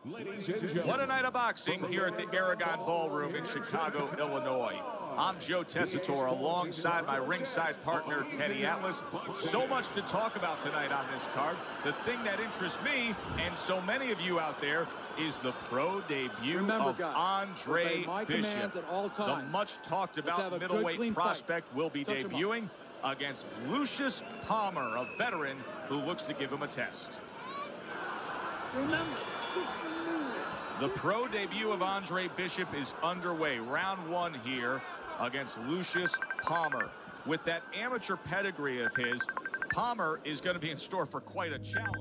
What a night of boxing here at the Aragon Ballroom in Chicago, Illinois. I'm Joe Tessitore alongside my ringside partner, Teddy Atlas. So much to talk about tonight on this card. The thing that interests me and so many of you out there is the pro debut of Andre Bishop. The much talked about middleweight prospect will be debuting against Lucius Palmer, a veteran who looks to give him a test. The pro debut of Andre Bishop is underway. Round one here against Lucius Palmer. With that amateur pedigree of his, Palmer is going to be in store for quite a challenge.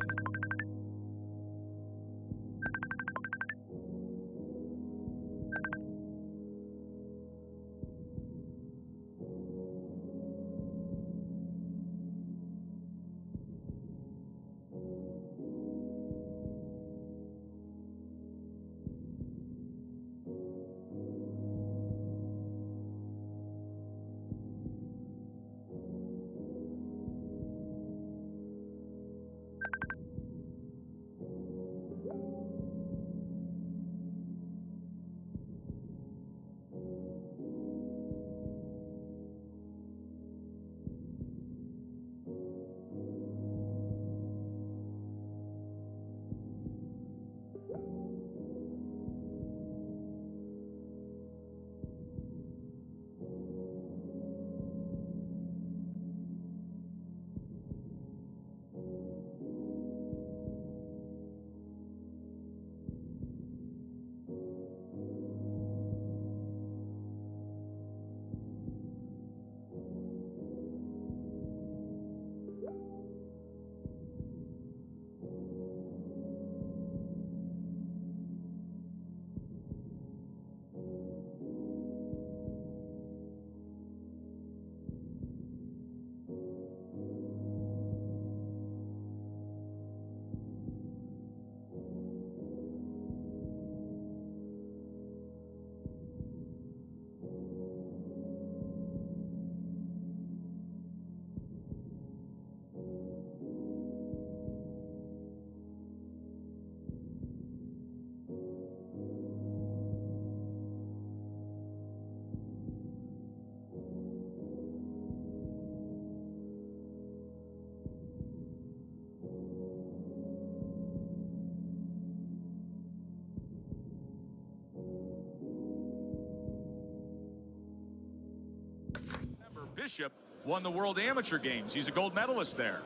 Bishop won the World Amateur Games. He's a gold medalist there.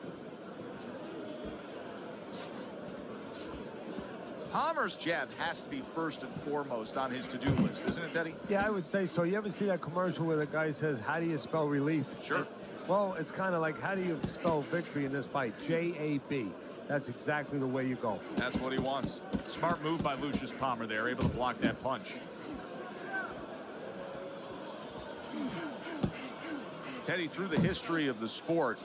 Palmer's jab has to be first and foremost on his to-do list, isn't it, Teddy? Yeah, I would say so. You ever see that commercial where the guy says, how do you spell relief? Sure. Well, it's kind of like, how do you spell victory in this fight? J-A-B. That's exactly the way you go. That's what he wants. Smart move by Lucius Palmer there, able to block that punch. Teddy, through the history of the sport,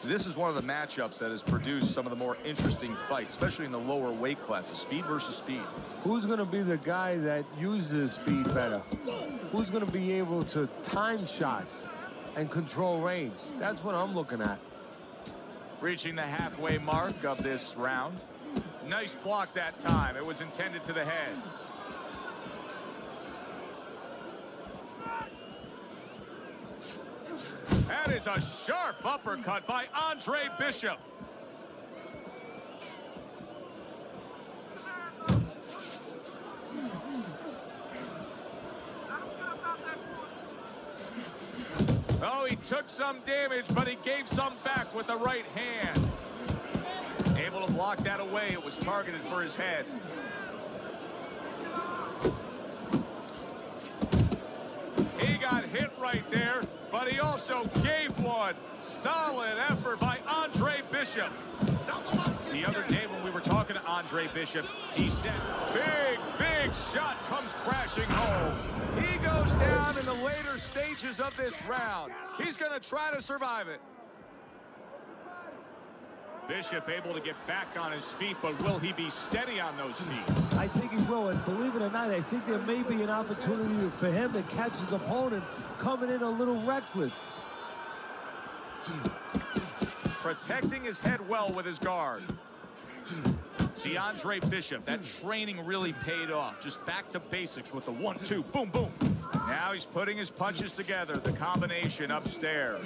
this is one of the matchups that has produced some of the more interesting fights, especially in the lower weight classes, speed versus speed. Who's going to be the guy that uses speed better? Who's going to be able to time shots and control range? That's what I'm looking at. Reaching the halfway mark of this round. Nice block that time. It was intended to the head. That is a sharp uppercut by Andre Bishop. Oh, he took some damage, but he gave some back with the right hand. Able to block that away. It was targeted for his head. He got hit right there, but he also gave one. Solid effort by Andre Bishop. The other day when we were talking to Andre Bishop, he said, big shot comes crashing home. He goes down in the later stages of this round. He's going to try to survive it. Bishop able to get back on his feet, but will he be steady on those feet? I think he will, and believe it or not, I think there may be an opportunity for him to catch his opponent coming in a little reckless. Protecting his head well with his guard. See, Andre Bishop, that training really paid off. Just back to basics with the 1-2, boom, boom. Now he's putting his punches together, the combination upstairs.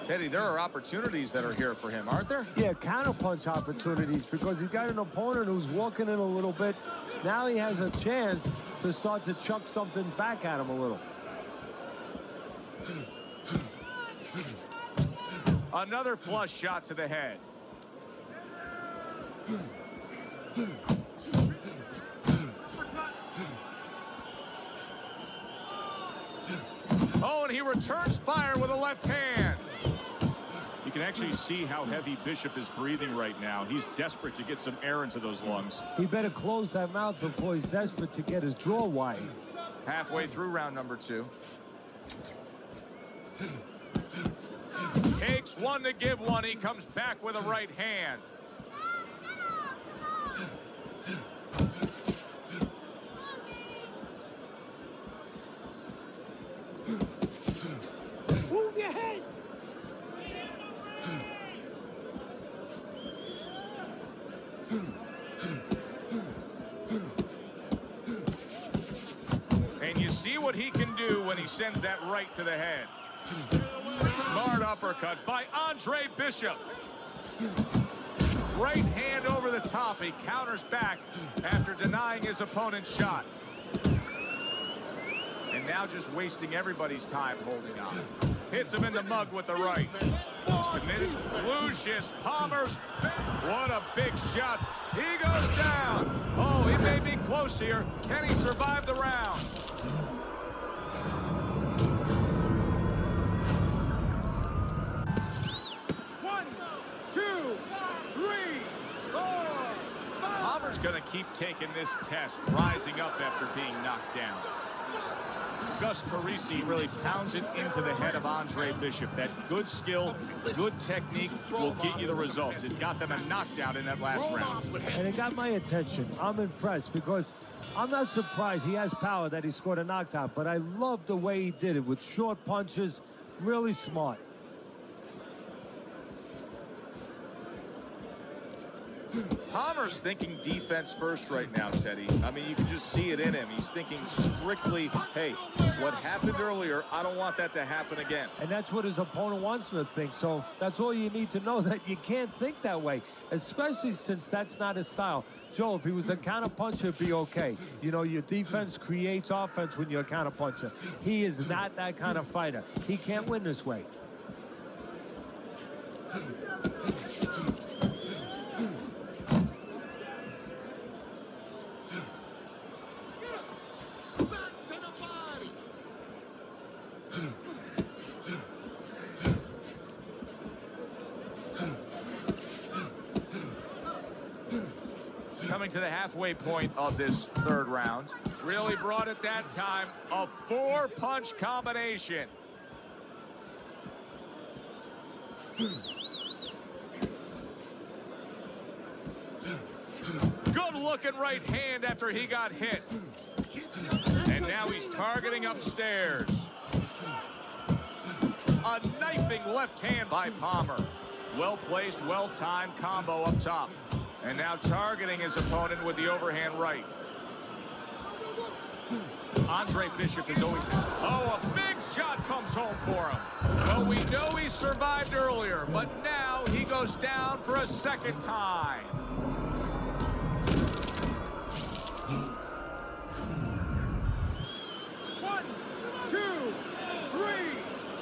Teddy, there are opportunities that are here for him, aren't there? Yeah, counterpunch opportunities, because he's got an opponent who's walking in a little bit. Now he has a chance to start to chuck something back at him a little. Another flush shot to the head. Oh, and he returns fire with a left hand. You can actually see how heavy Bishop is breathing right now. He's desperate to get some air into those lungs. He better close that mouth before he's desperate to get his jaw wide. Halfway through round number 2. Takes one to give one. He comes back with a right hand. Move your head. And you see what he can do when he sends that right to the head. Smart uppercut by Andre Bishop. Right hand over the top. He counters back after denying his opponent's shot. And now just wasting everybody's time holding on. Hits him in the mug with the right. He's committed. Lucius Palmer's. What a big shot. He goes down. Oh, he may be close here. Can he survive the round? Palmer's going to keep taking this test, rising up after being knocked down. Gus Carisi really pounds it into the head of Andre Bishop. That good skill, good technique will get you the results. It got them a knockdown in that last round. And it got my attention. I'm impressed because I'm not surprised he has power that he scored a knockdown, but I love the way he did it with short punches, really smart. Palmer's thinking defense first right now, Teddy. I mean, you can just see it in him. He's thinking strictly, hey, what happened earlier, I don't want that to happen again. And that's what his opponent wants him to think. So that's all you need to know, that you can't think that way, especially since that's not his style. Joe, if he was a counterpuncher, it'd be okay. You know, your defense creates offense when you're a counterpuncher. He is not that kind of fighter. He can't win this way. Coming to the halfway point of this third round. Really brought it that time. A 4-punch combination. Good looking right hand after he got hit. And now he's targeting upstairs. A knifing left hand by Palmer. Well placed, well timed combo up top. And now targeting his opponent with the overhand right. Andre Bishop is always... Oh, a big shot comes home for him. Well, we know he survived earlier, but now he goes down for a second time. One, two, three,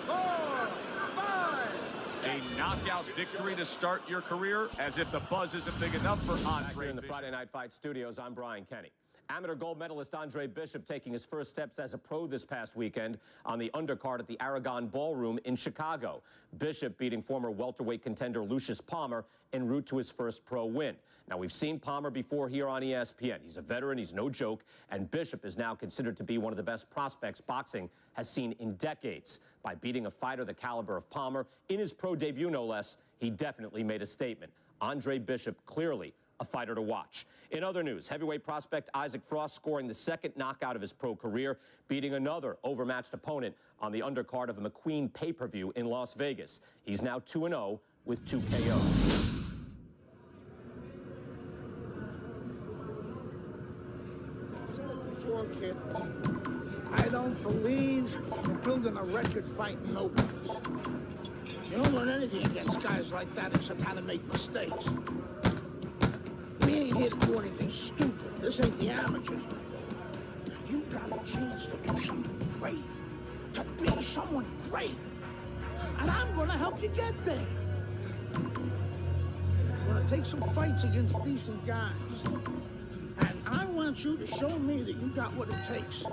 four, five. A knockout victory to start your career, as if the buzz isn't big enough for Andre. Here in the Friday Night Fight studios, I'm Brian Kenny. Amateur gold medalist Andre Bishop taking his first steps as a pro this past weekend on the undercard at the Aragon Ballroom in Chicago. Bishop beating former welterweight contender Lucius Palmer en route to his first pro win. Now, we've seen Palmer before here on ESPN. He's a veteran, he's no joke, and Bishop is now considered to be one of the best prospects boxing has seen in decades. By beating a fighter the caliber of Palmer in his pro debut, no less, he definitely made a statement. Andre Bishop, clearly a fighter to watch. In other news, heavyweight prospect Isaac Frost scoring the second knockout of his pro career, beating another overmatched opponent on the undercard of a McQueen pay-per-view in Las Vegas. He's now 2-0 with 2 KOs. kid. I don't believe in building a record fighting nobodies. You don't learn anything against guys like that except how to make mistakes. We ain't here to do anything stupid. This ain't the amateurs. You got a chance to do something great. To be someone great. And I'm gonna help you get there. I'm gonna take some fights against decent guys. And I want you to show me that you got what it takes.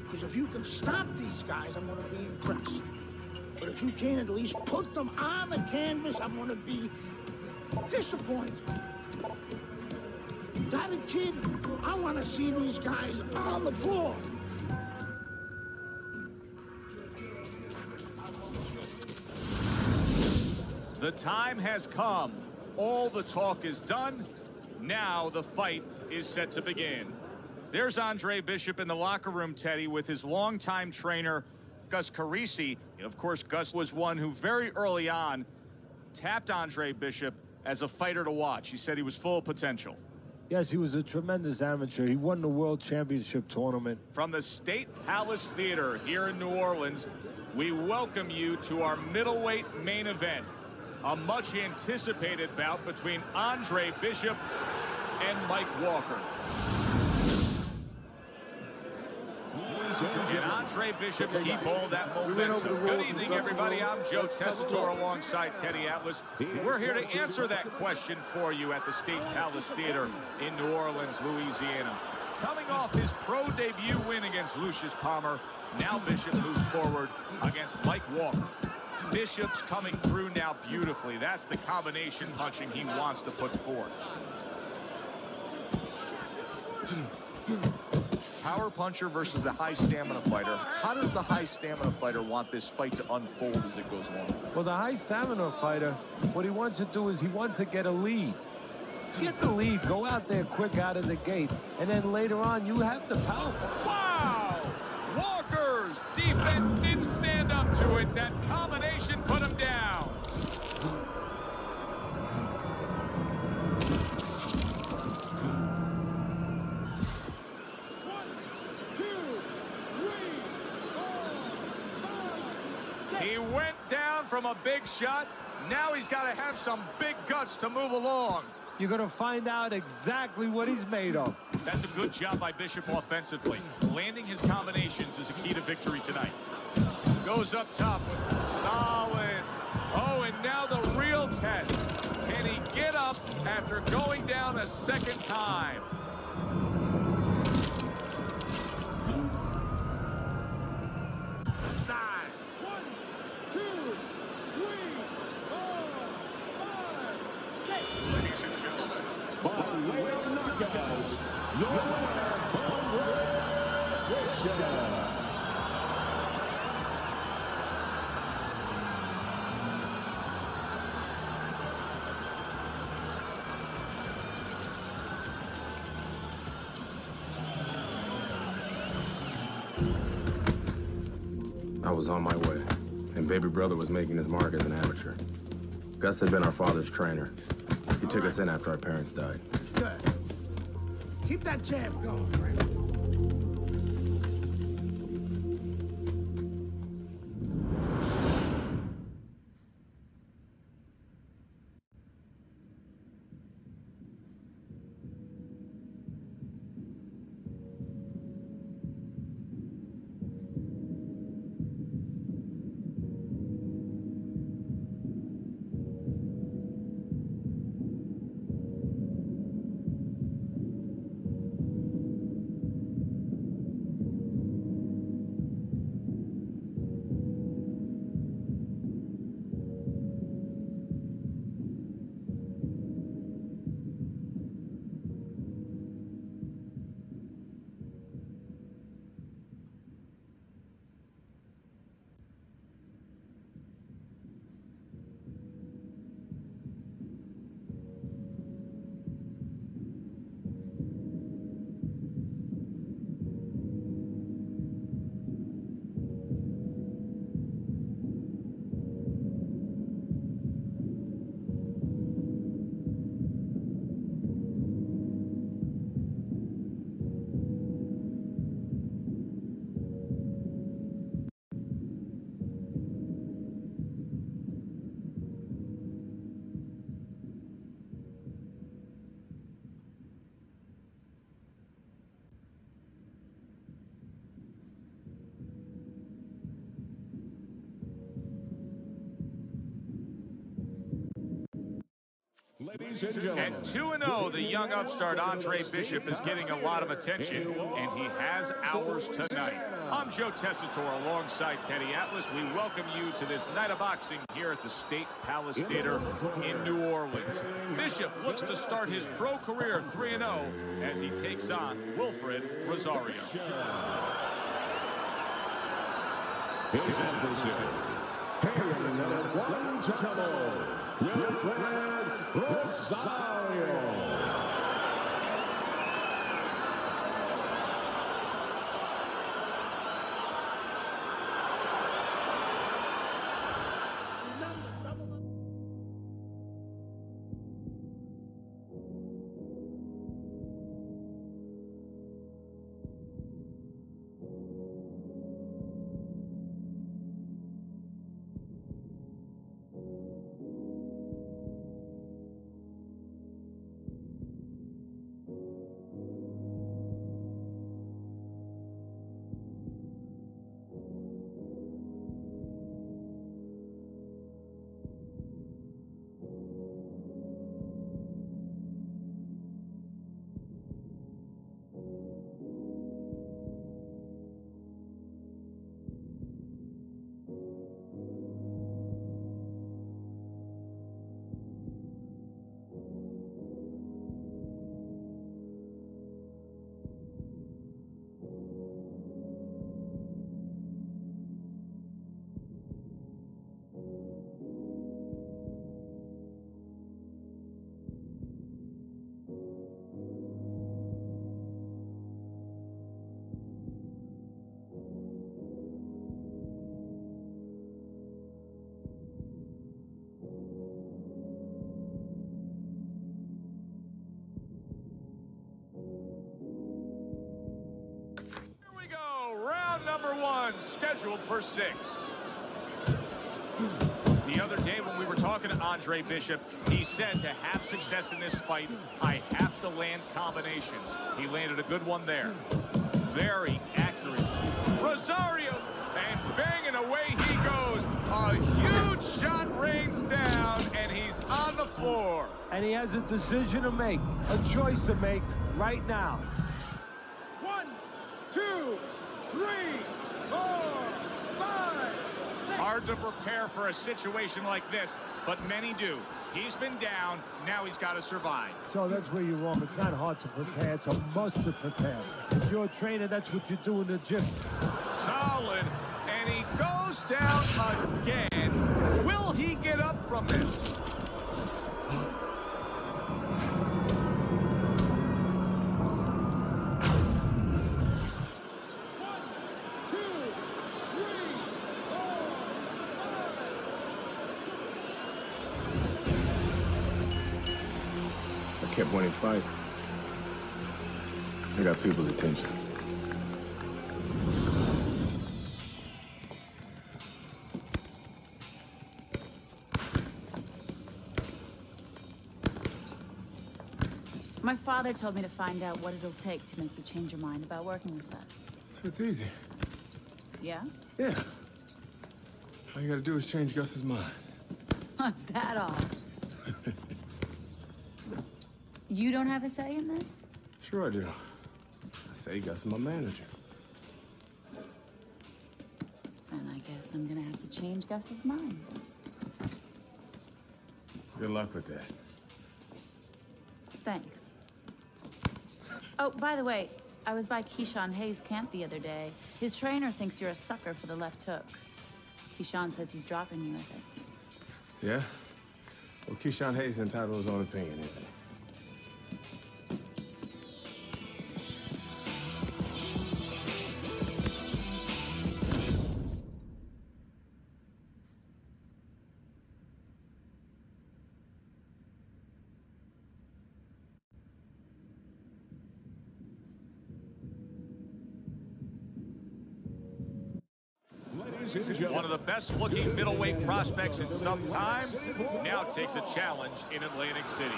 Because if you can stop these guys, I'm gonna be impressed. But if you can't at least put them on the canvas, I'm gonna be disappointed. Got it, kid? I wanna see these guys on the floor. The time has come. All the talk is done. Now the fight is set to begin. There's Andre Bishop in the locker room, Teddy, with his longtime trainer, Gus Carisi. Of course, Gus was one who very early on tapped Andre Bishop as a fighter to watch. He said he was full of potential. Yes, he was a tremendous amateur. He won the World Championship tournament. From the State Palace Theater here in New Orleans, we welcome you to our middleweight main event. A much anticipated bout between Andre Bishop and Mike Walker. And Andre Bishop keep all that momentum. Good evening, everybody. I'm Joe Tessitore alongside Teddy Atlas. We're here to answer that question for you at the State Palace Theater in New Orleans, Louisiana. Coming off his pro debut win against Lucius Palmer, now Bishop moves forward against Mike Walker. Bishop's coming through now beautifully. That's the combination punching he wants to put forth. Power puncher versus the high stamina fighter. How does the high stamina fighter want this fight to unfold as it goes along? Well, the high stamina fighter, what he wants to do is he wants to get a lead. Get the lead, go out there quick out of the gate, and then later on you have the power. Wow! Walker's defense didn't stand up to it. That combination put him down. He went down from a big shot. Now he's got to have some big guts to move along. You're going to find out exactly what he's made of. That's a good job by Bishop offensively. Landing his combinations is a key to victory tonight. Goes up top with solid. Oh, and now the real test. Can he get up after going down a second time? I was on my way, and baby brother was making his mark as an amateur. Gus had been our father's trainer. He took us in after our parents died. Good. Keep that jab going, Frank. At 2-0, the young upstart Andre Bishop is getting a lot of attention, and he has ours tonight. I'm Joe Tessitore alongside Teddy Atlas. We welcome you to this night of boxing here at the State Palace Theater in New Orleans. Bishop looks to start his pro career 3-0 as he takes on Wilfred Rosario. His adversary, hailing out of Guantanamo, Wilfred Rosario. Number one, scheduled for 6. The other day when we were talking to Andre Bishop, he said to have success in this fight, I have to land combinations. He landed a good one there. Very accurate. Rosario, and banging away he goes. A huge shot rains down, and he's on the floor. And he has a decision to make, a choice to make right now. 1, 2, 3, 4, 5. Hard to prepare for a situation like this, but many do. He's been down, now he's got to survive. So that's where you're wrong. It's not hard to prepare, it's a must to prepare. If you're a trainer, that's what you do in the gym. Solid, and he goes down again. Will he get up from this? Kept winning fights. I got people's attention. My father told me to find out what it'll take to make you change your mind about working with us. It's easy. Yeah? Yeah. All you gotta do is change Gus's mind. What's that all? You don't have a say in this? Sure I do. I say Gus is my manager. And I guess I'm gonna have to change Gus's mind. Good luck with that. Thanks. Oh, by the way, I was by Keyshawn Hayes' camp the other day. His trainer thinks you're a sucker for the left hook. Keyshawn says he's dropping you with it. Yeah? Well, Keyshawn Hayes is entitled to his own opinion, isn't he? One of the best-looking middleweight prospects in some time now takes a challenge in Atlantic City.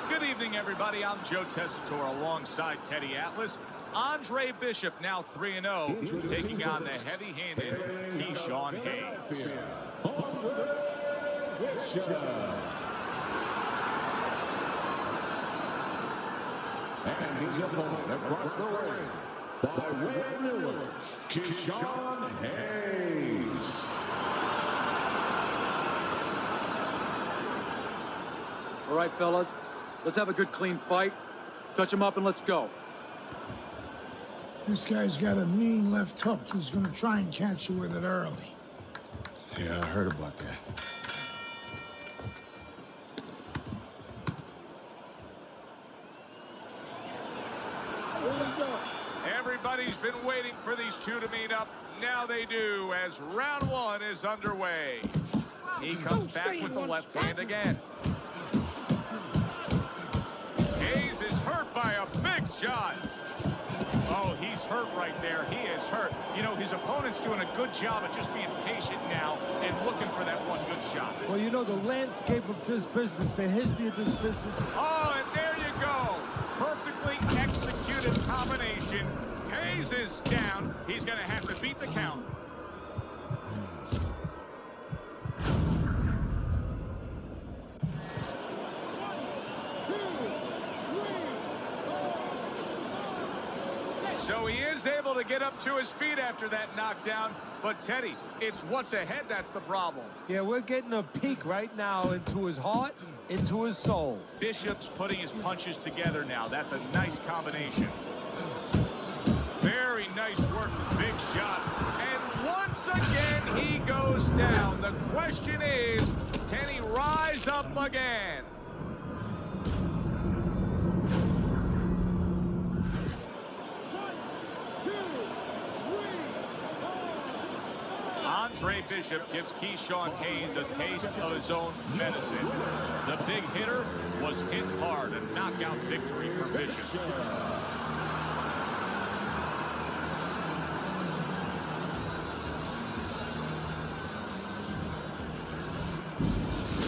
Good evening, everybody. I'm Joe Tessitore alongside Teddy Atlas. Andre Bishop now 3-0, taking on the heavy-handed Keyshawn Hayes. And his opponent across the ring, by way of Newark, Keyshawn Hayes. All right, fellas, let's have a good, clean fight. Touch him up and let's go. This guy's got a mean left hook. He's gonna try and catch you with it early. Yeah, I heard about that. Everybody's been waiting for these two to meet up. Now they do, as round one is underway. He comes back with the left hand again. Hayes is hurt by a big shot. Oh, he's hurt right there. He is hurt. You know, his opponent's doing a good job of just being patient now and looking for that one good shot. Well, you know, the landscape of this business, the history of this business. Oh, and there you go. Perfectly executed combination. Hayes is down. He's going to have to beat the count. So he is able to get up to his feet after that knockdown. But, Teddy, it's what's ahead that's the problem. Yeah, we're getting a peek right now into his heart, into his soul. Bishop's putting his punches together now. That's a nice combination. Very nice work. Big shot. And once again, he goes down. The question is, can he rise up again? Andre Bishop gives Keyshawn Hayes a taste of his own medicine. The big hitter was hit hard. A knockout victory for Bishop.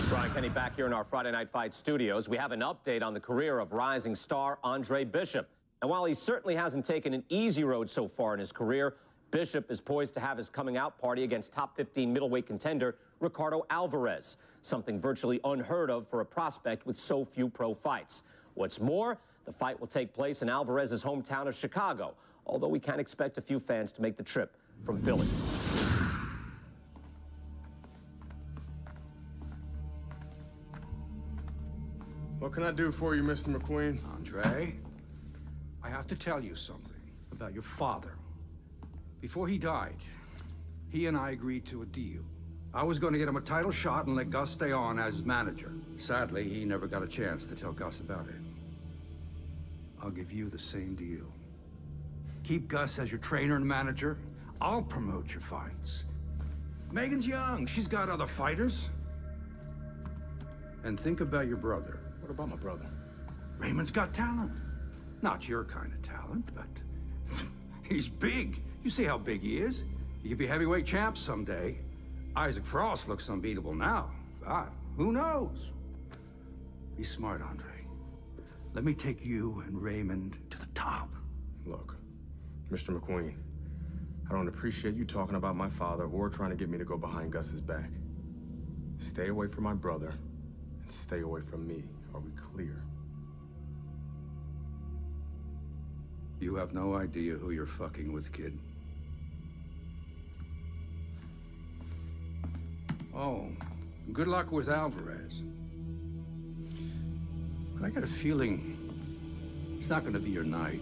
Brian Kenny back here in our Friday Night Fight studios. We have an update on the career of rising star Andre Bishop. And while he certainly hasn't taken an easy road so far in his career, Bishop is poised to have his coming-out party against top 15 middleweight contender Ricardo Alvarez, something virtually unheard of for a prospect with so few pro fights. What's more, the fight will take place in Alvarez's hometown of Chicago, although we can expect a few fans to make the trip from Philly. What can I do for you, Mr. McQueen? Andre, I have to tell you something about your father. Before he died, he and I agreed to a deal. I was going to get him a title shot and let Gus stay on as manager. Sadly, he never got a chance to tell Gus about it. I'll give you the same deal. Keep Gus as your trainer and manager. I'll promote your fights. Megan's young. She's got other fighters. And think about your brother. What about my brother? Raymond's got talent. Not your kind of talent, but he's big. You see how big he is. He could be heavyweight champ someday. Isaac Frost looks unbeatable now. God, who knows? Be smart, Andre. Let me take you and Raymond to the top. Look, Mr. McQueen, I don't appreciate you talking about my father or trying to get me to go behind Gus's back. Stay away from my brother and stay away from me. Are we clear? You have no idea who you're fucking with, kid. Oh, good luck with Alvarez. But I got a feeling it's not gonna be your night.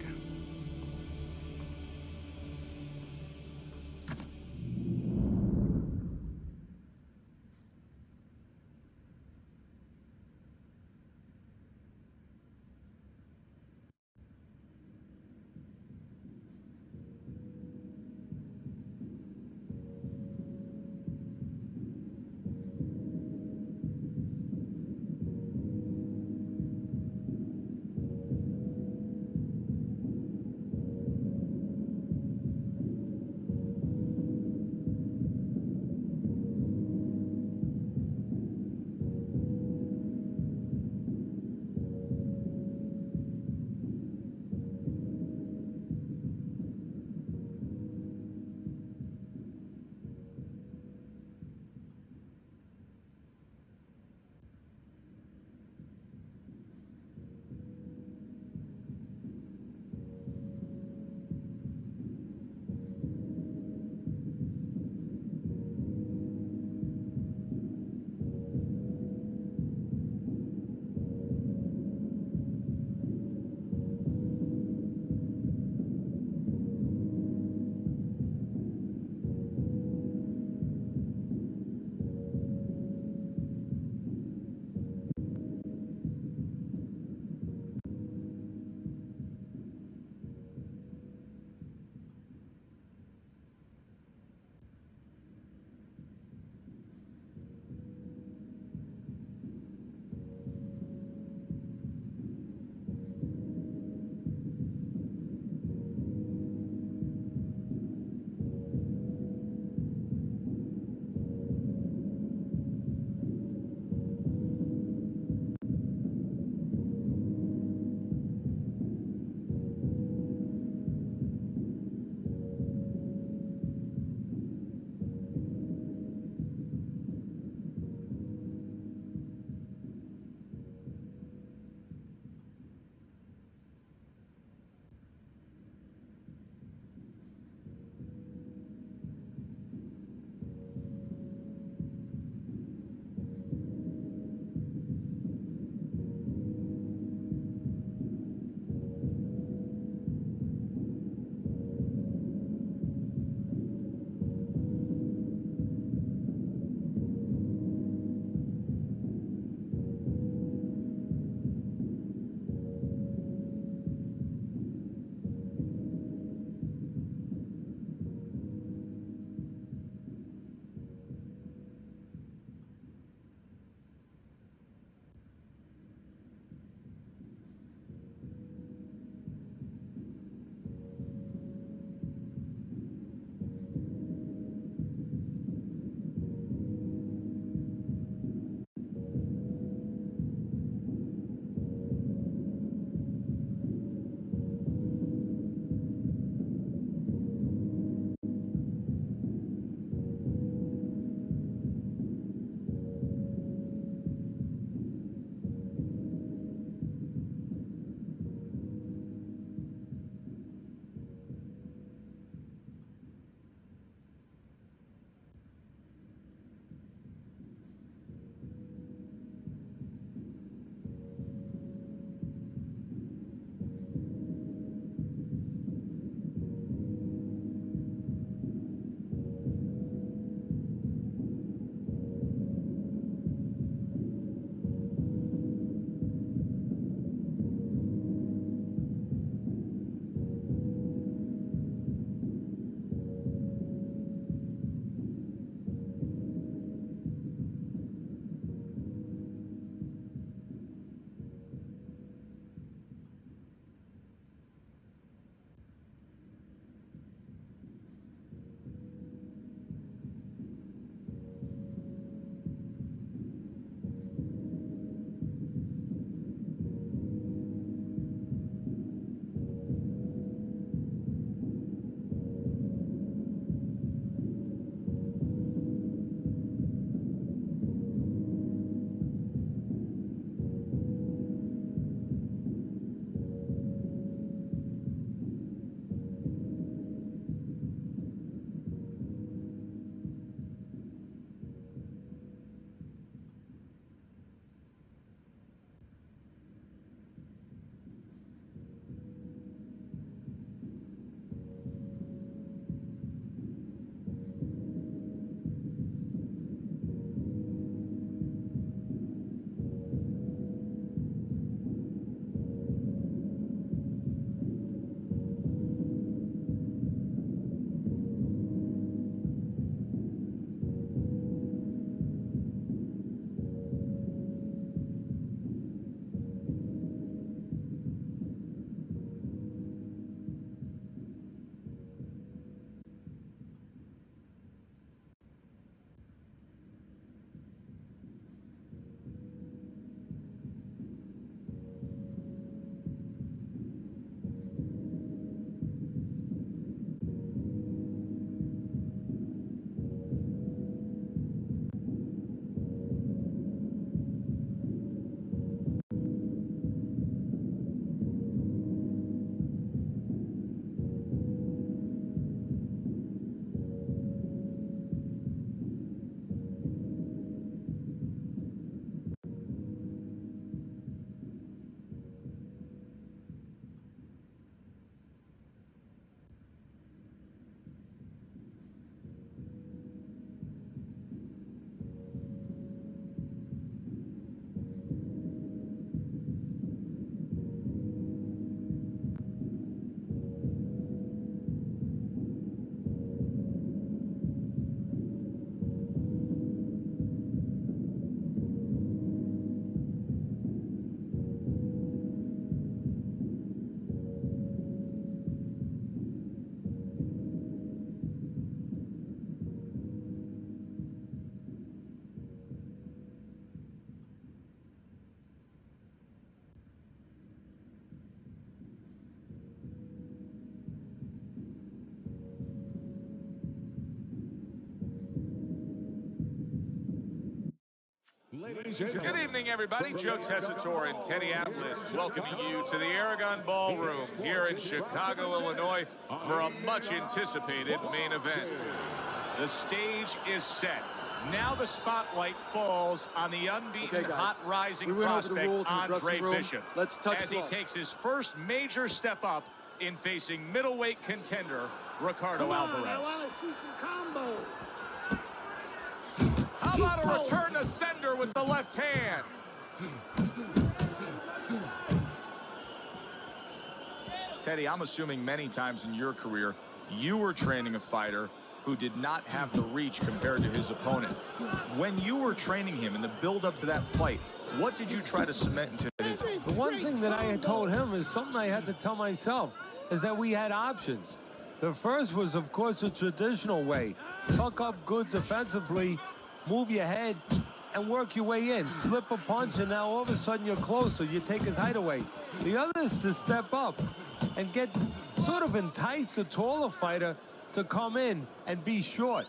Good evening, everybody. Joe Tessitore and Teddy Atlas welcoming you to the Aragon Ballroom here in Chicago, Illinois for a much-anticipated main event. The stage is set. Now the spotlight falls on the unbeaten, hot rising prospect Andre Bishop as he takes his first major step up in facing middleweight contender Ricardo Alvarez. I want to see some combos. How about a return to sender with the left hand? Teddy, I'm assuming many times in your career you were training a fighter who did not have the reach compared to his opponent. When you were training him in the build-up to that fight, what did you try to cement into his... The one thing that I had told him is something I had to tell myself, is that we had options. The first was, of course, the traditional way. Tuck up good defensively, move your head, and work your way in. Slip a punch, and now all of a sudden you're closer. You take his height away. The other is to step up and get sort of entice the taller fighter to come in and be short.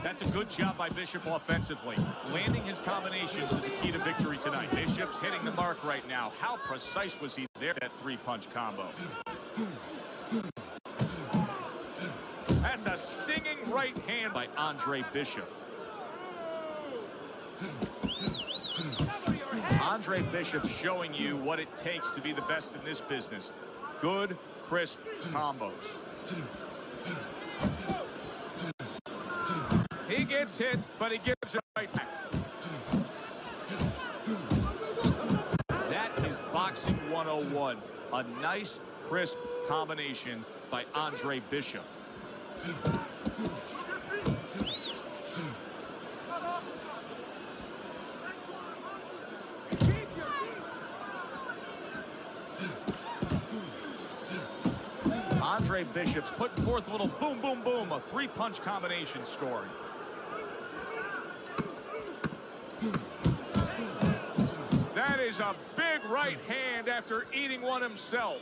That's a good job by Bishop offensively. Landing his combinations is a key to victory tonight. Bishop's hitting the mark right now. How precise was he there, that three-punch combo? That's a stinging right hand by Andre Bishop. Andre Bishop showing you what it takes to be the best in this business. Good, crisp combos. He gets hit, but he gives it right back. That is boxing 101. A nice, crisp combination by Andre Bishop. Andre Bishop's putting forth a little boom, boom, boom, a three-punch combination scored. That is a big right hand after eating one himself.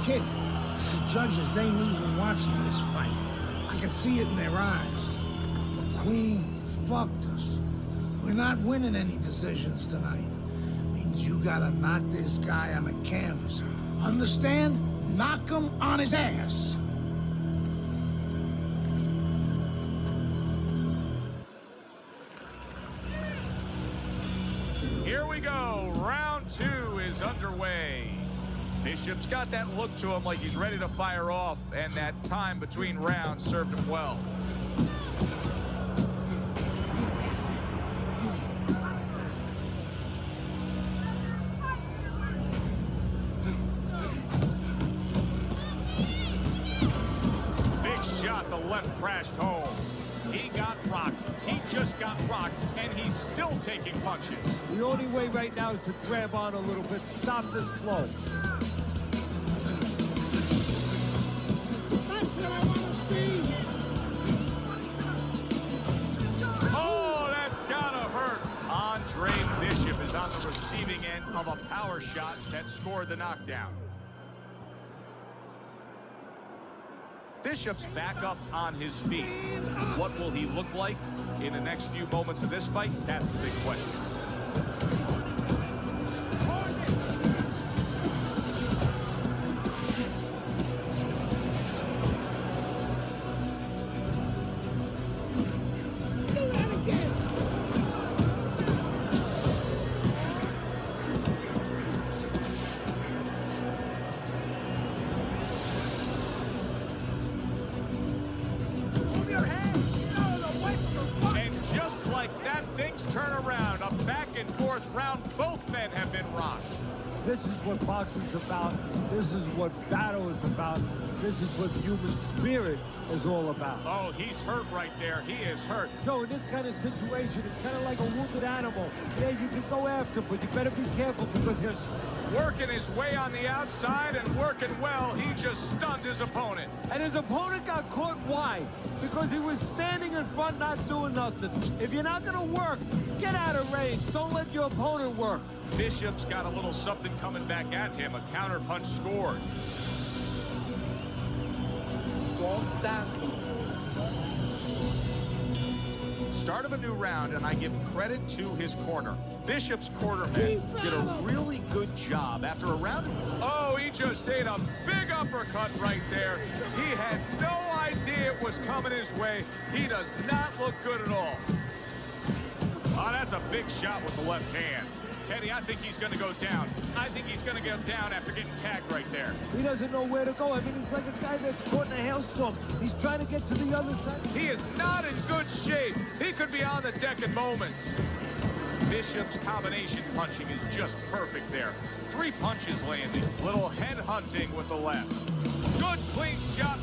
Kid, the judges ain't even watching this fight. I can see it in their eyes. McQueen fucked us. We're not winning any decisions tonight. Means you gotta knock this guy on the canvas. Understand? Knock him on his ass. Here we go. Round two is underway. Bishop's got that look to him like he's ready to fire off, and that time between rounds served him well. The left crashed home. He got rocked. He just got rocked, and he's still taking punches. The only way right now is to grab on a little bit, stop this flow. That's what I want to see. Oh, that's gotta hurt. Andre Bishop is on the receiving end of a power shot that scored the knockdown. Bishop's back up on his feet. What will he look like in the next few moments of this fight? That's the big question. Do that again. Turn around, a back and forth round. Both men have been rocked. This is what boxing's about. This is what battle is about. This is what human spirit is all about. Oh, he's hurt right there. He is hurt. Joe, in this kind of situation, it's kind of like a wounded animal. Yeah, you can go after, but you better be careful because he's working his way on the outside and working well. He just stunned his opponent. And his opponent got caught. Why? Because he was standing in front not doing nothing. If you're not going to work, get out of range. Don't let your opponent work. Bishop's got a little something coming back at him. A counter punch scored. Stand. Start of a new round, and I give credit to his corner. Bishop's cornermen did a really good job after a round. Oh, he just ate a big uppercut right there. He had no idea it was coming his way. He does not look good at all. Oh, that's a big shot with the left hand. Teddy, I think he's going to go down. I think he's going to go down after getting tagged right there. He doesn't know where to go. I mean, he's like a guy that's caught in a hailstorm. He's trying to get to the other side. He is not in good shape. He could be on the deck in moments. Bishop's combination punching is just perfect there. 3 punches landing. Little head hunting with the left. Good clean shot.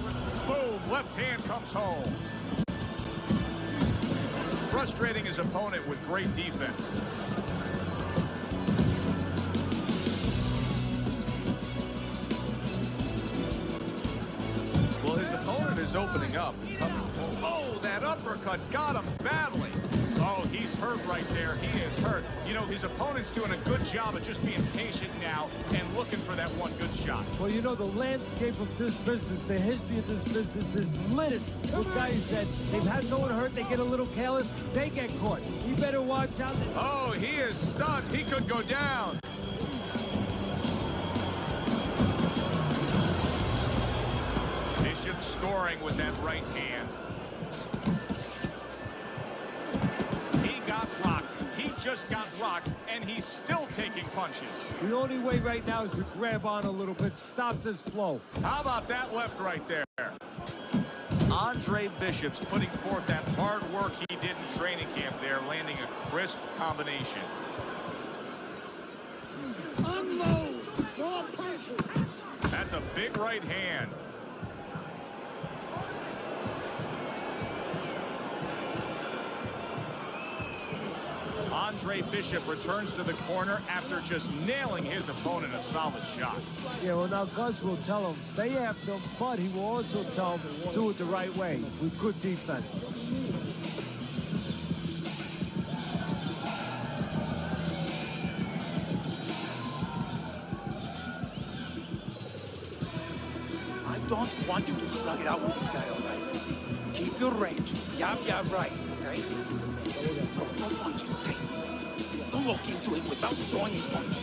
Boom. Left hand comes home. Frustrating his opponent with great defense. Well, his opponent is opening up. Oh, that uppercut got him badly. Oh, he's hurt right there. He is hurt. You know, his opponent's doing a good job of just being patient now and looking for that one good shot. Well, you know, the landscape of this business, the history of this business is littered with guys that they've had no one hurt, they get a little careless, they get caught. You better watch out. Oh, he is stunned. He could go down. Bishop scoring with that right hand. He got blocked. He just got blocked, and he's still taking punches. The only way right now is to grab on a little bit, stop this flow. How about that left right there? Andre Bishop's putting forth that hard work he did in training camp there, landing a crisp combination. Unload. 4 punches. That's a big right hand. Andre Bishop returns to the corner after just nailing his opponent a solid shot. Yeah, well, now Gus will tell him, stay after him, but he will also tell him, do it the right way, with good defense. I don't want you to slug it out with this guy, all right? Keep your range. Jab, right, okay? Throw no punches, okay? Don't walk into it without throwing a punch.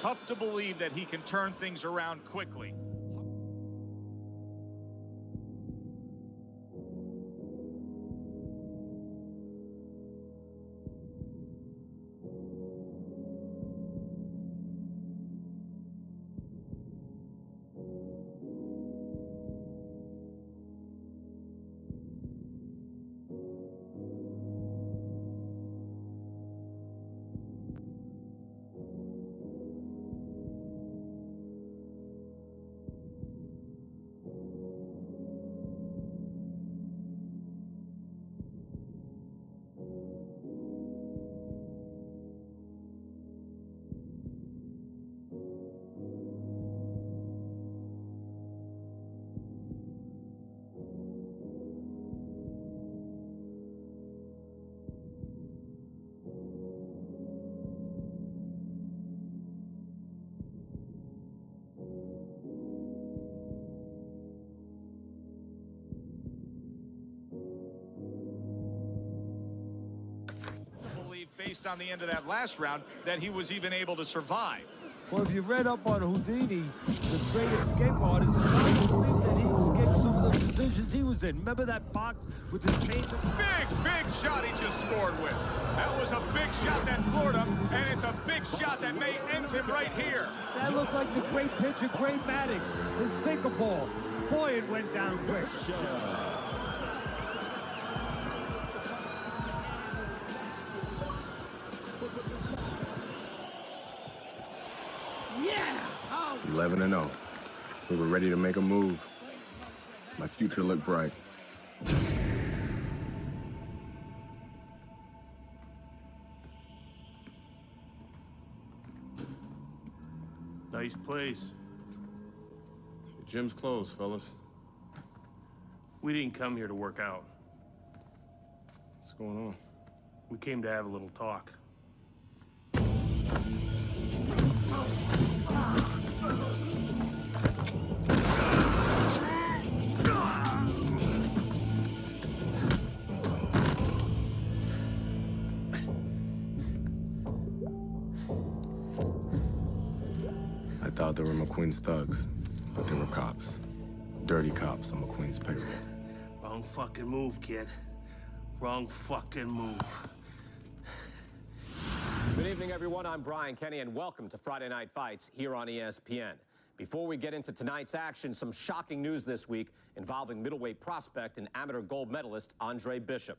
Tough to believe that he can turn things around quickly. Based on the end of that last round, that he was even able to survive. Well, if you read up on Houdini, the great escape artist, it's hard to believe that he escaped some of the positions he was in. Remember that box with the chains? Big shot he just scored with. That was a big shot that floored him, and it's a big shot that may end him right here. That looked like the great pitcher, Great Maddox, his sinker ball. Boy, it went down quick. Yeah! 11-0. We were ready to make a move. My future looked bright. Nice place. The gym's closed, fellas. We didn't come here to work out. What's going on? We came to have a little talk. I thought they were McQueen's thugs, but they were cops. Dirty cops on McQueen's payroll. Wrong fucking move, kid. Wrong fucking move. Good evening, everyone. I'm Brian Kenny, and welcome to Friday Night Fights here on ESPN. Before we get into tonight's action, some shocking news this week involving middleweight prospect and amateur gold medalist Andre Bishop.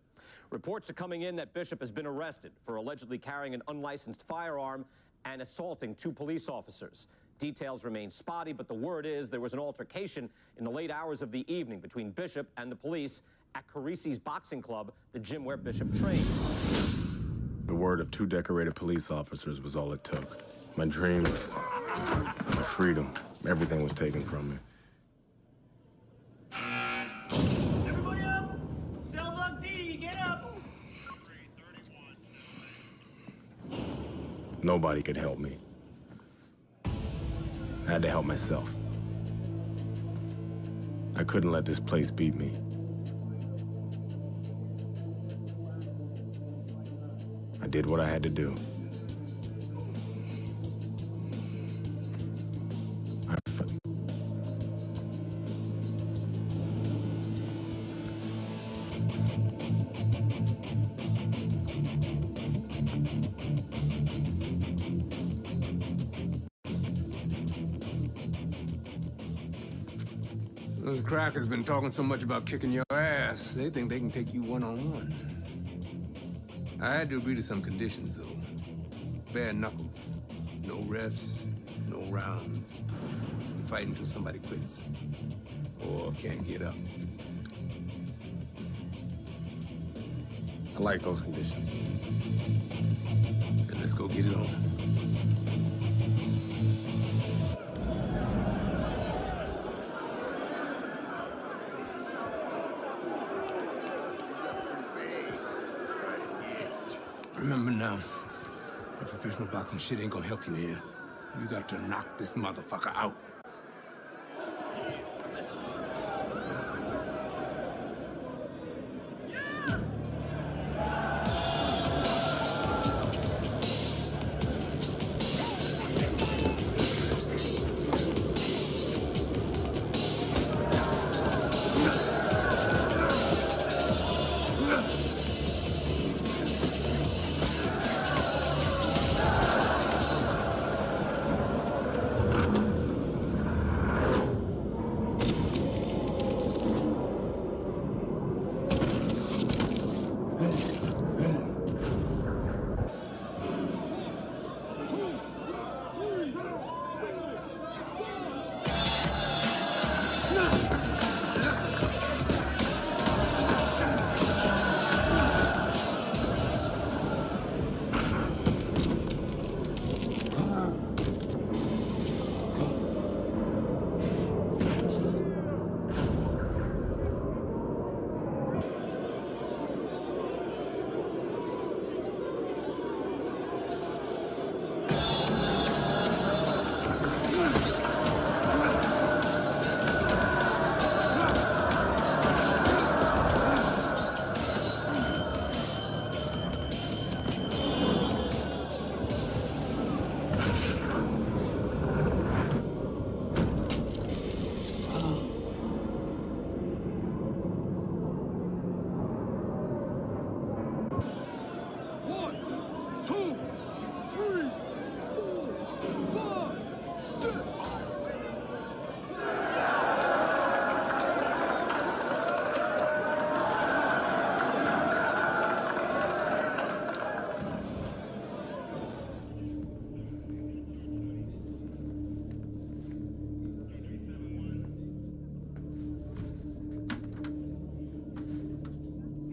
Reports are coming in that Bishop has been arrested for allegedly carrying an unlicensed firearm and assaulting 2 police officers. Details remain spotty, but the word is there was an altercation in the late hours of the evening between Bishop and the police at Carisi's Boxing Club, the gym where Bishop trains. The word of 2 decorated police officers was all it took. My dreams, my freedom, everything was taken from me. Everybody up! Cell block D, get up! Nobody could help me. I had to help myself. I couldn't let this place beat me. I did what I had to do. Those crackers been talking so much about kicking your ass, they think they can take you one-on-one. I had to agree to some conditions, though. Bare knuckles. No refs, no rounds. You fight until somebody quits. Or can't get up. I like those conditions. And let's go get it on. Remember now, the professional boxing shit ain't gonna help you here. You got to knock this motherfucker out.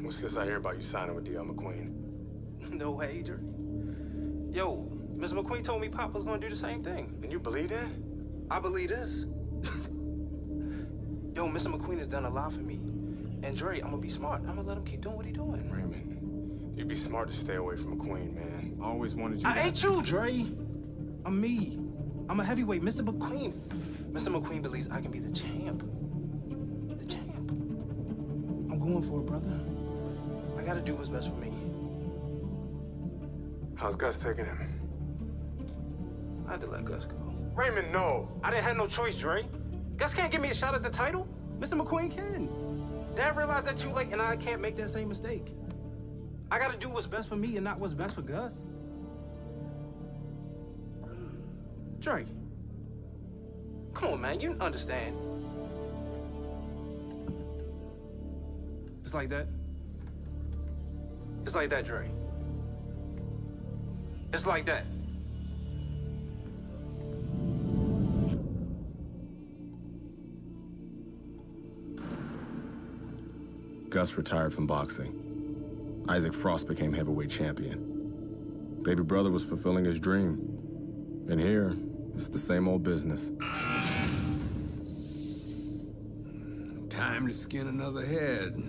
What's this I hear about you signing with D.L. McQueen? No, Adrian. Yo, Mr. McQueen told me Pop was gonna do the same thing. And you believe that? I believe this. Yo, Mr. McQueen has done a lot for me. And Dre, I'm gonna be smart. I'm gonna let him keep doing what he's doing. Raymond, you'd be smart to stay away from McQueen, man. I always wanted you I ain't you, Dre. I'm me. I'm a heavyweight, Mr. McQueen. Mr. McQueen believes I can be the champ. The champ. I'm going for it, brother. I gotta do what's best for me. How's Gus taking him? I had to let Gus go. Raymond, no. I didn't have no choice, Dre. Gus can't give me a shot at the title. Mr. McQueen can. Dad realized that too late, and I can't make that same mistake. I gotta do what's best for me and not what's best for Gus. Dre. Come on, man. You understand. It's like that. It's like that, Dre. It's like that. Gus retired from boxing. Isaac Frost became heavyweight champion. Baby brother was fulfilling his dream. And here, it's the same old business. Time to skin another head.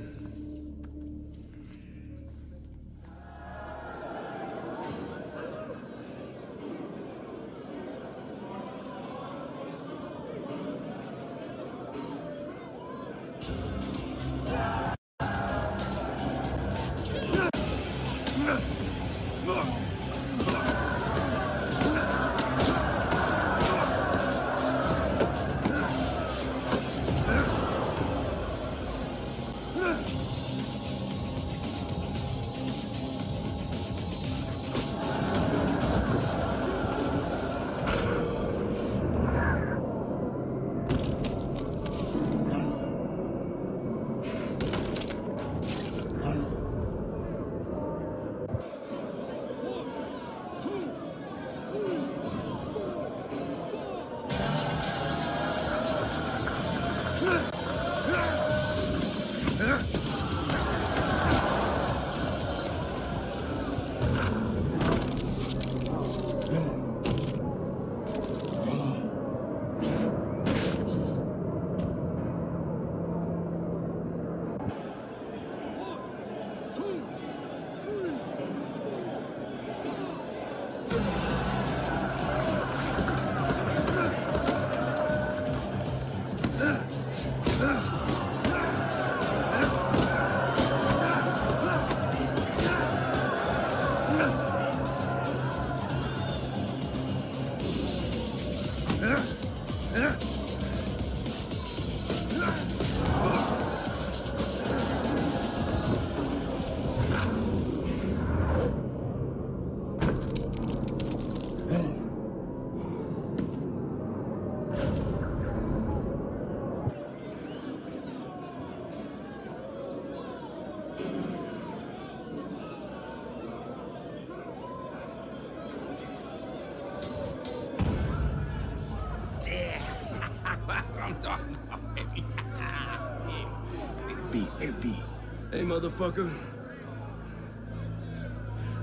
Hey, motherfucker.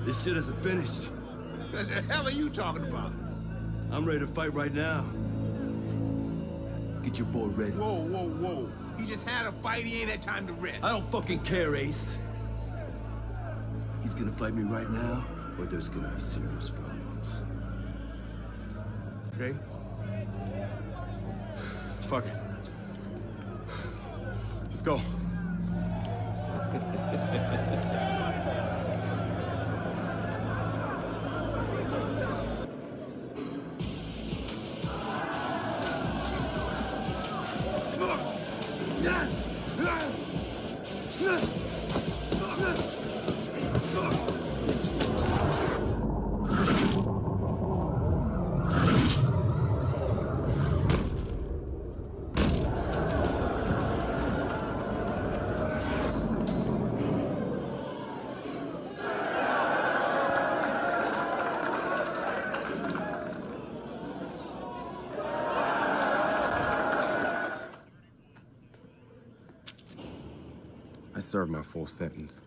This shit isn't finished. What the hell are you talking about? I'm ready to fight right now. Get your boy ready. Whoa, whoa, whoa. He just had a fight. He ain't had time to rest. I don't fucking care, Ace. He's gonna fight me right now, or there's gonna be serious problems. Okay? Fuck it. Let's go. I served my full sentence.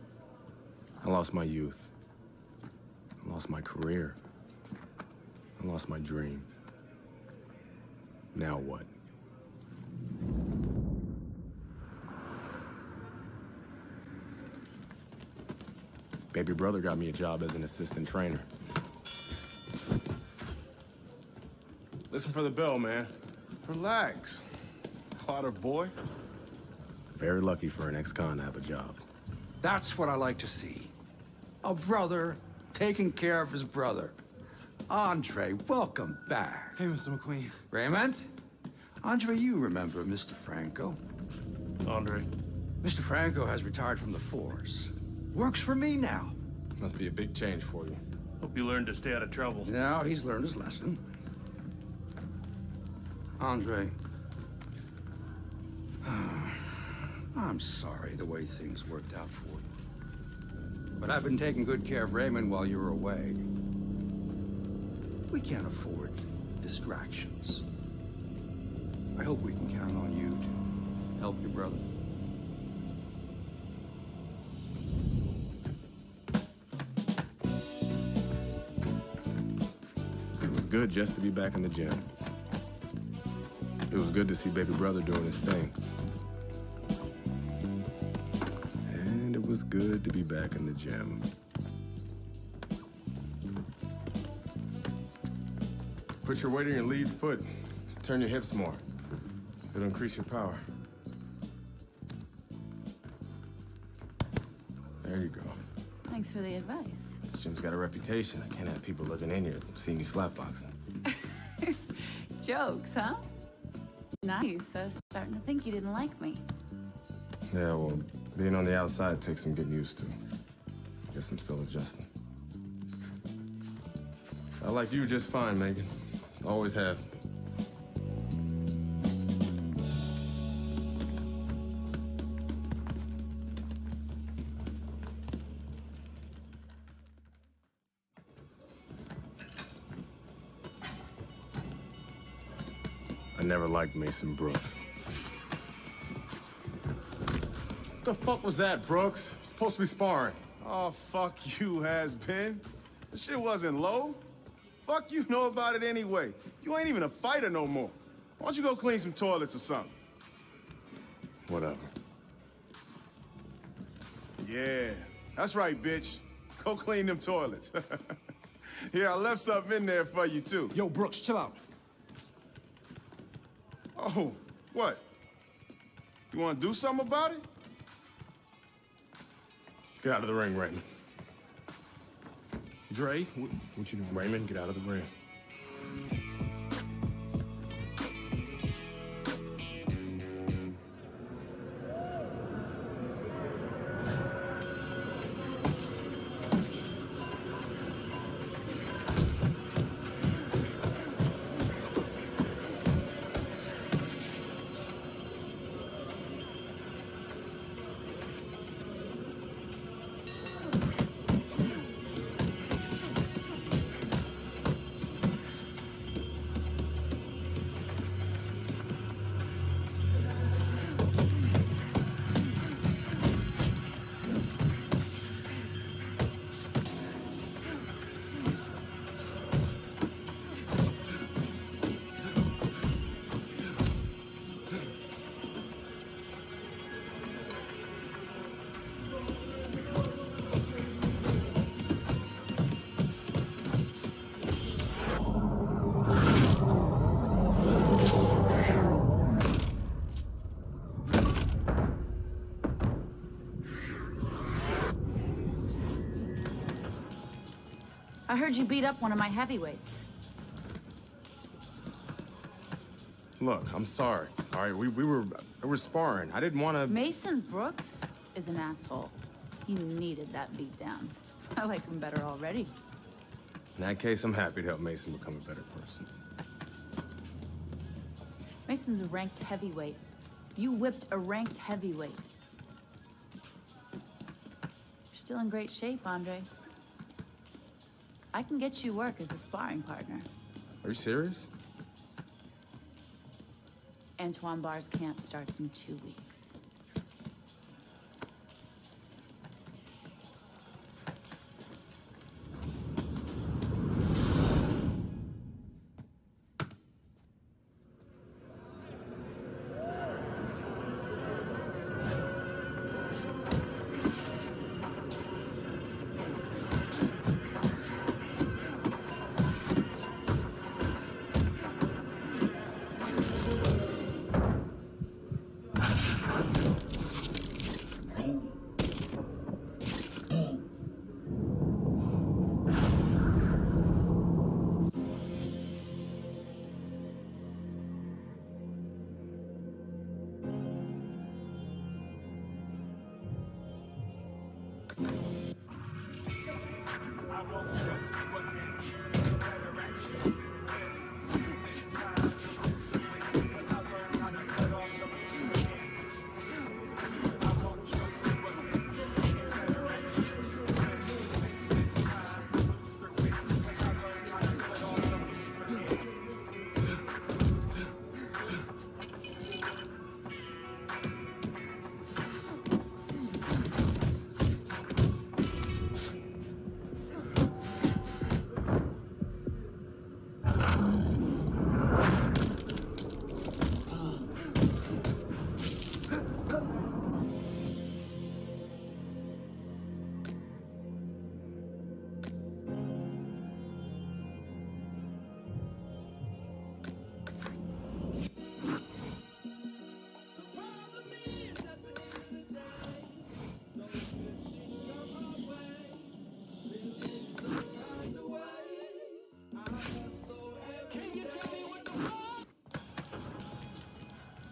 I lost my youth. I lost my career. I lost my dream. Now what? Baby brother got me a job as an assistant trainer. Listen for the bell, man. Relax. Potter boy. Very lucky for an ex-con to have a job. That's what I like to see. A brother taking care of his brother. Andre, welcome back. Hey, Mr. McQueen. Raymond? Andre, you remember Mr. Franco? Andre. Mr. Franco has retired from the force. Works for me now. Must be a big change for you. Hope you learned to stay out of trouble. Now he's learned his lesson. Andre. I'm sorry the way things worked out for you. But I've been taking good care of Raymond while you were away. We can't afford distractions. I hope we can count on you to help your brother. It was good just to be back in the gym. It was good to see baby brother doing his thing. And it was good to be back in the gym. Put your weight on your lead foot. Turn your hips more. It'll increase your power. There you go. Thanks for the advice. This gym's got a reputation. I can't have people looking in here seeing you slapboxing. Jokes, huh? Nice. I was starting to think you didn't like me. Yeah, well, being on the outside takes some getting used to. Guess I'm still adjusting. I like you just fine, Megan. Always have. I never liked Mason Brooks. What the fuck was that, Brooks? Supposed to be sparring. Oh, fuck you, has-been. This shit wasn't low. Fuck you know about it anyway. You ain't even a fighter no more. Why don't you go clean some toilets or something? Whatever. Yeah, that's right, bitch. Go clean them toilets. Yeah, I left something in there for you, too. Yo, Brooks, chill out. Oh, what? You want to do something about it? Get out of the ring, Raymond. Dre, What you doing? Raymond, get out of the ring. I heard you beat up one of my heavyweights. Look, I'm sorry. All right, we were sparring. I didn't want to. Mason Brooks is an asshole. He needed that beatdown. I like him better already. In that case, I'm happy to help Mason become a better person. Mason's a ranked heavyweight. You whipped a ranked heavyweight. You're still in great shape, Andre. I can get you work as a sparring partner. Are you serious? Antoine Barr's camp starts in 2 weeks.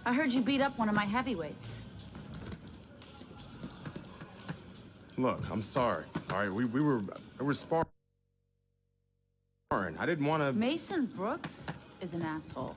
I heard you beat up one of my heavyweights. Look, I'm sorry. All right, we were sparring. I didn't want to. Mason Brooks is an asshole.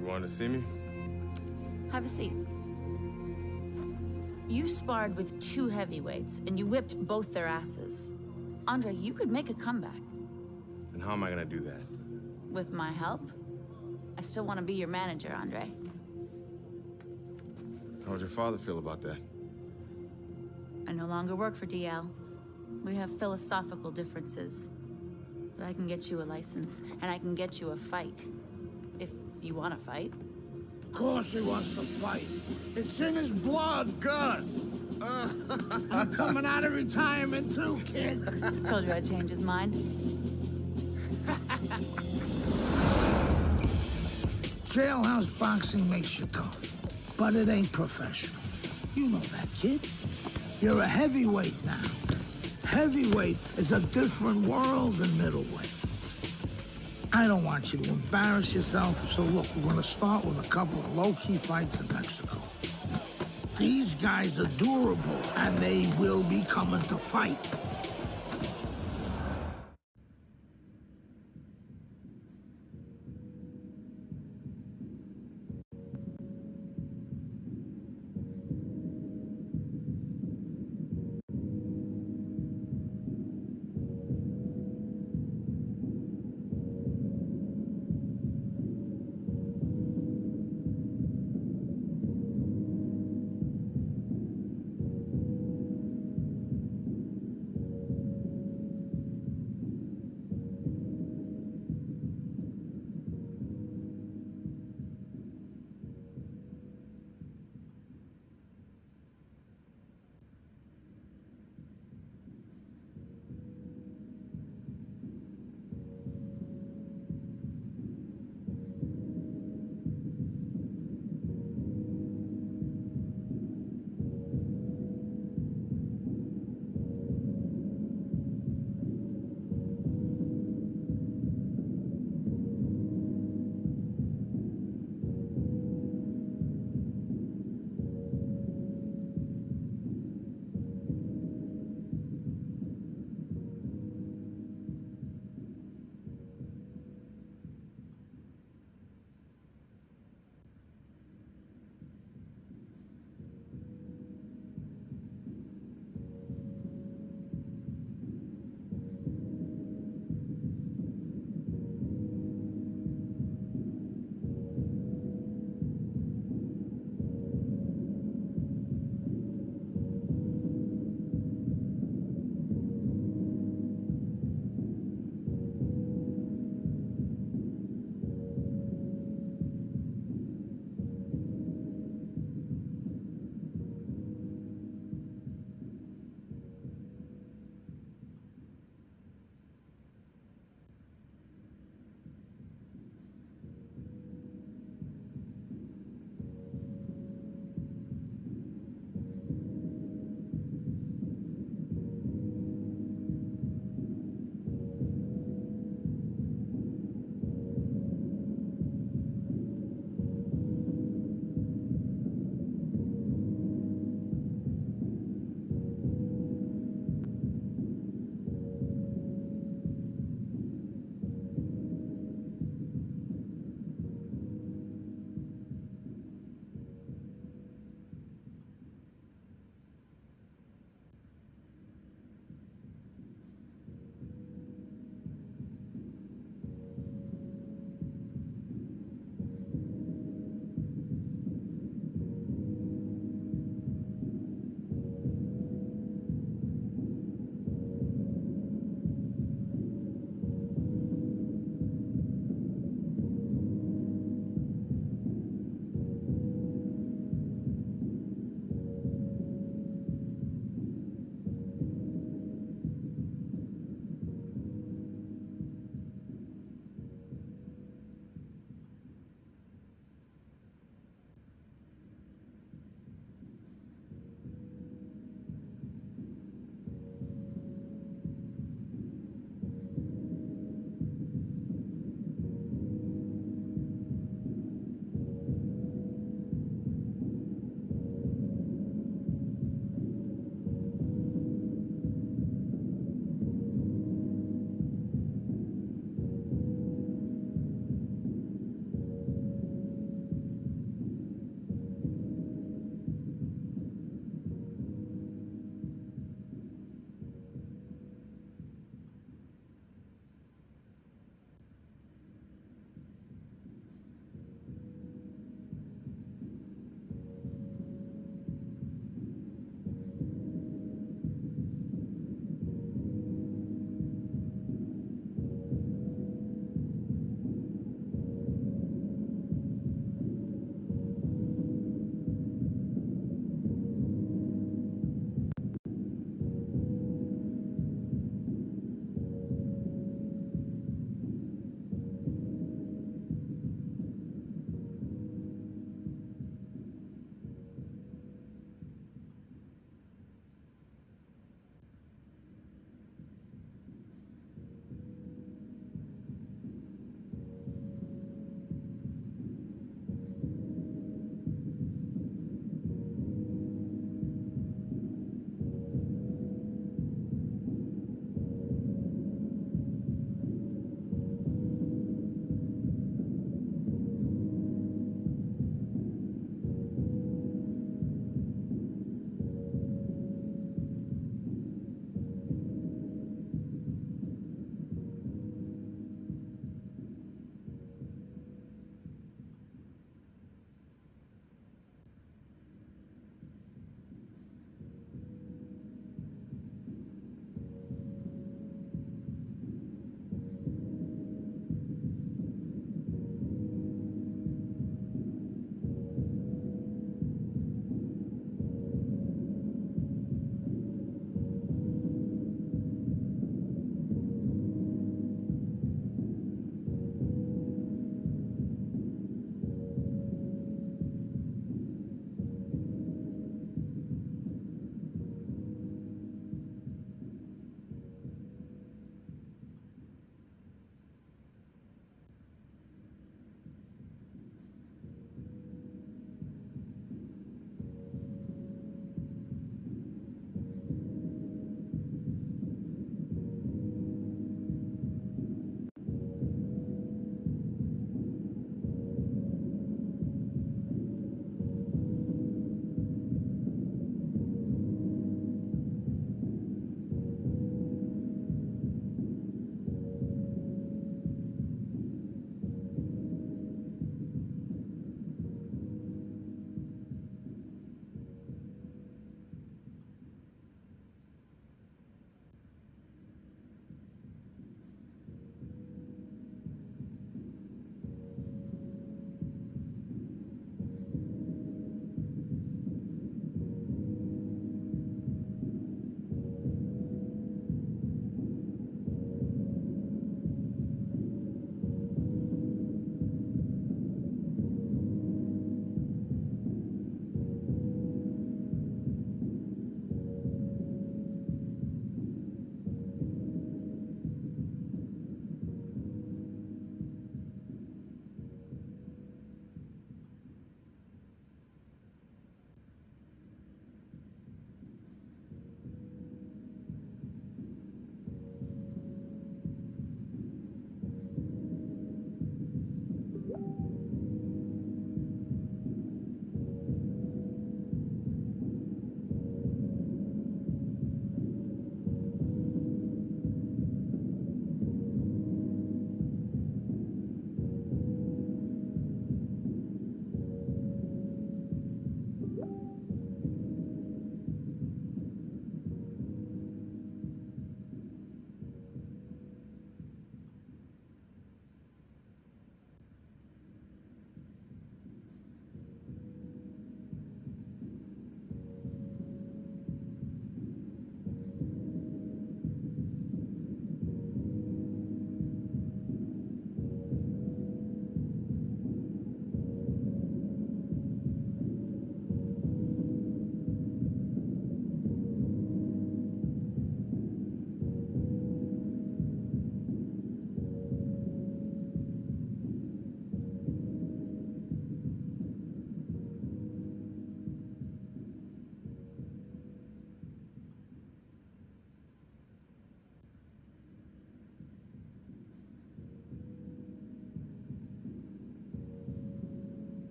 Want to see me? Have a seat. You sparred with two heavyweights, and you whipped both their asses. Andre, you could make a comeback. And how am I going to do that? With my help? I still want to be your manager, Andre. How would your father feel about that? I no longer work for DL. We have philosophical differences. But I can get you a license, and I can get you a fight. If you want to fight. Of course he wants to fight. It's in his blood. Gus! I'm coming out of retirement too, kid. Told you I'd change his mind. Jailhouse boxing makes you tough, but it ain't professional. You know that, kid. You're a heavyweight now. Heavyweight is a different world than middleweight. I don't want you to embarrass yourself, so look, we're gonna start with a couple of low-key fights in Mexico. These guys are durable, and they will be coming to fight.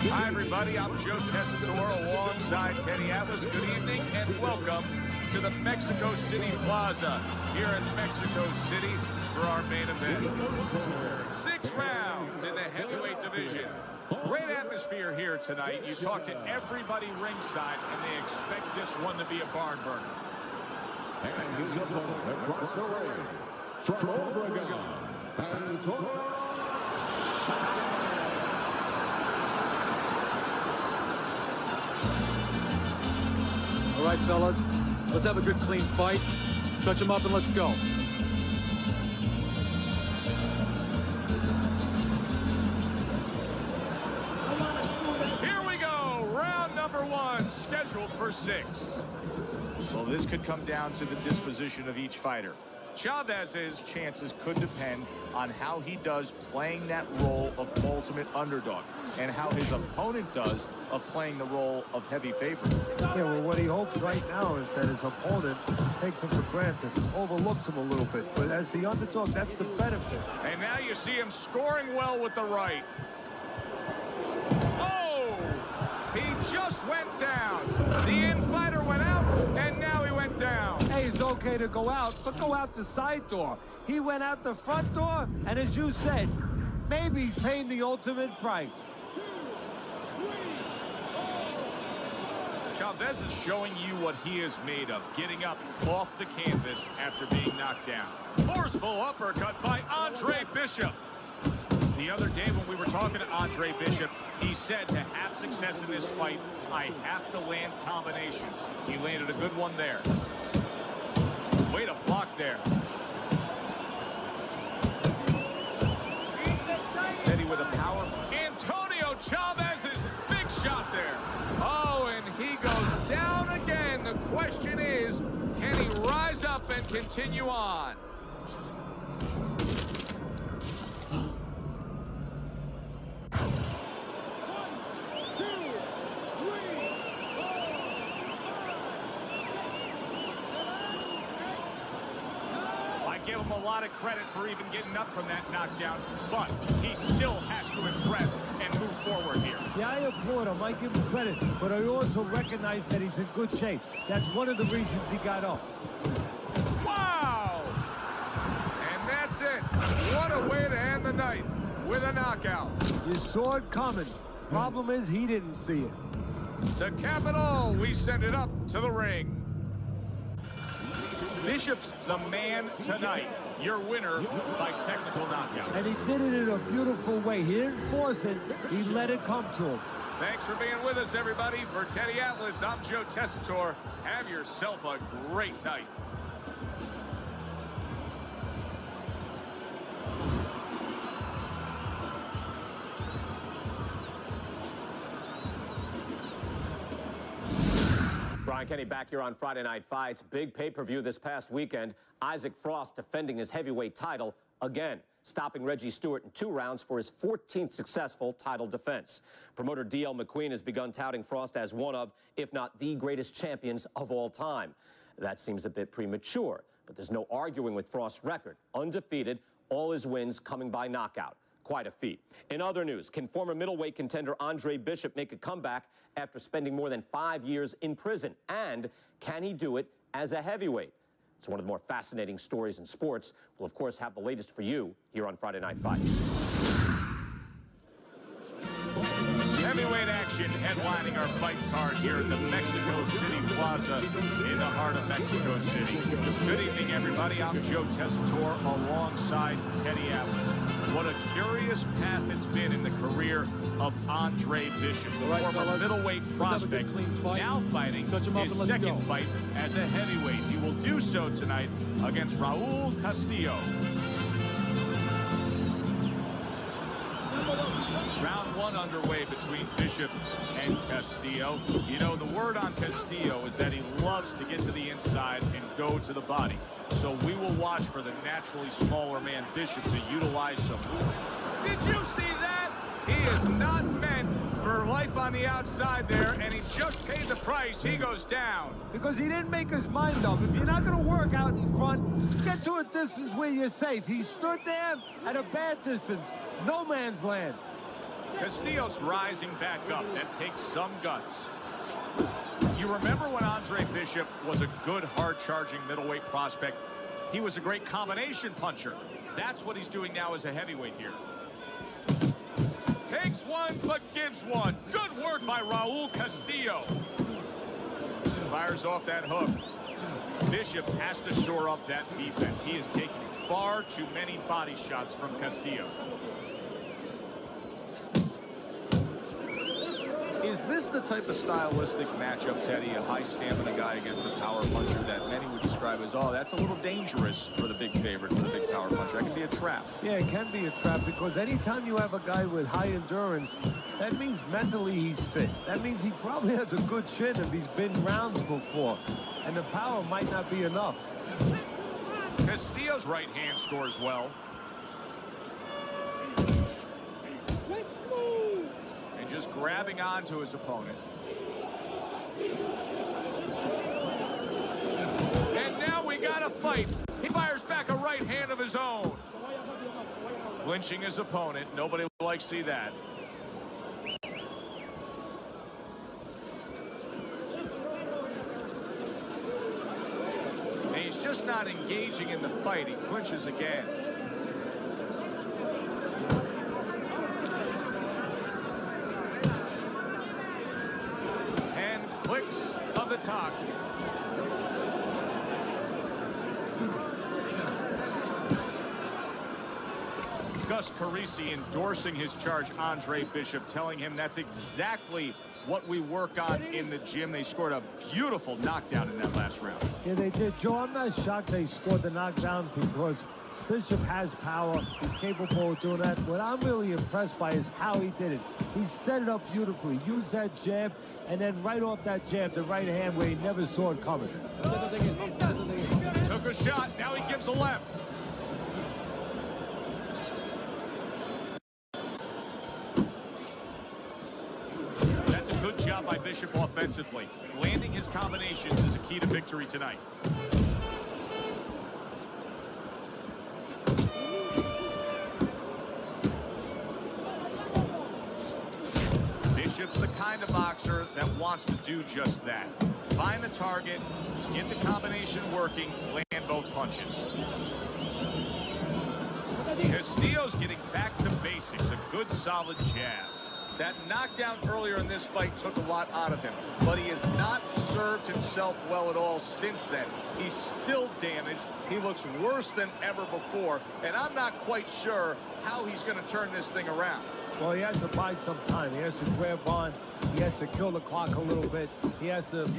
Hi, everybody. I'm Joe Tessitore alongside Teddy Atlas. Good evening and welcome to the Mexico City Plaza here in Mexico City for our main event. 6 rounds in the heavyweight division. Great atmosphere here tonight. You talk to everybody ringside, and they expect this one to be a barn burner. And his opponent across the ring from Oregon, Antonio. All right, fellas, let's have a good, clean fight. Touch him up and let's go. Here we go. Round number 1, scheduled for 6. Well, this could come down to the disposition of each fighter. Chavez's chances could depend on how he does playing that role of ultimate underdog and how his opponent does of playing the role of heavy favorite. Yeah, well, what he hopes right now is that his opponent takes him for granted, overlooks him a little bit. But as the underdog, that's the benefit. And now you see him scoring well with the right. Oh! He just went down. The in-fighter went out, and now he went down. Hey, it's okay to go out, but go out the side door. He went out the front door, and as you said, maybe he's paying the ultimate price. Chavez is showing you what he is made of, getting up off the canvas after being knocked down. Forceful uppercut by Andre Bishop. The other day when we were talking to Andre Bishop, he said to have success in this fight, I have to land combinations. He landed a good one there. Way to block there. Teddy with a power. Antonio Chavez's big shot there. Oh, and he goes down again. The question is, can he rise up and continue on? Give him a lot of credit for even getting up from that knockdown, but he still has to impress and move forward here. Yeah, I applaud him. I give him credit, but I also recognize that he's in good shape. That's one of the reasons he got up. Wow! And that's it. What a way to end the night with a knockout. You saw it coming. Problem is, he didn't see it. To cap it all, we send it up to the ring. Bishop's the man tonight. Your winner by technical knockout. And he did it in a beautiful way. He didn't force it. He let it come to him. Thanks for being with us, everybody. For Teddy Atlas, I'm Joe Tessitore. Have yourself a great night. Brian Kenny back here on Friday Night Fights. Big pay-per-view this past weekend. Isaac Frost defending his heavyweight title again, stopping Reggie Stewart in 2 rounds for his 14th successful title defense. Promoter D.L. McQueen has begun touting Frost as one of, if not the greatest champions of all time. That seems a bit premature, but there's no arguing with Frost's record. Undefeated, all his wins coming by knockout. Quite a feat. In other news, can former middleweight contender Andre Bishop make a comeback after spending more than 5 years in prison? And can he do it as a heavyweight? It's one of the more fascinating stories in sports. We'll, of course, have the latest for you here on Friday Night Fights. Heavyweight action headlining our fight card here at the Mexico City Plaza in the heart of Mexico City. Good evening, everybody. I'm Joe Tessitore alongside Teddy Atlas. What a curious path it's been in the career of Andre Bishop, the former middleweight prospect, now fighting his second fight as a heavyweight. He will do so tonight against Raul Castillo. Round 1 underway between Bishop and Castillo. You know, the word on Castillo is that he loves to get to the inside and go to the body. So we will watch for the naturally smaller man Bishop to utilize some movement. Did you see that? He is not meant for life on the outside there, and he just paid the price. He goes down. Because he didn't make his mind up. If you're not going to work out in front, get to a distance where you're safe. He stood there at a bad distance. No man's land. Castillo's rising back up. That takes some guts. You remember when Andre Bishop was a good, hard-charging middleweight prospect? He was a great combination puncher. That's what he's doing now as a heavyweight here. Takes one, but gives one. Good work by Raul Castillo. Fires off that hook. Bishop has to shore up that defense. He is taking far too many body shots from Castillo. Is this the type of stylistic matchup, Teddy? A high stamina guy against a power puncher that many would describe as, oh, that's a little dangerous for the big favorite, for the big power puncher. That can be a trap. Yeah, it can be a trap because anytime you have a guy with high endurance, that means mentally he's fit. That means he probably has a good chin if he's been rounds before. And the power might not be enough. Castillo's right hand scores well. Just grabbing onto his opponent. And now we got a fight. He fires back a right hand of his own. Clinching his opponent. Nobody would like to see that. And he's just not engaging in the fight. He clinches again. Clicks of the tongue. Gus Carisi endorsing his charge, Andre Bishop, telling him that's exactly what we work on in the gym. They scored a beautiful knockdown in that last round. Yeah, they did. Joe, I'm not shocked they scored the knockdown because Bishop has power. He's capable of doing that. What I'm really impressed by is how he did it. He set it up beautifully. Used that jab, and then right off that jab, the right hand where he never saw it coming. Took a shot. Now he gives a left. That's a good job by Bishop offensively. Landing his combinations is a key to victory tonight. Bishop's the kind of boxer that wants to do just that. Find the target, get the combination working, land both punches. Castillo's getting back to basics, a good solid jab. That knockdown earlier in this fight took a lot out of him, but he has not served himself well at all since then. He's still damaged. He looks worse than ever before, and I'm not quite sure how he's going to turn this thing around. Well, he has to buy some time. He has to grab on. He has to kill the clock a little bit. He has to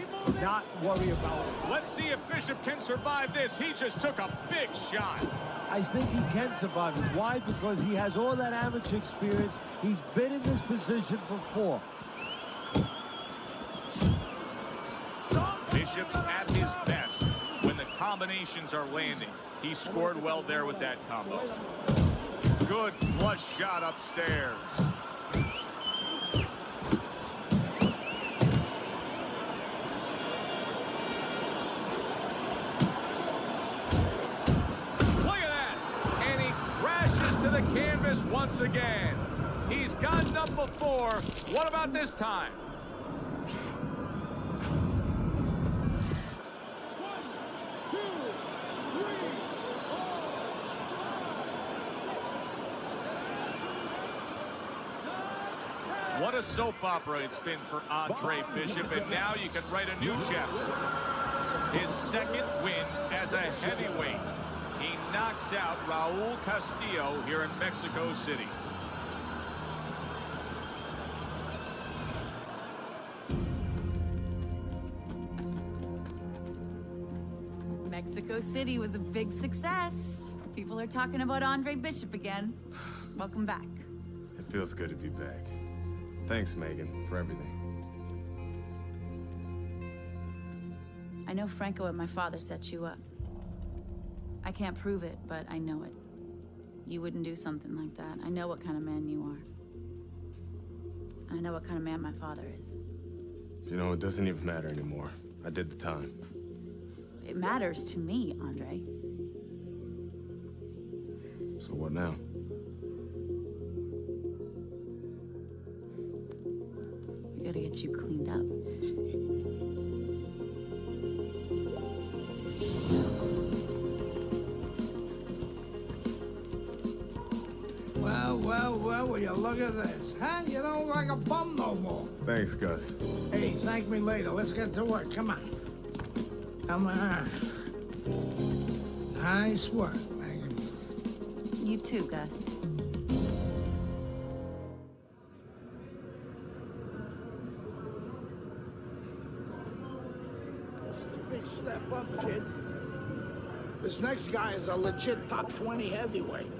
not worry about it. Let's see if Bishop can survive this. He just took a big shot. I think he can survive it. Why? Because he has all that amateur experience. He's been in this position before. Bishop's at his best when the combinations are landing. He scored well there with that combo. Good flush shot upstairs. Look at that! And he crashes to the canvas once again. He's gotten up before. What about this time? What a soap opera it's been for Andre Bishop, and now you can write a new chapter. His second win as a heavyweight. He knocks out Raul Castillo here in Mexico City. Mexico City was a big success. People are talking about Andre Bishop again. Welcome back. It feels good to be back. Thanks, Megan, for everything. I know Franco and my father set you up. I can't prove it, but I know it. You wouldn't do something like that. I know what kind of man you are. I know what kind of man my father is. You know, it doesn't even matter anymore. I did the time. It matters to me, Andre. So what now? We gotta get you cleaned up. Well, will you look at this, huh? You don't look like a bum no more. Thanks, Gus. Hey, thank me later. Let's get to work. Come on. Come on. Nice work, Megan. You too, Gus. Big step up, kid. This next guy is a legit top 20 heavyweight.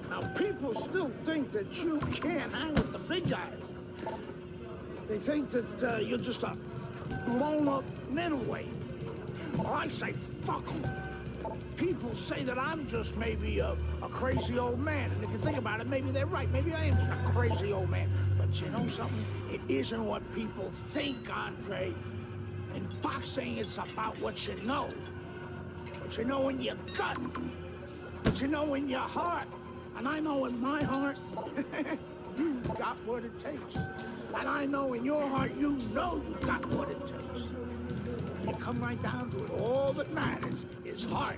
Now, people still think that you can't hang with the big guys. They think that you're just a blown-up middleweight. Well, I say, fuck them. People say that I'm just maybe a crazy old man. And if you think about it, maybe they're right. Maybe I am just a crazy old man. But you know something? It isn't what people think, Andre. In boxing, it's about what you know. What you know in your gut. What you know in your heart. And I know in my heart, you've got what it takes. And I know in your heart, you know you got what it takes. When you come right down to it, all that matters is heart.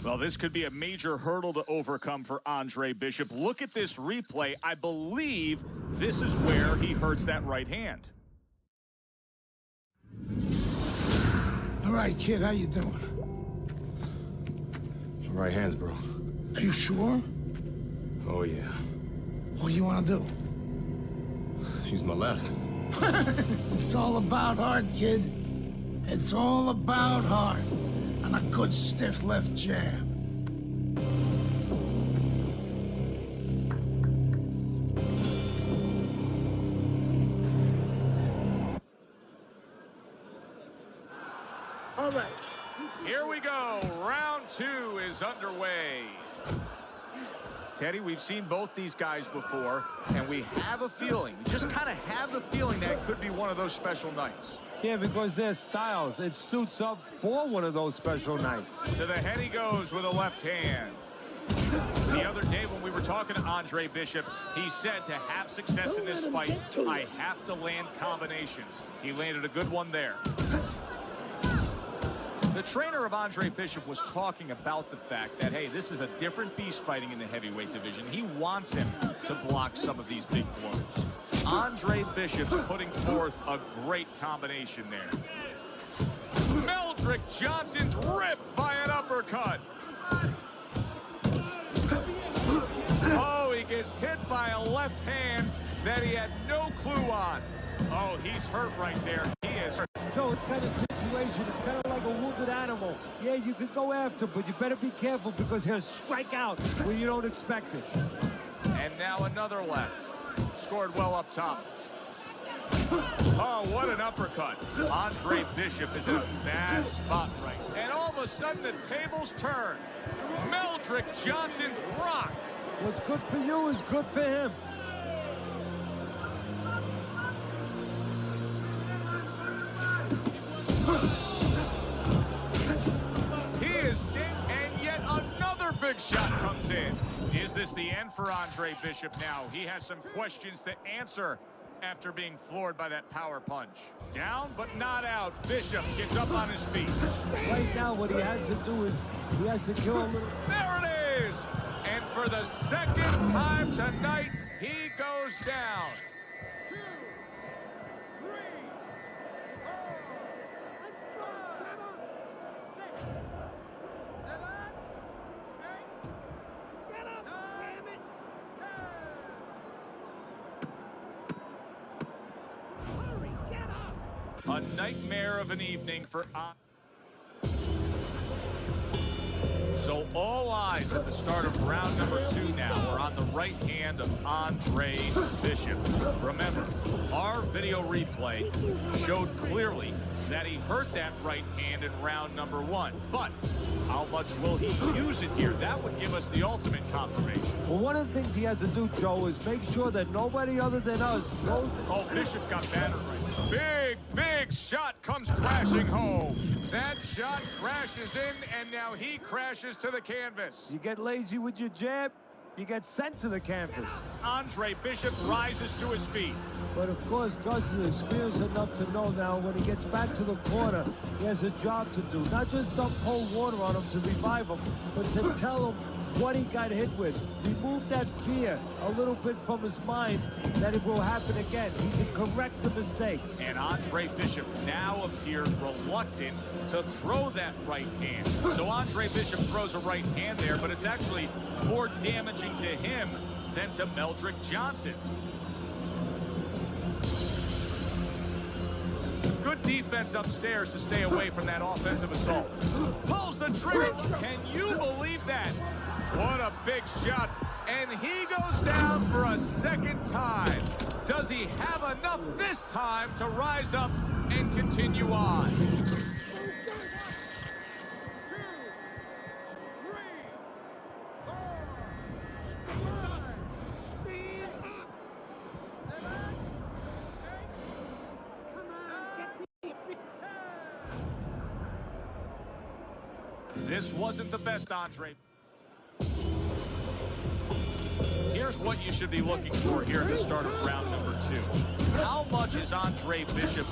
Well, this could be a major hurdle to overcome for Andre Bishop. Look at this replay. I believe this is where he hurts that right hand. All right, kid, how you doing? Right hands, bro. Are you sure? Oh, yeah. What do you want to do? Use my left. It's all about heart, kid. It's all about heart. And a good stiff left jab. All right. Here we go. Round 2 is underway. Teddy, we've seen both these guys before, and we have a feeling, just kind of have the feeling that it could be one of those special nights. Yeah, because their styles, it suits up for one of those special nights. To the head he goes with a left hand. The other day when we were talking to Andre Bishop, he said to have success in this fight, I have to land combinations. He landed a good one there. The trainer of Andre Bishop was talking about the fact that, hey, this is a different beast fighting in the heavyweight division. He wants him to block some of these big blows. Andre Bishop's putting forth a great combination there. Meldrick Johnson's ripped by an uppercut. Oh, he gets hit by a left hand that he had no clue on. Oh, he's hurt right there. He is hurt. Joe, it's kind of situation. It's kind of like a wounded animal. Yeah, you can go after, but you better be careful because he'll strike out when you don't expect it. And now another left. Scored well up top. Oh, what an uppercut. Andre Bishop is in a bad spot right. And all of a sudden, the tables turn. Meldrick Johnson's rocked. What's good for you is good for him. He is dead, and yet another big shot comes in. Is this the end for Andre Bishop now? He has some questions to answer after being floored by that power punch. Down, but not out. Bishop gets up on his feet. Right now, what he has to do is he has to kill a little. There it is! And for the second time tonight, he goes down. 2, 3, 4, 5, 6, 7, 8, get up, damn it, 10. Hurry, get up. A nightmare of an evening for So all eyes at the start of round number 2 now are on the right hand of Andre Bishop. Remember, Our video replay showed clearly that he hurt that right hand in round number 1. But how much will he use it here? That would give us the ultimate confirmation. Well, one of the things he has to do, Joe, is make sure that nobody other than us knows. Oh, Bishop got battered right there. Big shot comes crashing home. That shot crashes in, and now he crashes to the canvas. You get lazy with your jab, you get sent to the canvas. Andre Bishop rises to his feet. But of course, Gus is experienced enough to know now when he gets back to the corner, he has a job to do. Not just dump cold water on him to revive him, but to tell him what he got hit with. Remove that fear a little bit from his mind that it will happen again. He can correct the mistake. And Andre Bishop now appears reluctant to throw that right hand. So Andre Bishop throws a right hand there, but it's actually more damaging to him than to Meldrick Johnson. Good defense upstairs to stay away from that offensive assault. Pulls the trigger. Can you believe that? What a big shot. And he goes down for a second time. Does he have enough this time to rise up and continue on? This wasn't the best, Andre. Here's what you should be looking for here at the start of round number 2. How much is Andre Bishop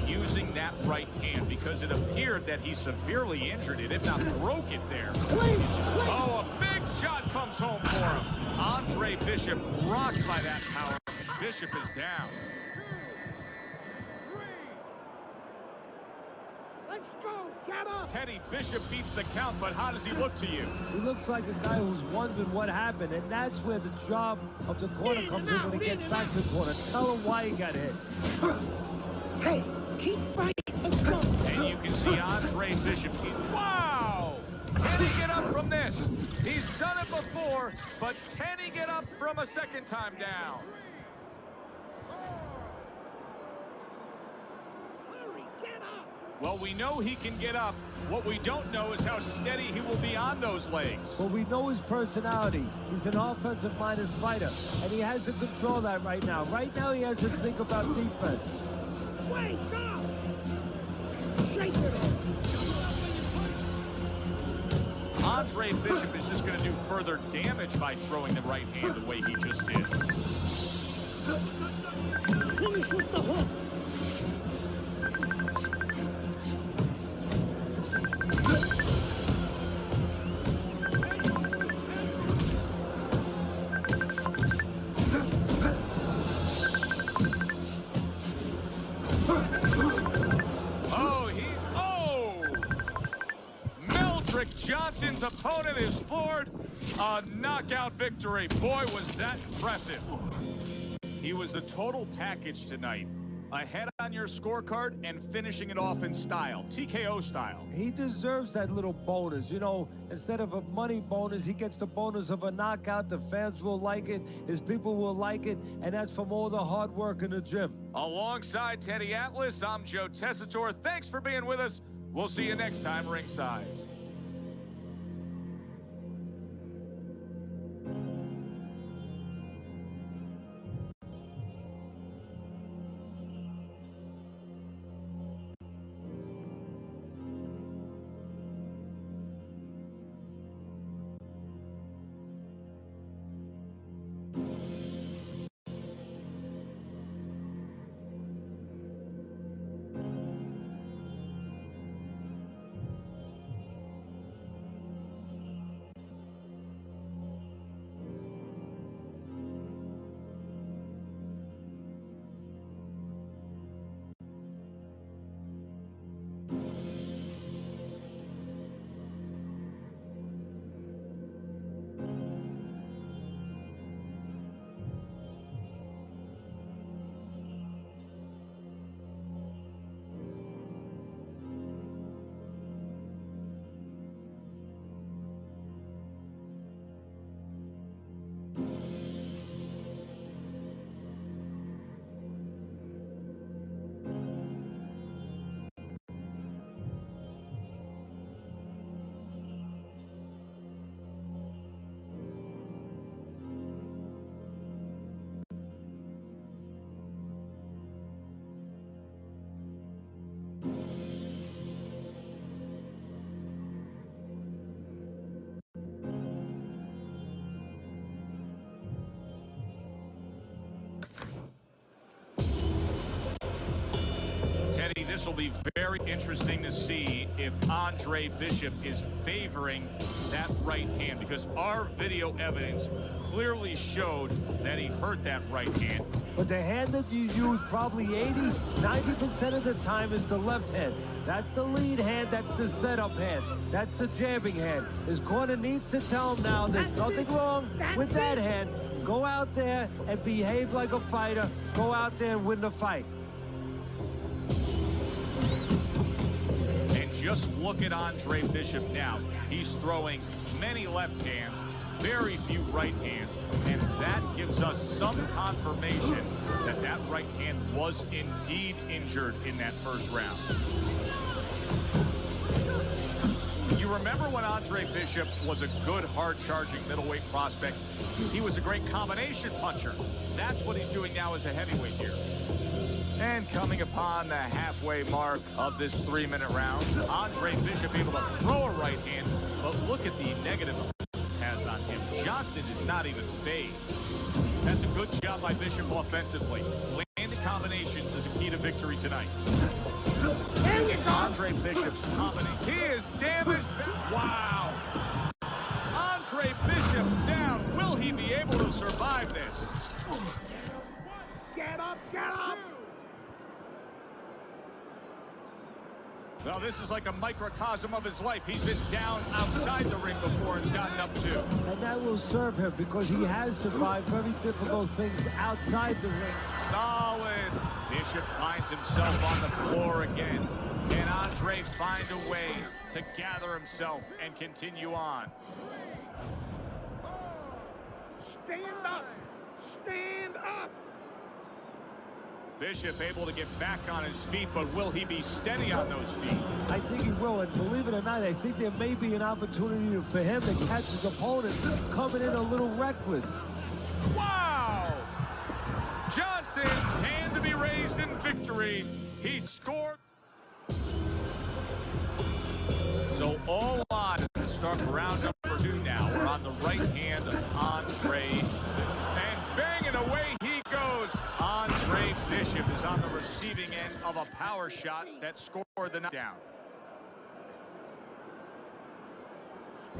using that right hand? Because it appeared that he severely injured it, if not broke it there. Oh, a big shot comes home for him. Andre Bishop rocked by that power. Bishop is down. Let's go, get up! Teddy Bishop beats the count, but how does he look to you? He looks like a guy who's wondering what happened, and that's where the job of the corner comes in when he gets back to the corner. Tell him why he got hit. Hey, keep fighting. Let's go. And you can see Andre Bishop. Wow! Can he get up from this? He's done it before, but can he get up from a second time down? Well, we know he can get up. What we don't know is how steady he will be on those legs. But we know his personality. He's an offensive-minded fighter, and he has to control that right now. Right now, he has to think about defense. Wake up! Shake it off! Andre Bishop is just going to do further damage by throwing the right hand the way he just did. Finish with the hook. Johnson's opponent is floored. A knockout victory. Boy, was that impressive. He was the total package tonight. Ahead on your scorecard and finishing it off in style. TKO style. He deserves that little bonus. You know, instead of a money bonus, he gets the bonus of a knockout. The fans will like it. His people will like it. And that's from all the hard work in the gym. Alongside Teddy Atlas, I'm Joe Tessitore. Thanks for being with us. We'll see you next time ringside. this will be very interesting to see if Andre Bishop is favoring that right hand, because our video evidence clearly showed that he hurt that right hand. But the hand that you use probably 80–90% of the time is the left hand. That's the lead hand, that's the setup hand, that's the jabbing hand. His corner needs to tell him now there's nothing wrong with that hand. Go out there and behave like a fighter. Go out there and win the fight. And just look at Andre Bishop now. He's throwing many left hands, very few right hands, and that gives us some confirmation that that right hand was indeed injured in that first round. You remember when Andre Bishop was a good, hard-charging middleweight prospect? He was a great combination puncher. That's what he's doing now as a heavyweight here. And coming upon the halfway mark of this 3-minute round, Andre Bishop able to throw a right hand, but look at the negative it has on him. Johnson is not even phased. That's a good job by Bishop offensively. Landing combinations is a key to victory tonight. There you go. Andre Bishop's combination. He is damaged. Wow. Andre Bishop down. Will he be able to survive this? Get up, get up. Well, this is like a microcosm of his life. He's been down outside the ring before and gotten up too. And that will serve him because he has survived very difficult things outside the ring. Solid. Bishop finds himself on the floor again. Can Andre find a way to gather himself and continue on? Stand up. Stand up. Bishop able to get back on his feet, but will he be steady on those feet? I think he will, and believe it or not, I think there may be an opportunity for him to catch his opponent coming in a little reckless. Wow! Johnson's hand to be raised in victory. He scored. So all on to start round number 2 now. We're on the right hand of Andre. And banging away he goes. Andre Bishop is on the receiving end of a power shot that scored the knockdown.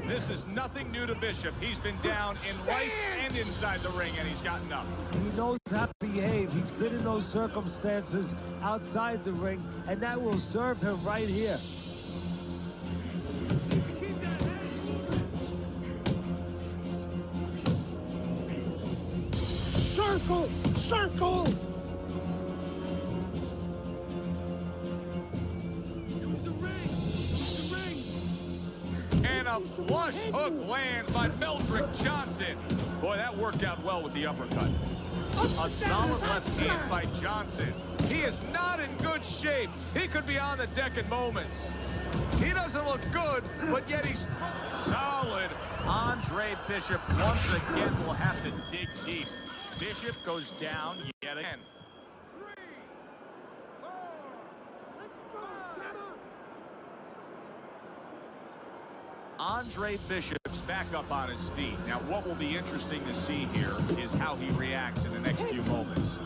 This is nothing new to Bishop. He's been down in life and inside the ring, and he's gotten up. He knows how to behave. He's been in those circumstances outside the ring, and that will serve him right here. Circle, circle. And a flush hook lands by Meldrick Johnson. Boy, that worked out well with the uppercut. A solid left hand by Johnson. He is not in good shape. He could be on the deck in moments. He doesn't look good, but yet he's solid. Andre Bishop once again will have to dig deep. Bishop goes down yet again. Andre Bishop's back up on his feet. Now, what will be interesting to see here is how he reacts in the next few moments.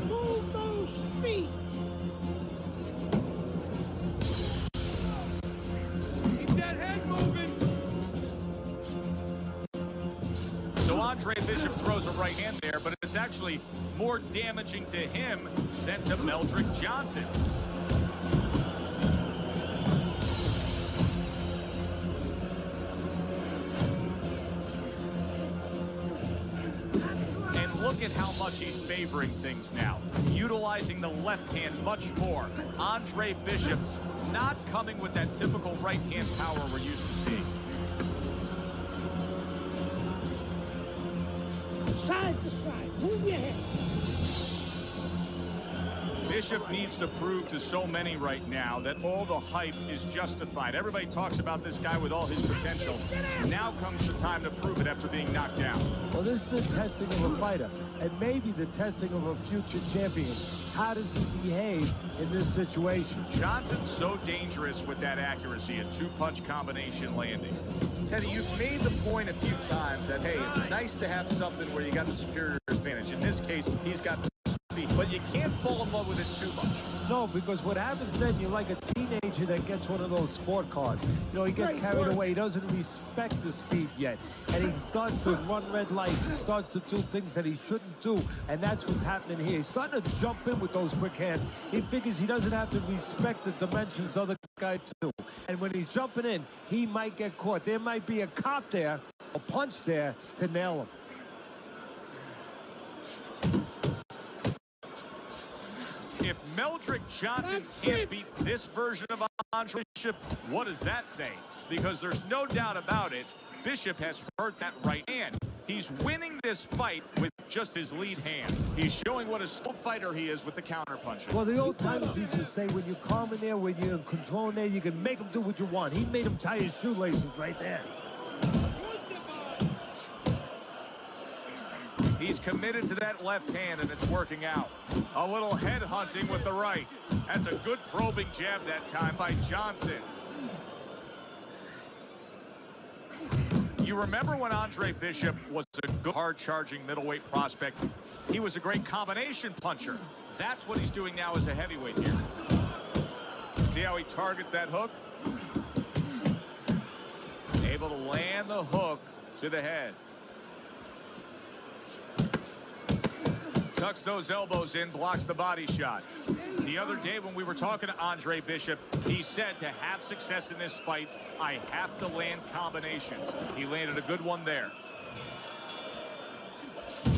Move those feet. Keep that head moving. So Andre Bishop throws a right hand there, but it's actually more damaging to him than to Meldrick Johnson. Look at how much he's favoring things now, utilizing the left hand much more. Andre Bishop not coming with that typical right hand power we're used to seeing. Side to side, move your head. Bishop needs to prove to so many right now that all the hype is justified. Everybody talks about this guy with all his potential. Now comes the time to prove it after being knocked down. Well, this is the testing of a fighter, and maybe the testing of a future champion. How does he behave in this situation? Johnson's so dangerous with that accuracy, a two-punch combination landing. Teddy, you've made the point a few times that, hey, it's nice to have something where you got the superior advantage. advantage. In this case, he's got the speed, but you can't fall in love with it too much. No, because what happens then, you're like a teenager that gets one of those sport cars. You know, he gets carried away. He doesn't respect the speed yet. And he starts to run red lights. He starts to do things that he shouldn't do. And that's what's happening here. He's starting to jump in with those quick hands. He figures he doesn't have to respect the dimensions of the guy, too. And when he's jumping in, he might get caught. There might be a cop there, a punch there to nail him. If Meldrick Johnson can't beat this version of Andre Bishop, what does that say? Because there's no doubt about it, Bishop has hurt that right hand. He's winning this fight with just his lead hand. He's showing what a skilled fighter he is with the counterpunching. Well, the old timers used to say, when you're calm in there, when you're in control in there, you can make him do what you want. He made him tie his shoelaces right there. He's committed to that left hand, and it's working out. A little head hunting with the right. That's a good probing jab that time by Johnson. You remember when Andre Bishop was a good, hard-charging middleweight prospect? He was a great combination puncher. That's what he's doing now as a heavyweight here. See how he targets that hook? Able to land the hook to the head. Tucks those elbows in, blocks the body shot. The other day when we were talking to Andre Bishop, he said to have success in this fight, I have to land combinations. He landed a good one there.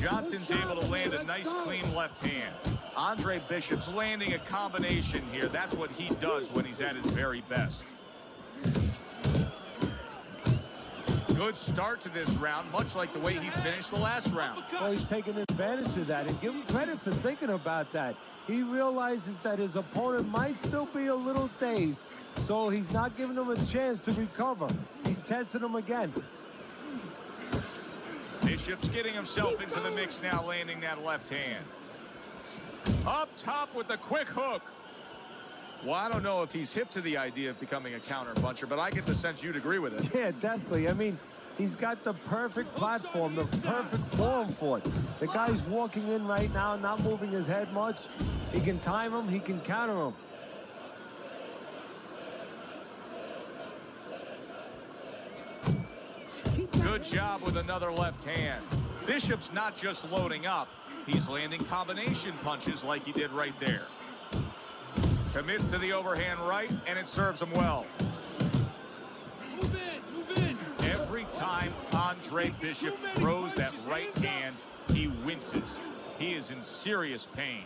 Johnson's able to land a nice, clean left hand. Andre Bishop's landing a combination here. That's what he does when he's at his very best. Good start to this round, much like the way he finished the last round. Well, he's taking advantage of that, and give him credit for thinking about that. He realizes that his opponent might still be a little dazed, so he's not giving him a chance to recover. He's testing him again. Bishop's getting himself into the mix now, landing that left hand. Up top with the quick hook. Well, I don't know if he's hip to the idea of becoming a counter puncher, but I get the sense you'd agree with it. Yeah, definitely. I mean, he's got the perfect platform, the perfect form for it. The guy's walking in right now, not moving his head much. He can time him, he can counter him. Good job with another left hand. Bishop's not just loading up, he's landing combination punches like he did right there. Commits to the overhand right, and it serves him well. Move in, move in. Every time Andre Bishop throws that right hand, he winces. He is in serious pain.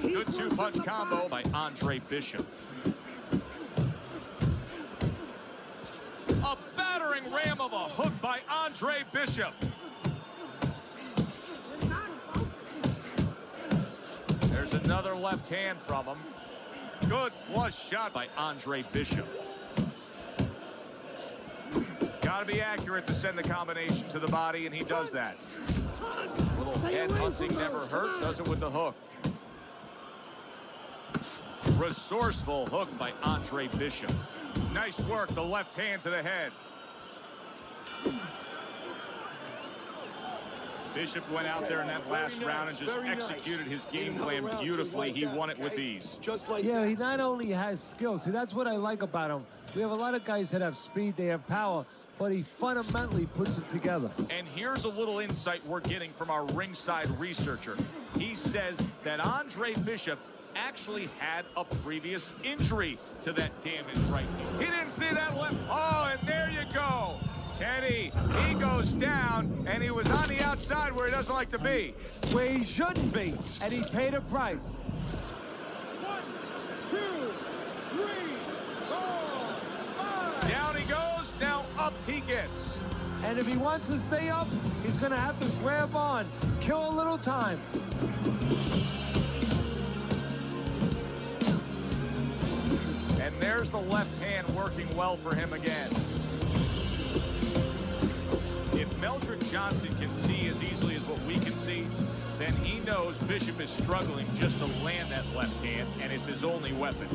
Good two-punch combo by Andre Bishop. A battering ram of a hook by Andre Bishop. There's another left hand from him. Good flush shot by Andre Bishop. Got to be accurate to send the combination to the body, and he does that. Little head hunting never hurt, does it with the hook. Resourceful hook by Andre Bishop. Nice work, the left hand to the head. Bishop went out there in that last round and just executed his game plan beautifully. He won it with ease. Yeah, he not only has skills. See, that's what I like about him. We have a lot of guys that have speed, they have power, but he fundamentally puts it together. And here's a little insight we're getting from our ringside researcher. He says that Andre Bishop actually had a previous injury to that damaged right knee. He didn't see that left. Oh, and there you go. Teddy, he goes down, and he was on the outside where he doesn't like to be. Where he shouldn't be, and he paid a price. 1, 2, 3, 4, 5. Down he goes, now up he gets. And if he wants to stay up, he's going to have to grab on, kill a little time. And there's the left hand working well for him again. If Meldrick Johnson can see as easily as what we can see, then he knows Bishop is struggling just to land that left hand, and it's his only weapon.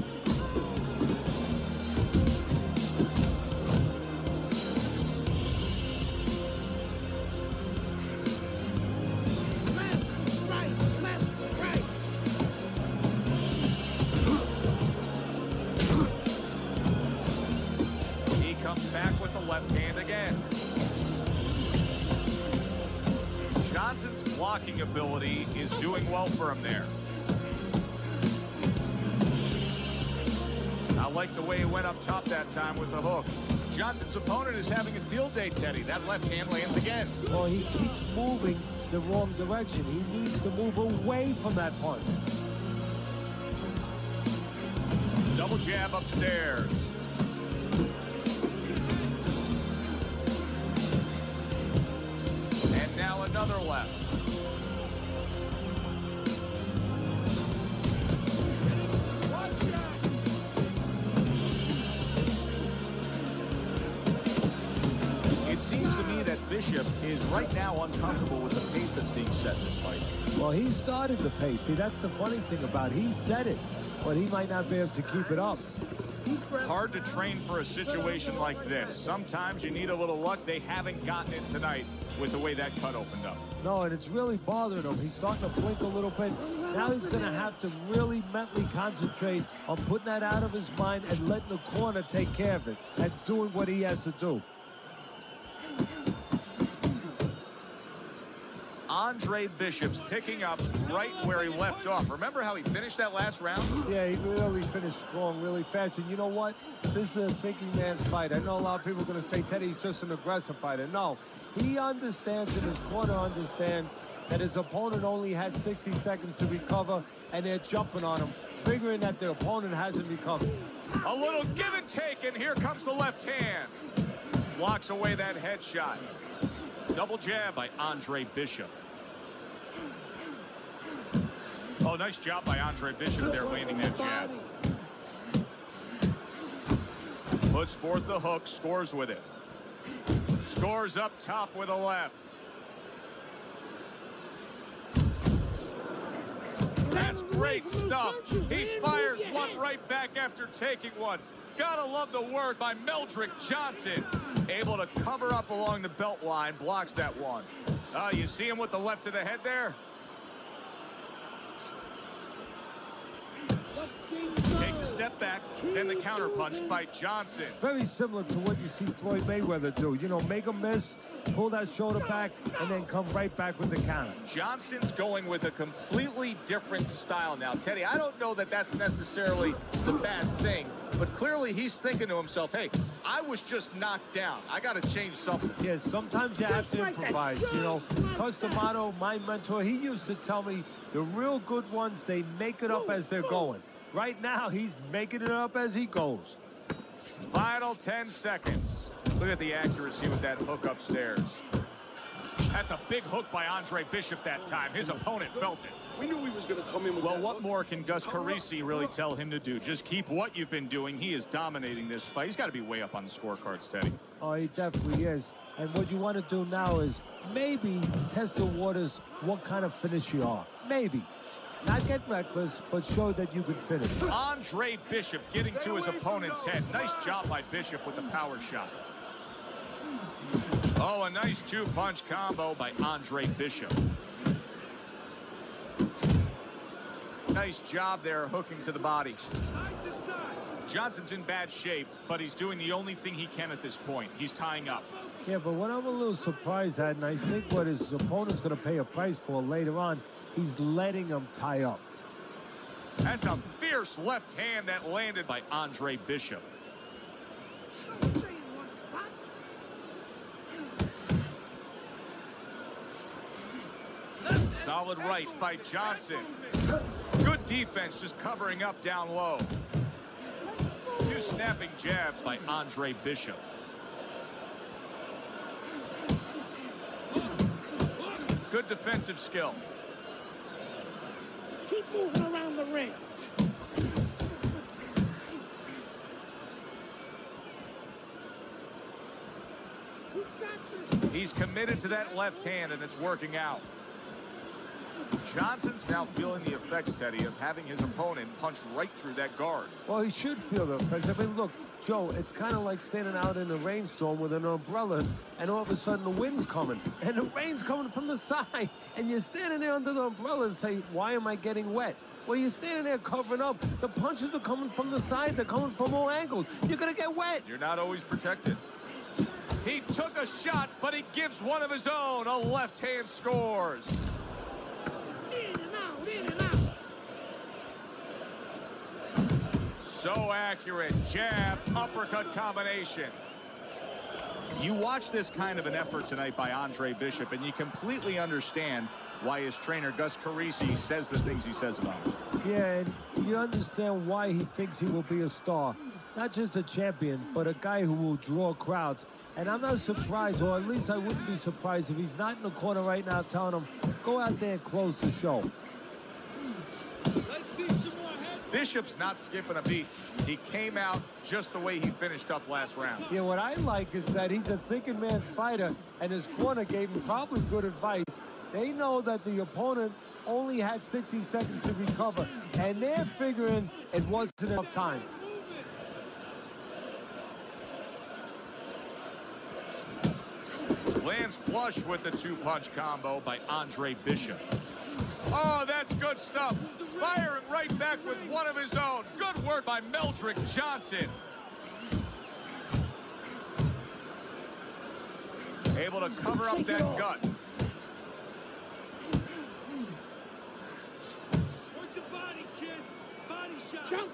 blocking ability is doing well for him there. I like the way he went up top that time with the hook. Johnson's opponent is having a field day, Teddy. That left hand lands again. Well, he keeps moving the wrong direction. He needs to move away from that punch. Double jab upstairs. And now another left. It seems to me that Bishop is right now uncomfortable with the pace that's being set in this fight. Well, he started the pace. See, that's the funny thing about it. He said it, but he might not be able to keep it up. Hard to train for a situation like this. Sometimes you need a little luck. They haven't gotten it tonight with the way that cut opened up. No, and it's really bothering him. He's starting to blink a little bit. Now he's going to have to really mentally concentrate on putting that out of his mind and letting the corner take care of it and doing what he has to do. Andre Bishop's picking up right where he left off. Remember how he finished that last round? Yeah, he really finished strong, really fast. And you know what? This is a thinking man's fight. I know a lot of people are going to say Teddy's just an aggressive fighter. No, he understands and his corner understands that his opponent only had 60 seconds to recover, and they're jumping on him, figuring that their opponent hasn't recovered. A little give and take, and here comes the left hand. Blocks away that headshot. Double jab by Andre Bishop. Oh, nice job by Andre Bishop there, landing that jab. Puts forth the hook, scores with it. Scores up top with a left. That's great stuff. He fires one right back after taking one. Gotta love the work by Meldrick Johnson. Able to cover up along the belt line, blocks that one. You see him with the left to the head there? Takes a step back, then the counter punch by Johnson. Very similar to what you see Floyd Mayweather do. You know, make a miss, pull that shoulder back, and then come right back with the counter. Johnson's going with a completely different style now. Teddy, I don't know that that's necessarily the bad thing, but clearly he's thinking to himself, hey, I was just knocked down. I got to change something. Yeah, sometimes you have to improvise. You know, Cus D'Amato, my mentor, he used to tell me the real good ones, they make it up as they're going. Right now, he's making it up as he goes. Final 10 seconds. Look at the accuracy with that hook upstairs. That's a big hook by Andre Bishop that time. His opponent felt it. We knew he was going to come in with Well, what more can Gus Carisi really tell him to do? Just keep what you've been doing. He is dominating this fight. He's got to be way up on the scorecards, Teddy. Oh, he definitely is. And what you want to do now is maybe test the waters what kind of finish you are. Maybe. Not get reckless, but show that you can finish. Andre Bishop getting to his opponent's head. Nice job by Bishop with the power shot. Oh, a nice two-punch combo by Andre Bishop. Nice job there hooking to the body. Johnson's in bad shape, but he's doing the only thing he can at this point. He's tying up. Yeah, but what I'm a little surprised at, and I think what his opponent's going to pay a price for later on, he's letting him tie up. That's a fierce left hand that landed by Andre Bishop. Solid right by Johnson. Good defense, just covering up down low. Two snapping jabs by Andre Bishop. Good defensive skill. Keep moving around the ring. He's committed to that left hand, and it's working out. Johnson's now feeling the effects, Teddy, of having his opponent punch right through that guard. Well, he should feel the effects. I mean, look, Joe, it's kind of like standing out in a rainstorm with an umbrella, and all of a sudden the wind's coming, and the rain's coming from the side, and you're standing there under the umbrella and say, why am I getting wet? Well, you're standing there covering up. The punches are coming from the side. They're coming from all angles. You're going to get wet. You're not always protected. He took a shot, but he gives one of his own. A left hand scores. So accurate. Jab, uppercut combination. You watch this kind of an effort tonight by Andre Bishop, and you completely understand why his trainer, Gus Carisi, says the things he says about him. Yeah, and you understand why he thinks he will be a star. Not just a champion, but a guy who will draw crowds. And I'm not surprised, or at least I wouldn't be surprised if he's not in the corner right now telling him, go out there and close the show. Let's see some more head. Bishop's not skipping a beat. He came out just the way he finished up last round. Yeah, what I like is that he's a thinking man fighter, and his corner gave him probably good advice. They know that the opponent only had 60 seconds to recover, and they're figuring it wasn't enough time. Lands flush with the two-punch combo by Andre Bishop. Oh, that's good stuff. Firing right back with one of his own. Good work by Meldrick Johnson. Able to cover up that gut. Work the body, kid. Body shot.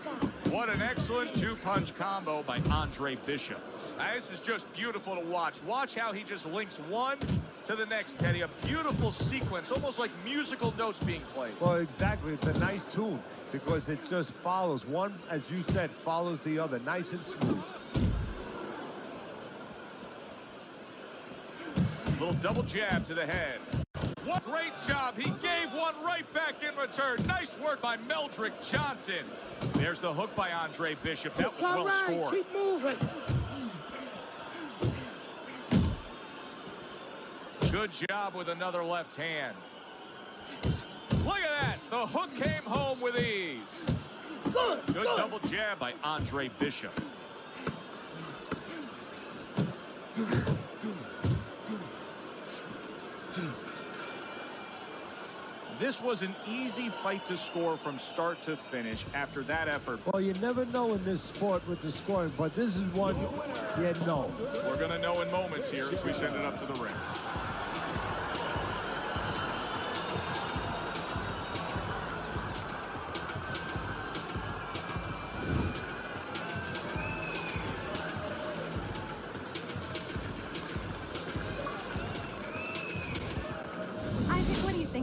What an excellent two-punch combo by Andre Bishop. Now, this is just beautiful to watch. Watch how he just links one to the next, Teddy. A beautiful sequence, almost like musical notes being played. Well, exactly. It's a nice tune because it just follows. One, as you said, follows the other. Nice and smooth. Little double jab to the head. What great job. He gave one right back in return. Nice work by Meldrick Johnson. There's the hook by Andre Bishop. That was well scored. Keep moving. Good job with another left hand. Look at that. The hook came home with ease. Good double jab by Andre Bishop. This was an easy fight to score from start to finish after that effort. Well, you never know in this sport with the scoring, but this is one you know. We're going to know in moments here as we send it up to the ring.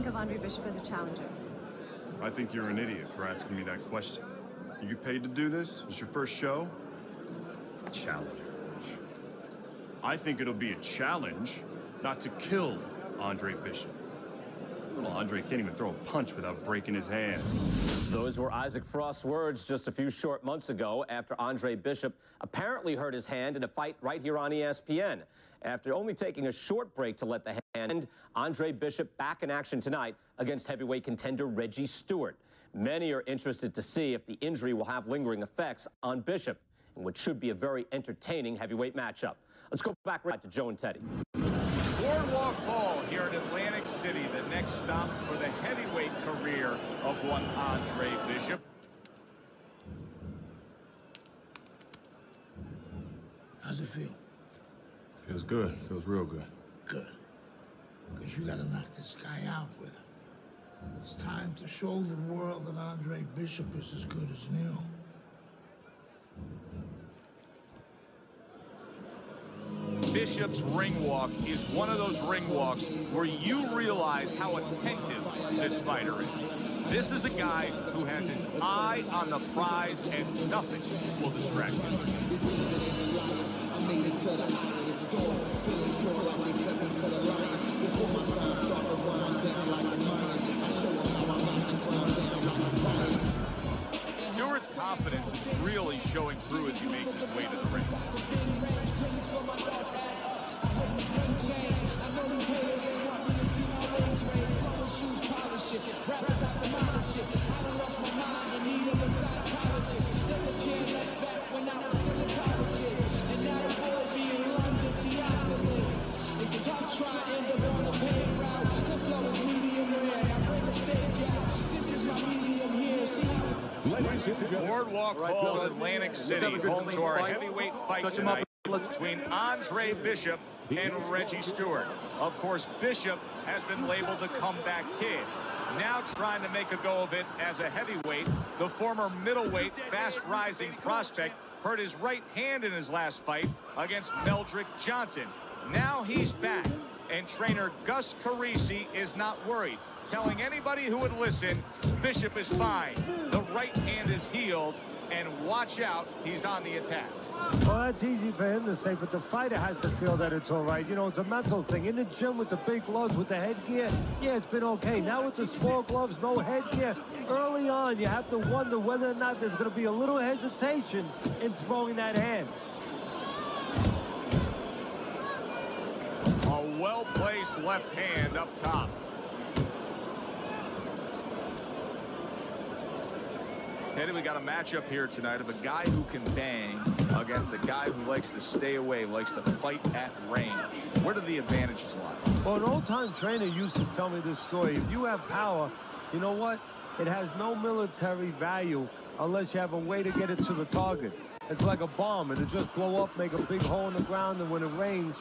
Of Andre Bishop as a challenger? I think you're an idiot for asking me that question. You get paid to do this? It's your first show? Challenge. I think it'll be a challenge not to kill Andre Bishop. Little Andre can't even throw a punch without breaking his hand. Those were Isaac Frost's words just a few short months ago after Andre Bishop apparently hurt his hand in a fight right here on ESPN. After only taking a short break to let the hand end, Andre Bishop back in action tonight against heavyweight contender Reggie Stewart. Many are interested to see if the injury will have lingering effects on Bishop in what should be a very entertaining heavyweight matchup. Let's go back right to Joe and Teddy. Boardwalk Hall here in Atlantic City, the next stop for the heavyweight career of one Andre Bishop. How's it feel? Feels good. Feels real good. Good. Because you gotta knock this guy out with him. It's time to show the world that Andre Bishop is as good as new. Bishop's ring walk is one of those ring walks where you realize how attentive this fighter is. This is a guy who has his eye on the prize and nothing will distract him. I made it to the eye of the storm, feeling sore like they fed me to the lions. Before my time start to wind down like the Mayans, I show them how I knock the ground down like the science. Stewart's confidence is really showing through as he makes his way to the ring. Boardwalk Hall, Atlantic City, home to our heavyweight fight tonight between Andre Bishop and Reggie Stewart. Of course, Bishop has been labeled the comeback kid. Now trying to make a go of it as a heavyweight, the former middleweight, fast-rising prospect hurt his right hand in his last fight against Meldrick Johnson. Now he's back, and trainer Gus Carisi is not worried, telling anybody who would listen, Bishop is fine. The right hand is healed, and watch out, he's on the attack. Well, that's easy for him to say, but the fighter has to feel that it's all right. You know, it's a mental thing. In the gym with the big gloves, with the headgear, yeah, it's been okay. Now with the small gloves, no headgear, early on, you have to wonder whether or not there's going to be a little hesitation in throwing that hand. A well-placed left hand up top. Teddy, we got a matchup here tonight of a guy who can bang against a guy who likes to stay away, likes to fight at range. Where do the advantages lie? Well, an old-time trainer used to tell me this story. If you have power, you know what? It has no military value unless you have a way to get it to the target. It's like a bomb. It'll just blow up, make a big hole in the ground, and when it rains,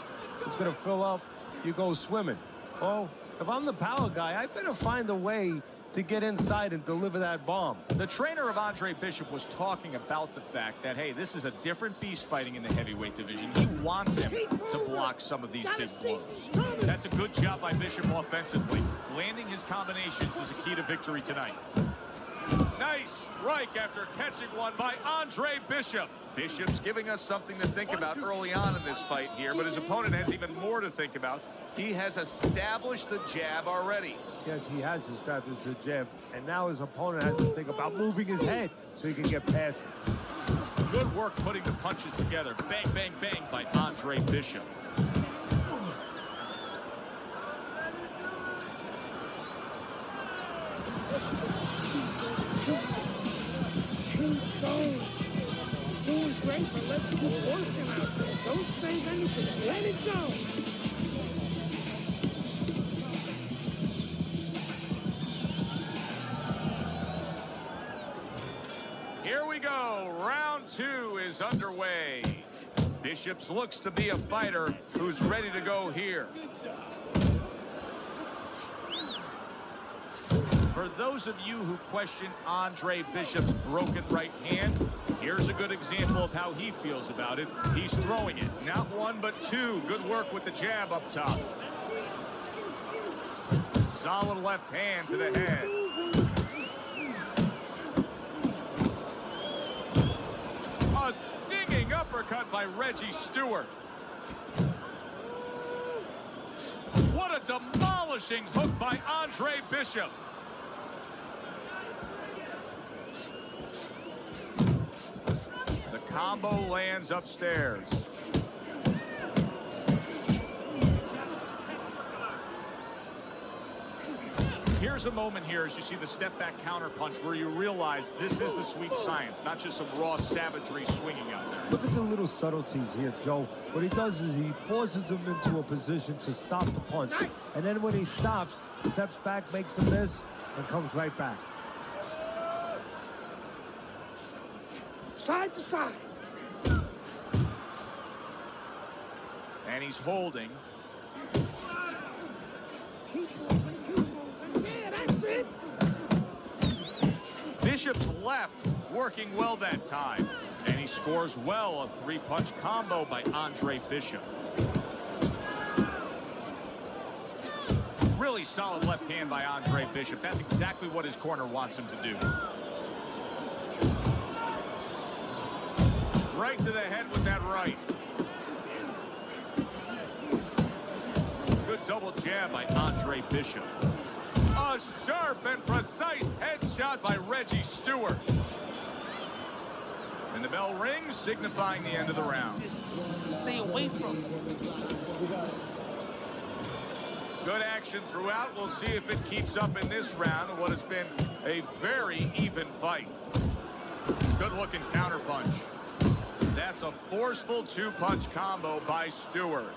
it's going to fill up. You go swimming. Well, if I'm the power guy, I better find a way to get inside and deliver that bomb. The trainer of Andre Bishop was talking about the fact that, hey, this is a different beast fighting in the heavyweight division. He wants him to block some of these big blows. That's a good job by Bishop offensively. Landing his combinations is a key to victory tonight. Nice strike after catching one by Andre Bishop. Bishop's giving us something to think about early on in this fight here, but his opponent has even more to think about. He has established the jab already. Yes, he has established the jab, and now his opponent has to think about moving his head so he can get past it. Good work putting the punches together. Bang, bang, bang by Andre Bishop. Keep going. Who's racing? Let's keep working out there. Don't save anything. Let it go. Here we go. Round two is underway. Bishop's looks to be a fighter who's ready to go here. For those of you who question Andre Bishop's broken right hand, here's a good example of how he feels about it. He's throwing it. Not one, but two. Good work with the jab up top. Solid left hand to the head. A stinging uppercut by Reggie Stewart. What a demolishing hook by Andre Bishop. The combo lands upstairs. Here's a moment here as you see the step-back counterpunch where you realize this is the sweet science, not just some raw savagery swinging out there. Look at the little subtleties here, Joe. What he does is he forces them into a position to stop the punch. Nice. And then when he stops, steps back, makes a miss, and comes right back. Side to side. And he's holding. Keep moving, keep moving. Yeah, that's it. Bishop's left working well that time. And he scores well. A three-punch combo by Andre Bishop. Really solid left hand by Andre Bishop. That's exactly what his corner wants him to do. Right to the head with that right. Good double jab by Andre Bishop. A sharp and precise headshot by Reggie Stewart. And the bell rings, signifying the end of the round. Stay away from him. Good action throughout. We'll see if it keeps up in this round of what has been a very even fight. Good-looking counterpunch. That's a forceful two-punch combo by Stewart.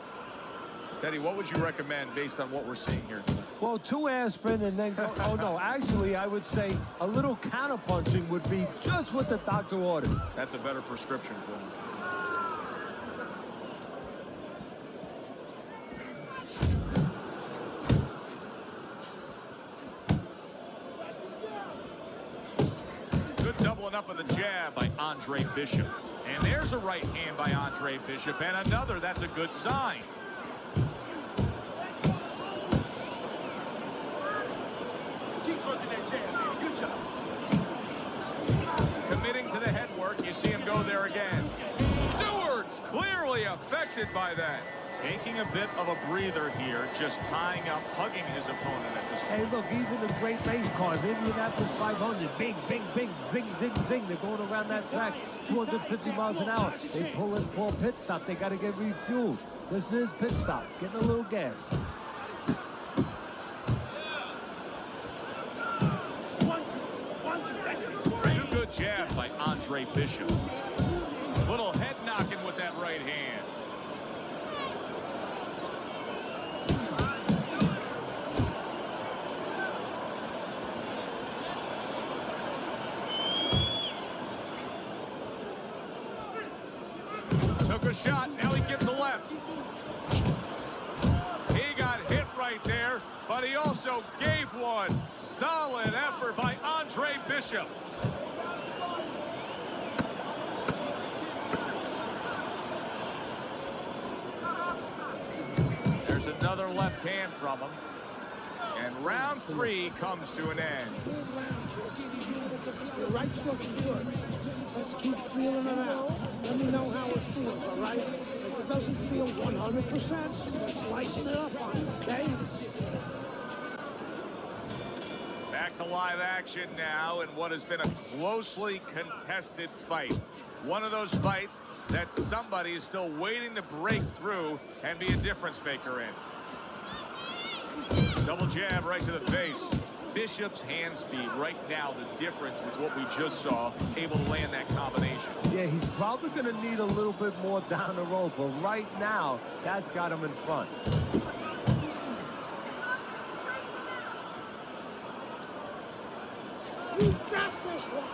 Teddy, what would you recommend based on what we're seeing here tonight? Well, 2 aspirin and then go. Oh, no. Actually, I would say a little counterpunching would be just what the doctor ordered. That's a better prescription for him. up with a jab by Andre Bishop. And there's a right hand by Andre Bishop, and another. That's a good sign. Keep working that jab, man. Good job. Committing to the headwork. You see him go there again. Stewart's clearly affected by that. Taking a bit of a breather here, just tying up, hugging his opponent at this point. Hey, look, even the great race cars, Indianapolis 500, bing, bing, bing, zing, zing, zing. They're going around that track 250 miles an hour. They pull in for a pit stop. They got to get refueled. This is pit stop, getting a little gas. Two good jabs by Andre Bishop. Little head knocking with that right hand. Took a shot, now he gives a left. He got hit right there, but he also gave one. Solid effort by Andre Bishop. There's another left hand from him. And round 3 comes to an end. Your right foot is good. Let's keep feeling it out. Let me know how it feels, all right? If it doesn't feel 100%, just lighten it up on it, okay? Back to live action now in what has been a closely contested fight. One of those fights that somebody is still waiting to break through and be a difference maker in. Double jab right to the face. Bishop's hand speed right now, the difference with what we just saw, able to land that combination. Yeah, he's probably going to need a little bit more down the road, but right now, that's got him in front. You got this one.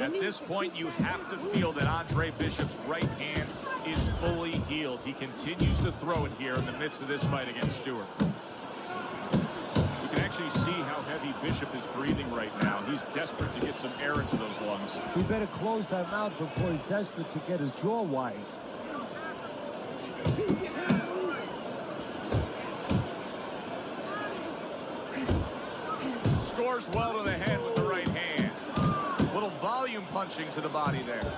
At this point, you have to feel that Andre Bishop's right hand is fully healed. He continues to throw it here in the midst of this fight against Stewart. You can actually see how heavy Bishop is breathing right now. He's desperate to get some air into those lungs. He better close that mouth before he's desperate to get his jaw wide. Scores well to the head with the right hand. Little volume punching to the body there.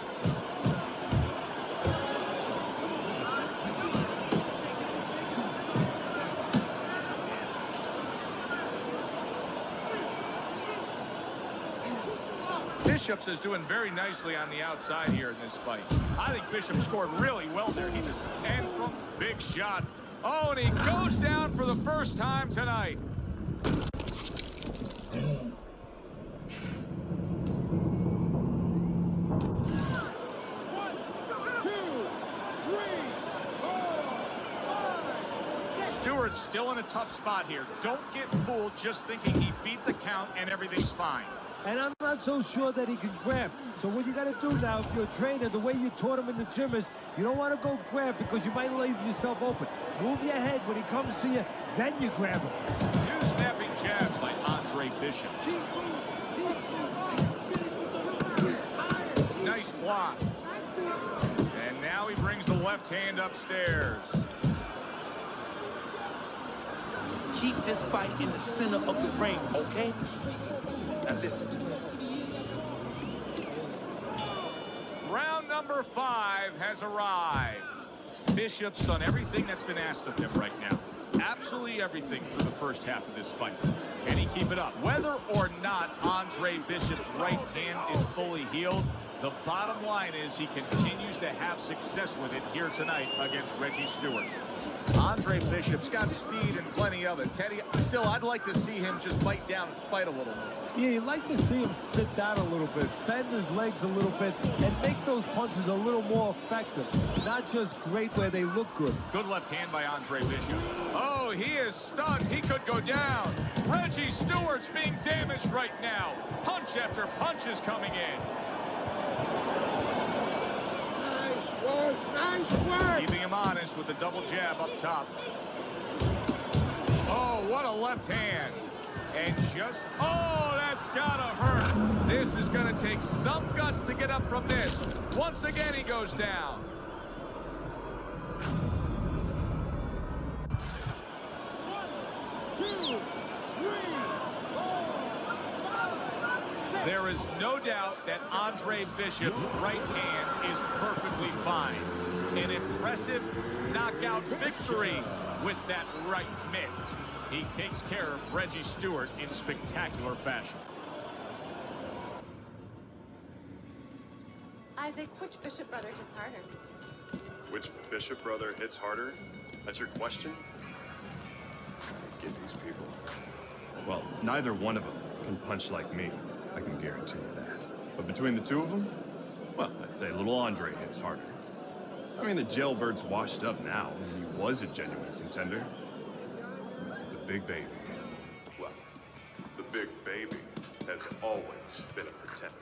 Bishop's is doing very nicely on the outside here in this fight. I think Bishop scored really well there. He just, and from big shot. Oh, and he goes down for the first time tonight. Stewart's still in a tough spot here. Don't get fooled just thinking he beat the count and everything's fine. And I'm not so sure that he can grab. So what you got to do now, if you're a trainer, the way you taught him in the gym is you don't want to go grab because you might leave yourself open. Move your head when he comes to you, then you grab him. Two snapping jabs by Andre Bishop. Nice block. And now he brings the left hand upstairs. Keep this fight in the center of the ring, okay? Now listen. Round number 5 has arrived. Bishop's done everything that's been asked of him right now. Absolutely everything through the first half of this fight. Can he keep it up? Whether or not Andre Bishop's right hand is fully healed, the bottom line is he continues to have success with it here tonight against Reggie Stewart. Andre Bishop's got speed and plenty of it. Teddy, still, I'd like to see him just bite down and fight a little more. Yeah, you'd like to see him sit down a little bit, bend his legs a little bit, and make those punches a little more effective. Not just great where they look good. Good left hand by Andre Bishop. Oh, he is stunned. He could go down. Reggie Stewart's being damaged right now. Punch after punch is coming in. Nice work. Keeping him honest with the double jab up top. Oh, what a left hand. And just, oh, that's gotta hurt. This is gonna take some guts to get up from this. Once again, he goes down. There is no doubt that Andre Bishop's right hand is perfectly fine. An impressive knockout victory with that right mitt. He takes care of Reggie Stewart in spectacular fashion. Isaac, which Bishop brother hits harder? Which Bishop brother hits harder? That's your question? Get these people. Well, neither one of them can punch like me. I can guarantee you that. But between the two of them, well, I'd say little Andre hits harder. I mean, the jailbird's washed up now. I mean, he was a genuine contender. The big baby. Well, the big baby has always been a pretender.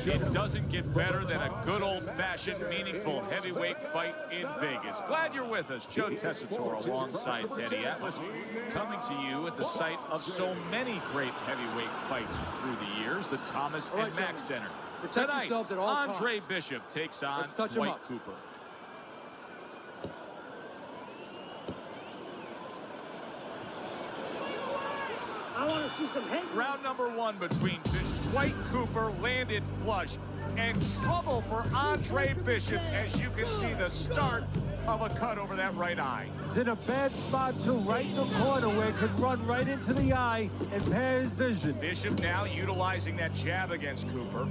It doesn't get better than a good old-fashioned, meaningful heavyweight fight in Vegas. Glad you're with us. Joe Tessitore alongside Teddy Atlas, coming to you at the site of so many great heavyweight fights through the years, the Thomas and Mack Center. Protect Tonight, yourselves at all times. Andre Bishop takes on Dwight Cooper. I want to see some head. Round number one between Dwight Cooper landed flush, and trouble for Andre Bishop, as you can see the start of a cut over that right eye. He's in a bad spot too, right in the corner where it could run right into the eye and impair his vision. Bishop now utilizing that jab against Cooper.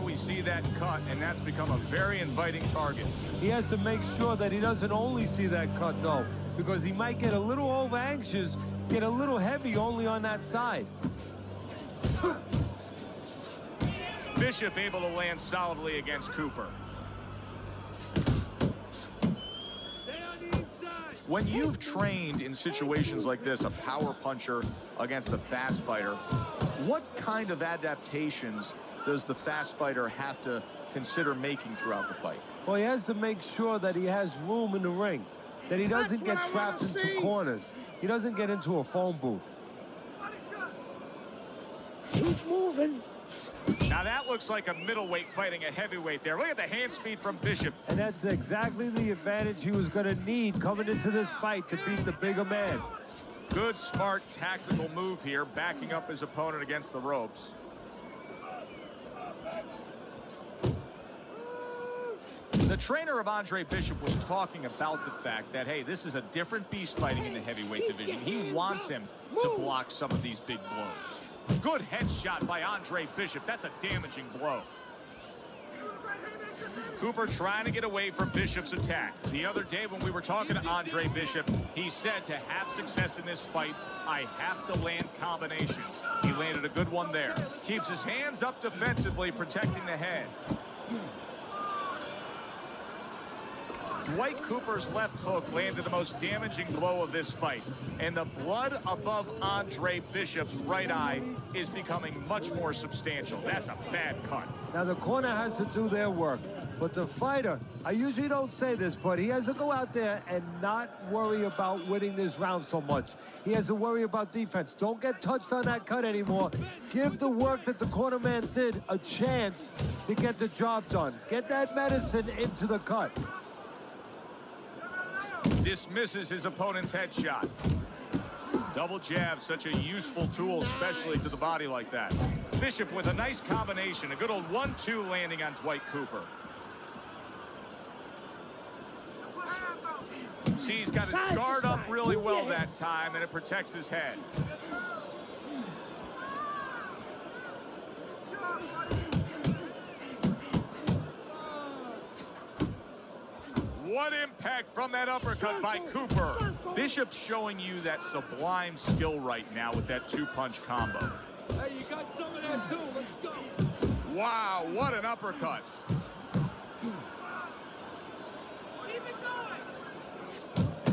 We see that cut, and that's become a very inviting target. He has to make sure that he doesn't only see that cut, though, because he might get a little over-anxious, get a little heavy only on that side. Bishop able to land solidly against Cooper. When you've trained in situations like this, a power puncher against a fast fighter, what kind of adaptations does the fast fighter have to consider making throughout the fight? Well, he has to make sure that he has room in the ring, that he doesn't get trapped into corners. He doesn't get into a phone booth. Keep moving. Now that looks like a middleweight fighting a heavyweight there. Look at the hand speed from Bishop. And that's exactly the advantage he was going to need coming into this fight to beat the bigger man. Good, smart, tactical move here, backing up his opponent against the ropes. The trainer of Andre Bishop was talking about the fact that, hey, this is a different beast fighting in the heavyweight division. He wants him to block some of these big blows. Good headshot by Andre Bishop. That's a damaging blow. Cooper trying to get away from Bishop's attack. The other day when we were talking to Andre Bishop, he said to have success in this fight, I have to land combinations. He landed a good one there. Keeps his hands up defensively, protecting the head. Dwight Cooper's left hook landed the most damaging blow of this fight, and the blood above Andre Bishop's right eye is becoming much more substantial. That's a bad cut. Now the corner has to do their work, but the fighter, I usually don't say this, but he has to go out there and not worry about winning this round so much. He has to worry about defense. Don't get touched on that cut anymore. Give the work that the corner man did a chance to get the job done. Get that medicine into the cut. Dismisses his opponent's headshot. Double jab, such a useful tool, especially to the body like that. Bishop with a nice combination, a good old 1-2 landing on Dwight Cooper. See, he's got his guard up really well that time, and it protects his head. What impact from that uppercut by Cooper. Bishop's showing you that sublime skill right now with that two-punch combo. Hey, you got some of that too. Let's go. Wow, what an uppercut.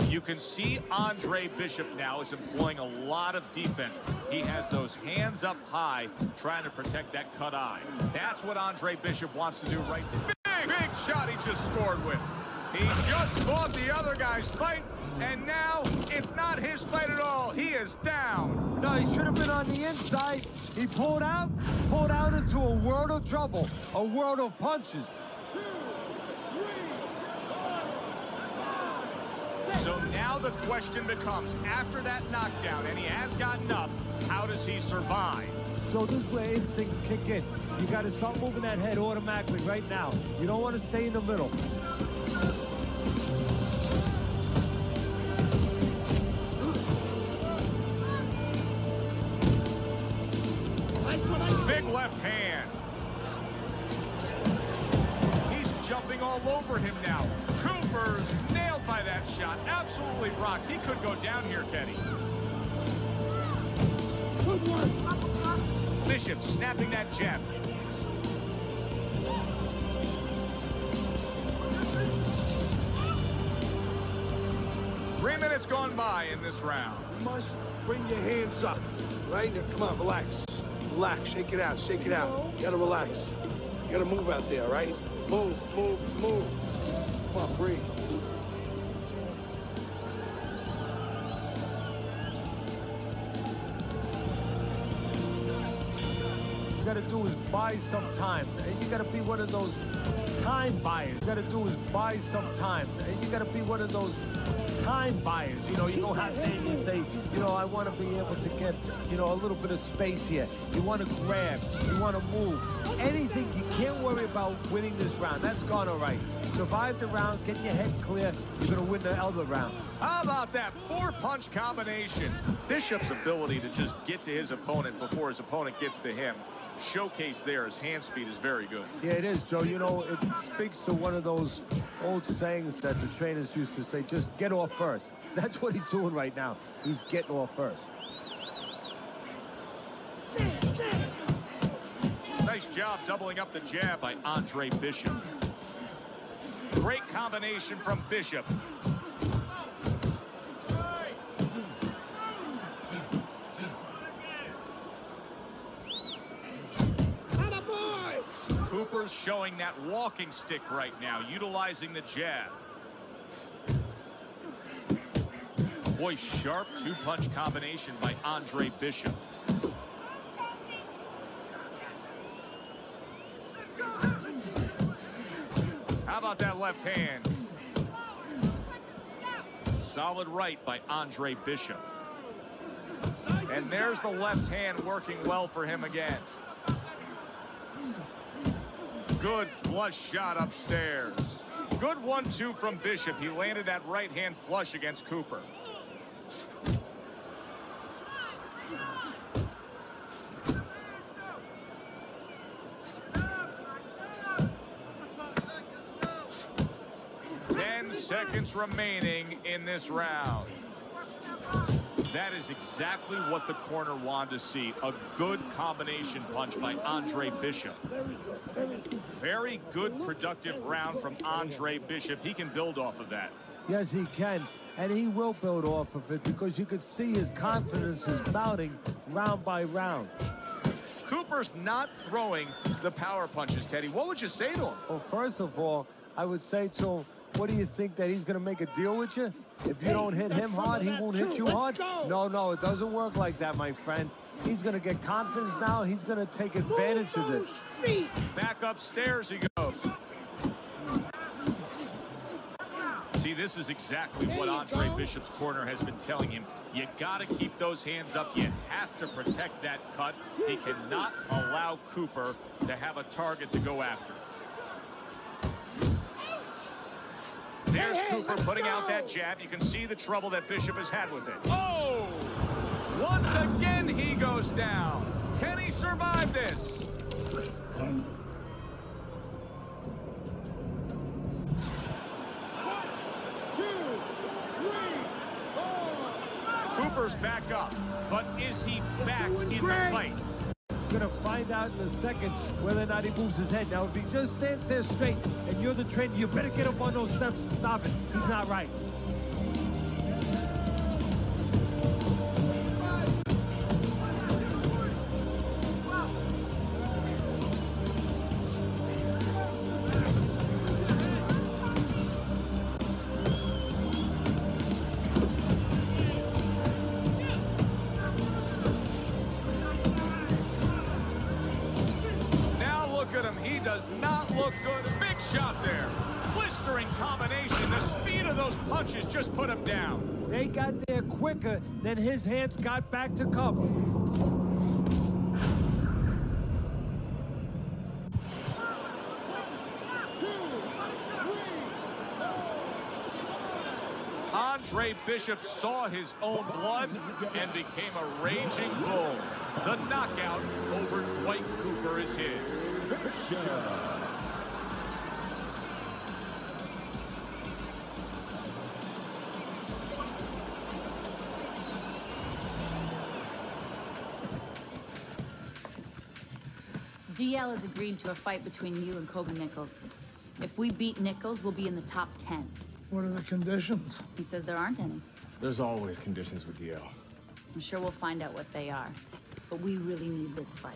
You can see Andre Bishop now is employing a lot of defense. He has those hands up high, trying to protect that cut eye. That's what Andre Bishop wants to do right there. Big shot he just scored with. He just fought the other guy's fight, and now it's not his fight at all. He is down. No, he should have been on the inside. He pulled out into a world of trouble, a world of punches. So now the question becomes, after that knockdown, and he has gotten up, how does he survive? So this is where instincts kick in. You got to start moving that head automatically right now. You don't want to stay in the middle. Big left hand. He's jumping all over him now. Cooper's nailed by by that shot. Absolutely rocked. He could go down here, Teddy. Good one. Bishop snapping that jab. Three minutes gone by in this round. You must bring your hands up, right? Now, come on, relax. Relax, shake it out, shake it out. You gotta relax. You gotta move out there, right? Move, move, move. Come on, breathe. You gotta do is buy some time. And you gotta be one of those time buyers. You gotta do is buy some time. And you gotta be one of those time buyers. You know, you don't have to you say, you know, I want to be able to get, you know, a little bit of space here. You want to grab. You want to move. Anything. You can't worry about winning this round. That's gone all right. Survive the round. Get your head clear. You're going to win the other round. How about that four-punch combination? Bishop's ability to just get to his opponent before his opponent gets to him. Showcase there, his hand speed is very good. Yeah, it is, Joe. You know, it speaks to one of those old sayings that the trainers used to say, just get off first. That's what he's doing right now. He's getting off first. Nice job doubling up the jab by Andre Bishop. Great combination from Bishop. Cooper's showing that walking stick right now, utilizing the jab. Boy, sharp two-punch combination by Andre Bishop. How about that left hand? Solid right by Andre Bishop. And there's the left hand working well for him again. Good flush shot upstairs. Good 1-2 from Bishop. He landed that right hand flush against Cooper. Seconds remaining in this round. That is exactly what the corner wanted to see. A good combination punch by Andre Bishop. Very good, productive round from Andre Bishop. He can build off of that. Yes, he can. And he will build off of it because you could see his confidence is mounting round by round. Cooper's not throwing the power punches, Teddy. What would you say to him? Well, first of all, I would say to him, what do you think, that he's going to make a deal with you? If you don't hit him hard, he won't hit you hard? No, it doesn't work like that, my friend. He's going to get confidence now. He's going to take advantage of this. Back upstairs he goes. See, this is exactly what Andre Bishop's corner has been telling him. You got to keep those hands up. You have to protect that cut. He cannot allow Cooper to have a target to go after. There's Cooper putting out that jab. You can see the trouble that Bishop has had with it. Oh! Once again, he goes down. Can he survive this? Cooper's back up, but is he back in the fight? We're going to find out in a second whether or not he moves his head. Now, if he just stands there straight and you're the trainer, you better get up on those steps and stop it. He's not right. Does not look good. Big shot there. Blistering combination. The speed of those punches just put him down. They got there quicker than his hands got back to cover. Andre Bishop saw his own blood and became a raging bull. The knockout over Dwight Cooper is his. Bishop. DL has agreed to a fight between you and Kobe Nichols. If we beat Nichols, we'll be in the top 10. What are the conditions? He says there aren't any. There's always conditions with DL. I'm sure we'll find out what they are. But we really need this fight.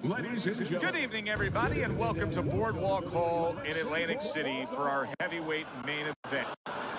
Ladies and gentlemen. Good evening, everybody, and welcome to Boardwalk Hall in Atlantic City for our heavyweight main event.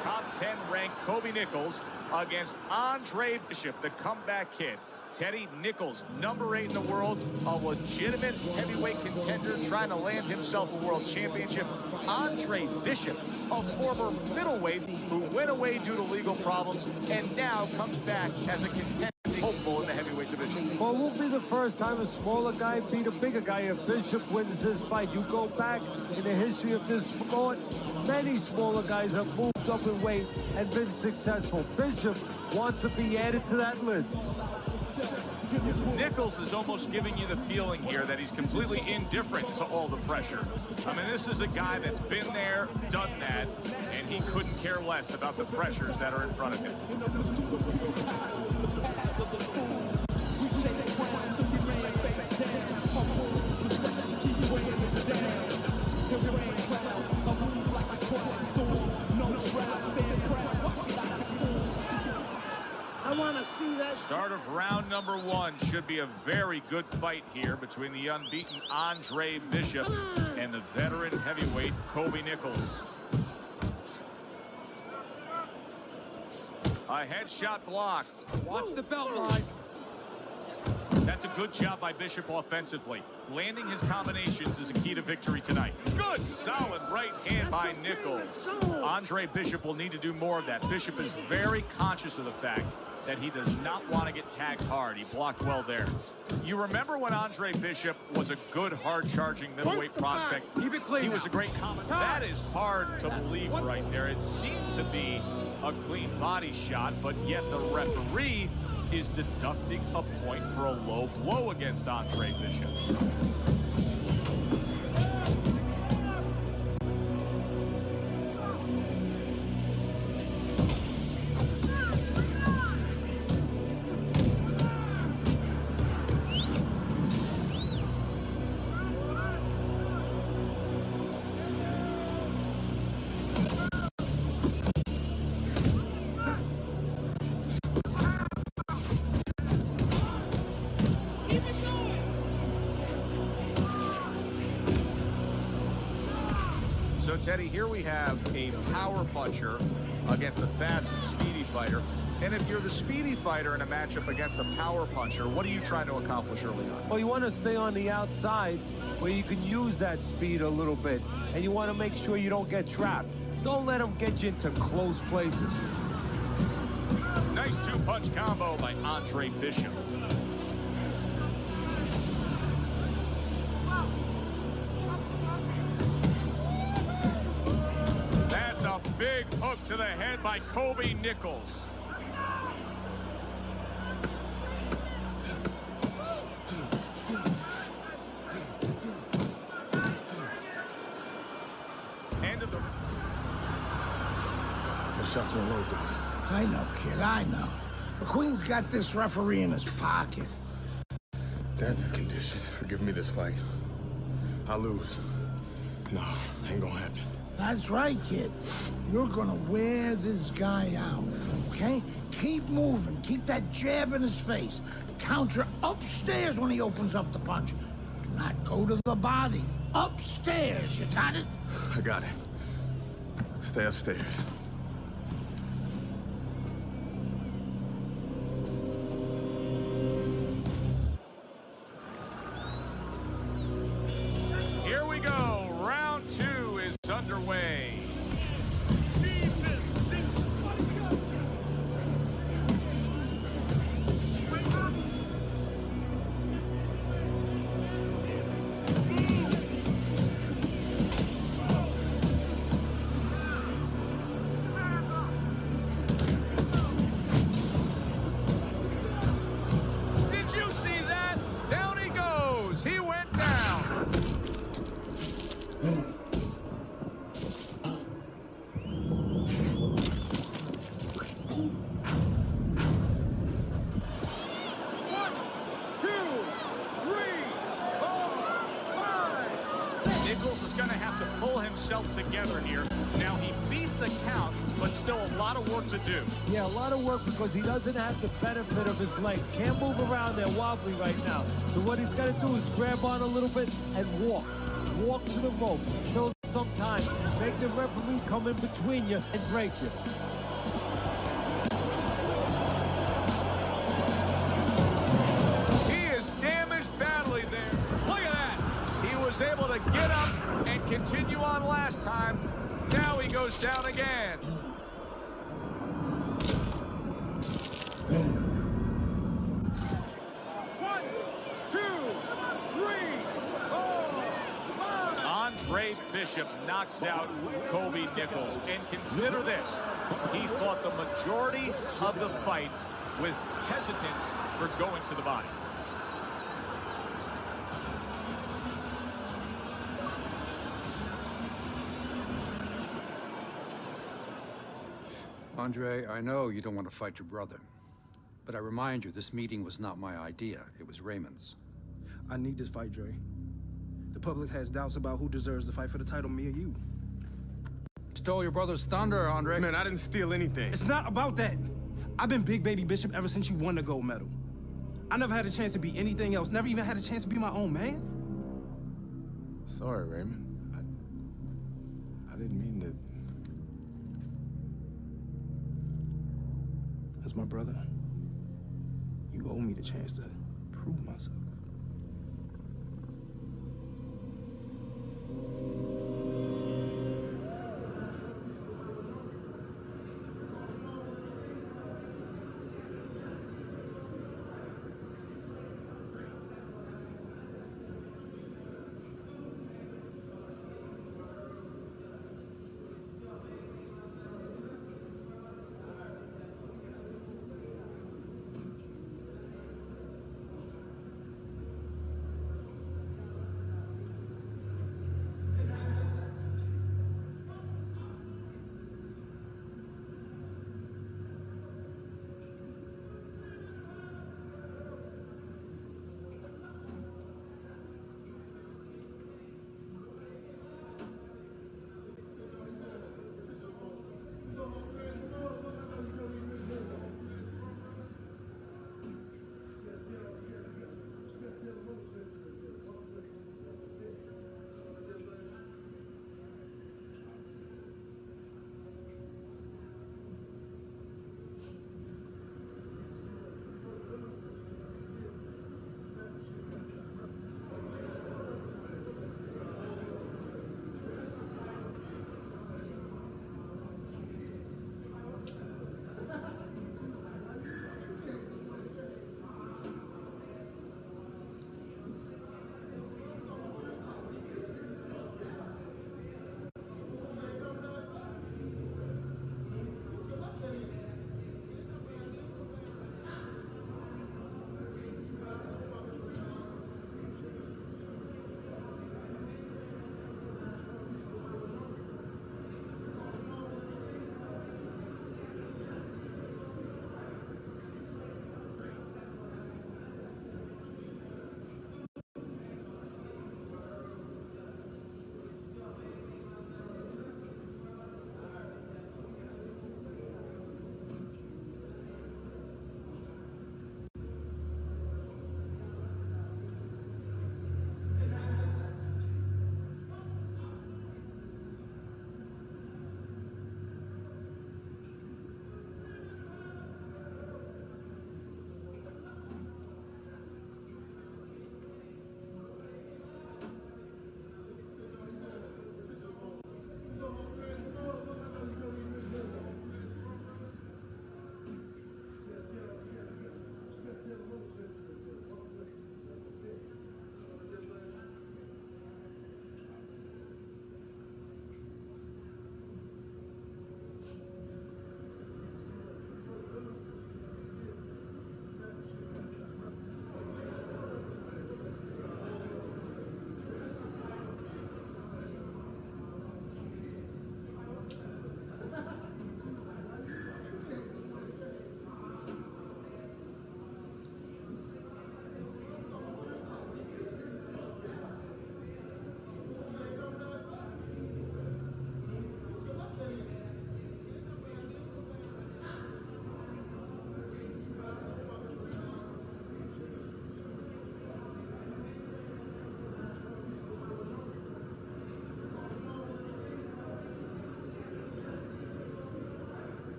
Top 10 ranked Kobe Nichols against Andre Bishop, the comeback kid. Teddy Nichols, number 8 in the world, a legitimate heavyweight contender trying to land himself a world championship. Andre Bishop, a former middleweight who went away due to legal problems and now comes back as a contender. Hopeful in the heavyweight division. Well, it won't be the first time a smaller guy beat a bigger guy if Bishop wins this fight. You go back in the history of this sport, many smaller guys have moved up in weight and been successful. Bishop wants to be added to that list. Nichols is almost giving you the feeling here that he's completely indifferent to all the pressure. I mean, this is a guy that's been there, done that, and he couldn't care less about the pressures that are in front of him. I want to see that. Start of round number 1 should be a very good fight here between the unbeaten Andre Bishop and the veteran heavyweight Kobe Nichols. A headshot blocked. Watch the belt line. That's a good job by Bishop offensively. Landing his combinations is a key to victory tonight. Good, solid right hand by Nichols. Andre Bishop will need to do more of that. Bishop is very conscious of the fact that he does not want to get tagged hard. He blocked well there. You remember when Andre Bishop was a good, hard-charging middleweight prospect? Keep it clean. He was a great commentator. That is hard to believe right there. It seemed to be a clean body shot, but yet the referee is deducting a point for a low blow against Andre Bishop. So, Teddy, here we have a power puncher against a fast and speedy fighter. And if you're the speedy fighter in a matchup against a power puncher, what are you trying to accomplish early on? Well, you want to stay on the outside where you can use that speed a little bit. And you want to make sure you don't get trapped. Don't let them get you into close places. Nice two-punch combo by Andre Bishop. That's a big hook to the head by Kobe Nichols. End of the... The shots were low, guys. I know, kid, I know. McQueen's got this referee in his pocket. That's his condition for giving me this fight. I lose. No, ain't gonna happen. That's right, kid. You're gonna wear this guy out, okay? Keep moving. Keep that jab in his face. Counter upstairs when he opens up the punch. Do not go to the body. Upstairs, you got it? I got it. Stay upstairs. Here we go. Round 2 is underway. Did you see that? Down he goes. He went down. Nichols is going to have to pull himself together here. Now, he beat the count but still a lot of work to do. Yeah, a lot of work because he doesn't have the benefit of his legs. Can't move around there wobbly right now. So what he's got to do is grab on a little bit and walk. Walk to the rope. Kill some time. Make the referee come in between you and break you. He is damaged badly there. Look at that. He was able to get up and continue on last time. Now he goes down again. One, two, three, 4, 5. Andre Bishop knocks out Kobe Nichols. And consider this. He fought the majority of the fight with hesitance for going to the body. Andre, I know you don't want to fight your brother. But I remind you, this meeting was not my idea. It was Raymond's. I need this fight, Dre. The public has doubts about who deserves the fight for the title, me or you. Stole your brother's thunder, Andre. Man, I didn't steal anything. It's not about that. I've been Big Baby Bishop ever since you won the gold medal. I never had a chance to be anything else. Never even had a chance to be my own man. Sorry, Raymond. I didn't mean to... As my brother, you owe me the chance to prove myself.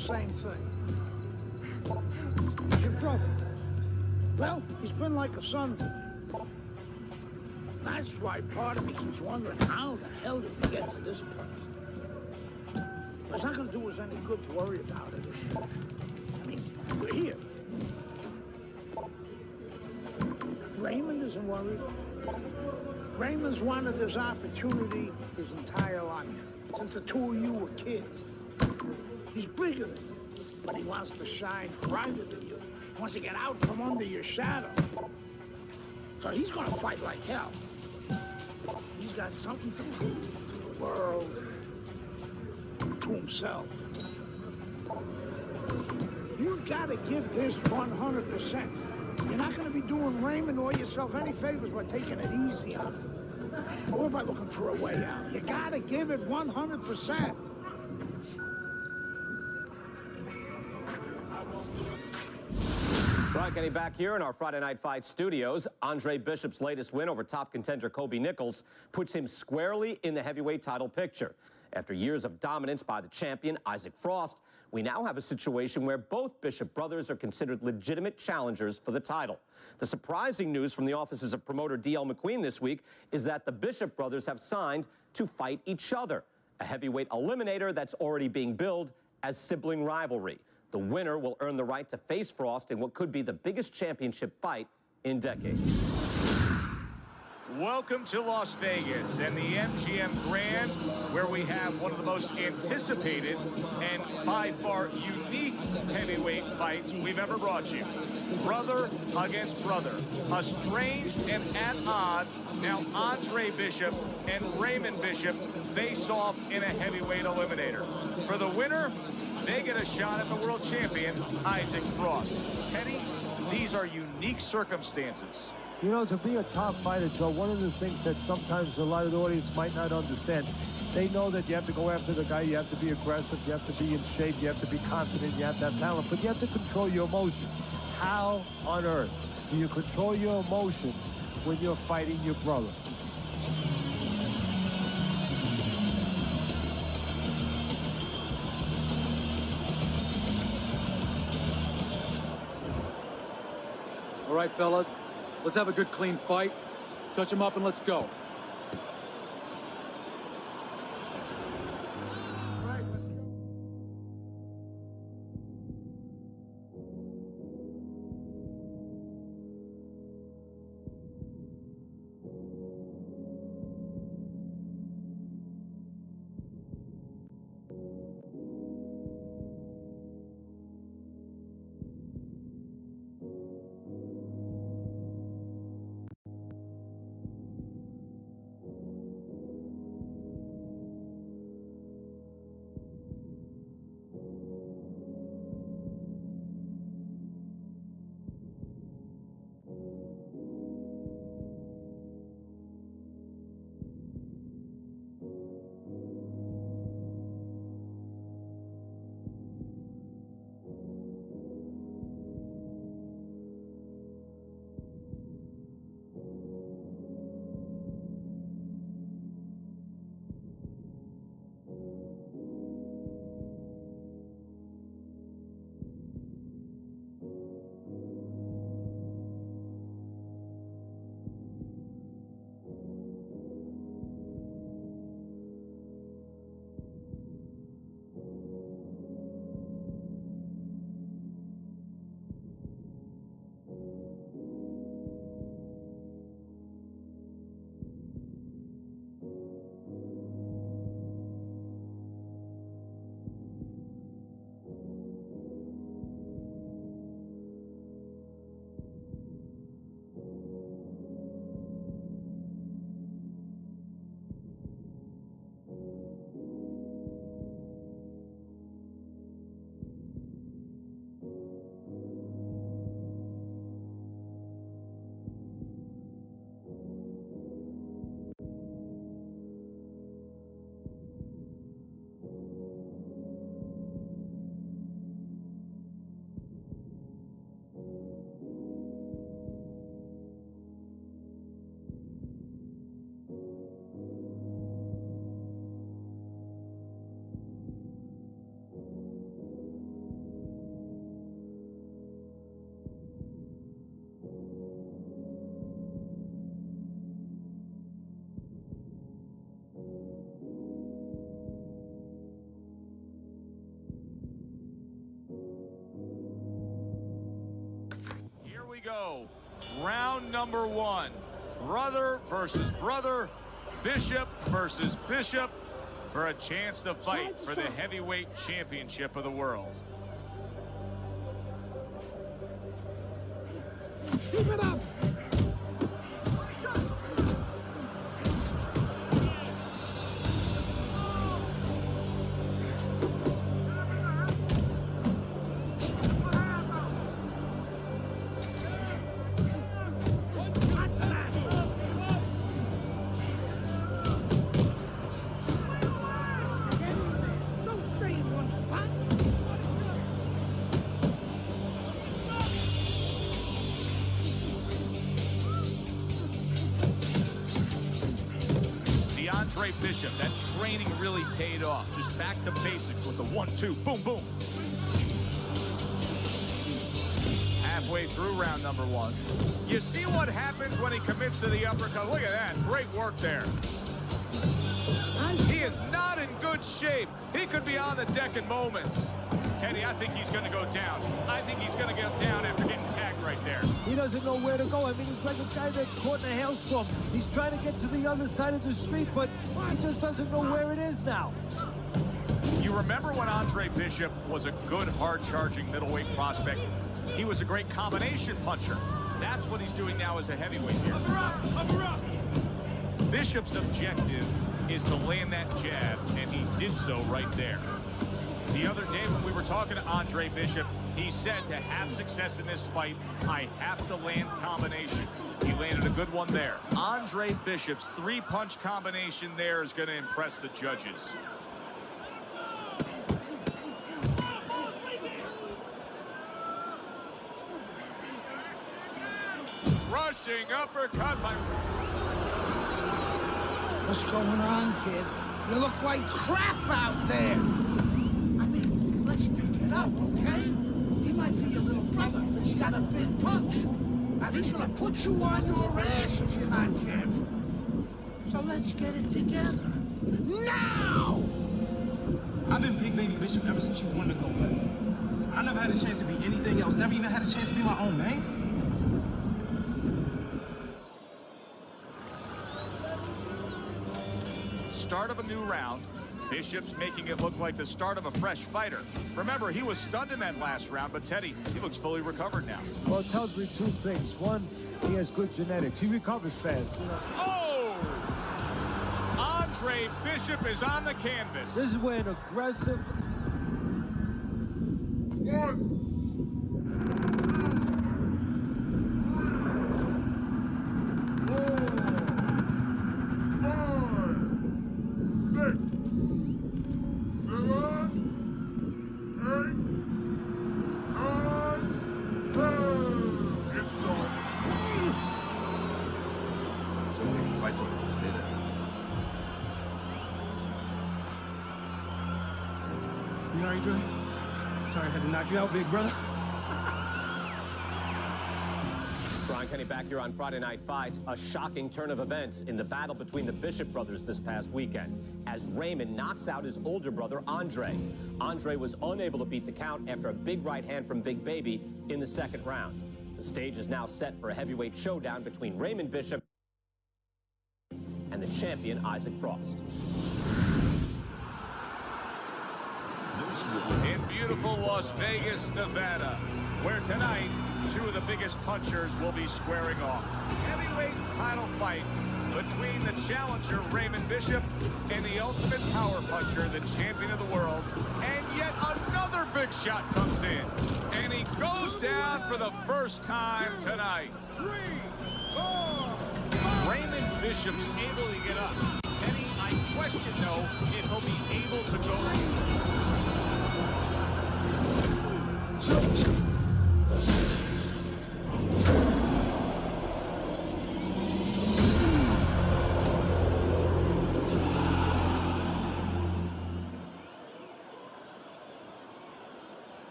same thing. He's your brother. Well, he's been like a son to me. That's why part of me keeps wondering how the hell did we get to this place? It's not going to do us any good to worry about it. I mean, we're here. Raymond isn't worried. Raymond's wanted this opportunity his entire life, since the two of you were kids. He's bigger than you, but he wants to shine brighter than you. He wants to get out from under your shadow. So he's gonna fight like hell. He's got something to prove to the world, to himself. You've got to give this 100%. You're not going to be doing Raymond or yourself any favors by taking it easy on him, or by looking for a way out. You got to give it 100%. Brian Kenny back here in our Friday Night Fight studios. Andre Bishop's latest win over top contender Kobe Nichols puts him squarely in the heavyweight title picture. After years of dominance by the champion, Isaac Frost, we now have a situation where both Bishop brothers are considered legitimate challengers for the title. The surprising news from the offices of promoter D.L. McQueen this week is that the Bishop brothers have signed to fight each other, a heavyweight eliminator that's already being billed as sibling rivalry. The winner will earn the right to face Frost in what could be the biggest championship fight in decades. Welcome to Las Vegas and the MGM Grand, where we have one of the most anticipated and by far unique heavyweight fights we've ever brought you. Brother against brother, estranged and at odds. Now Andre Bishop and Raymond Bishop face off in a heavyweight eliminator. For the winner, they get a shot at the world champion, Isaac Frost. Teddy, these are unique circumstances. You know, to be a top fighter, Joe, one of the things that sometimes a lot of the audience might not understand, they know that you have to go after the guy, you have to be aggressive, you have to be in shape, you have to be confident, you have to have talent, but you have to control your emotions. How on earth do you control your emotions when you're fighting your brother? All right, fellas. Let's have a good, clean fight. Touch him up and let's go. round number one. Brother versus brother, Bishop versus Bishop, for a chance to fight for the heavyweight championship of the world. Keep it up! Andre Bishop, that training really paid off. Just back to basics with the 1-2, boom, boom. Halfway through round number one. You see what happens when he commits to the uppercut? Look at that, great work there. He is not in good shape. He could be on the deck in moments. Teddy, I think he's going to go down. I think he's going to get down after getting tagged right there. He doesn't know where to go. I mean, he's like a guy that's caught in a hailstorm. He's trying to get to the other side of the street, but he just doesn't know where it is now. You remember when Andre Bishop was a good, hard-charging middleweight prospect? He was a great combination puncher. That's what he's doing now as a heavyweight here. Upper up! Bishop's objective is to land that jab, and he did so right there. The other day when we were talking to Andre Bishop, he said to have success in this fight, I have to land combinations. He landed a good one there. Andre Bishop's three-punch combination there is going to impress the judges. Rushing uppercut by... What's going on, kid? You look like crap out there. Let's pick it up, okay? He might be your little brother, but he's got a big punch. And he's gonna put you on your ass if you're not careful. So let's get it together. Now! I've been Big Baby Bishop ever since you wanted to go, man. I never had a chance to be anything else. Never even had a chance to be my own man. Start of a new round. Bishop's making it look like the start of a fresh fighter. Remember, he was stunned in that last round, but Teddy, he looks fully recovered now. Well, it tells me two things. One, he has good genetics. He recovers fast. You know? Oh! Andre Bishop is on the canvas. This is where an aggressive... You all right, Dre? Sorry I had to knock you out, big brother. Brian Kenny back here on Friday Night Fights. A shocking turn of events in the battle between the Bishop brothers this past weekend as Raymond knocks out his older brother, Andre. Andre was unable to beat the count after a big right hand from Big Baby in the second round. The stage is now set for a heavyweight showdown between Raymond Bishop and the champion, Isaac Frost. In beautiful Las Vegas, Nevada, where tonight, two of the biggest punchers will be squaring off. Heavyweight title fight between the challenger, Raymond Bishop, and the ultimate power puncher, the champion of the world. And yet another big shot comes in. And he goes down for the first time tonight. Raymond Bishop's able to get up. Kenny, I question, though, if he'll be able to go...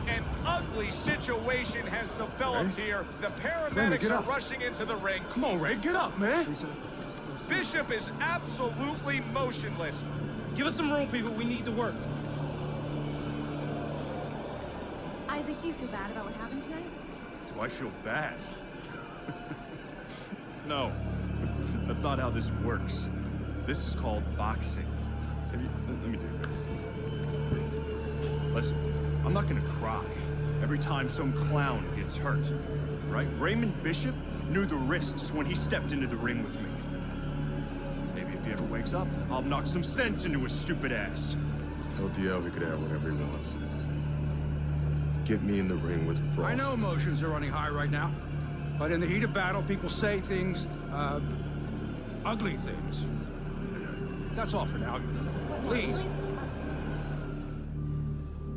An ugly situation has developed here. The paramedics are rushing into the ring. Come on, Ray, get up, man. Bishop is absolutely motionless. Give us some room, people. We need to work. Isaac, do you feel bad about what happened tonight? Do I feel bad? No, that's not how this works. This is called boxing. Let me do this. Listen, I'm not gonna cry every time some clown gets hurt, right? Raymond Bishop knew the risks when he stepped into the ring with me. Maybe if he ever wakes up, I'll knock some sense into his stupid ass. Tell DL he could have whatever he wants. Get me in the ring with Frost. I know emotions are running high right now, but in the heat of battle, people say things, ugly things. That's all for now. Please.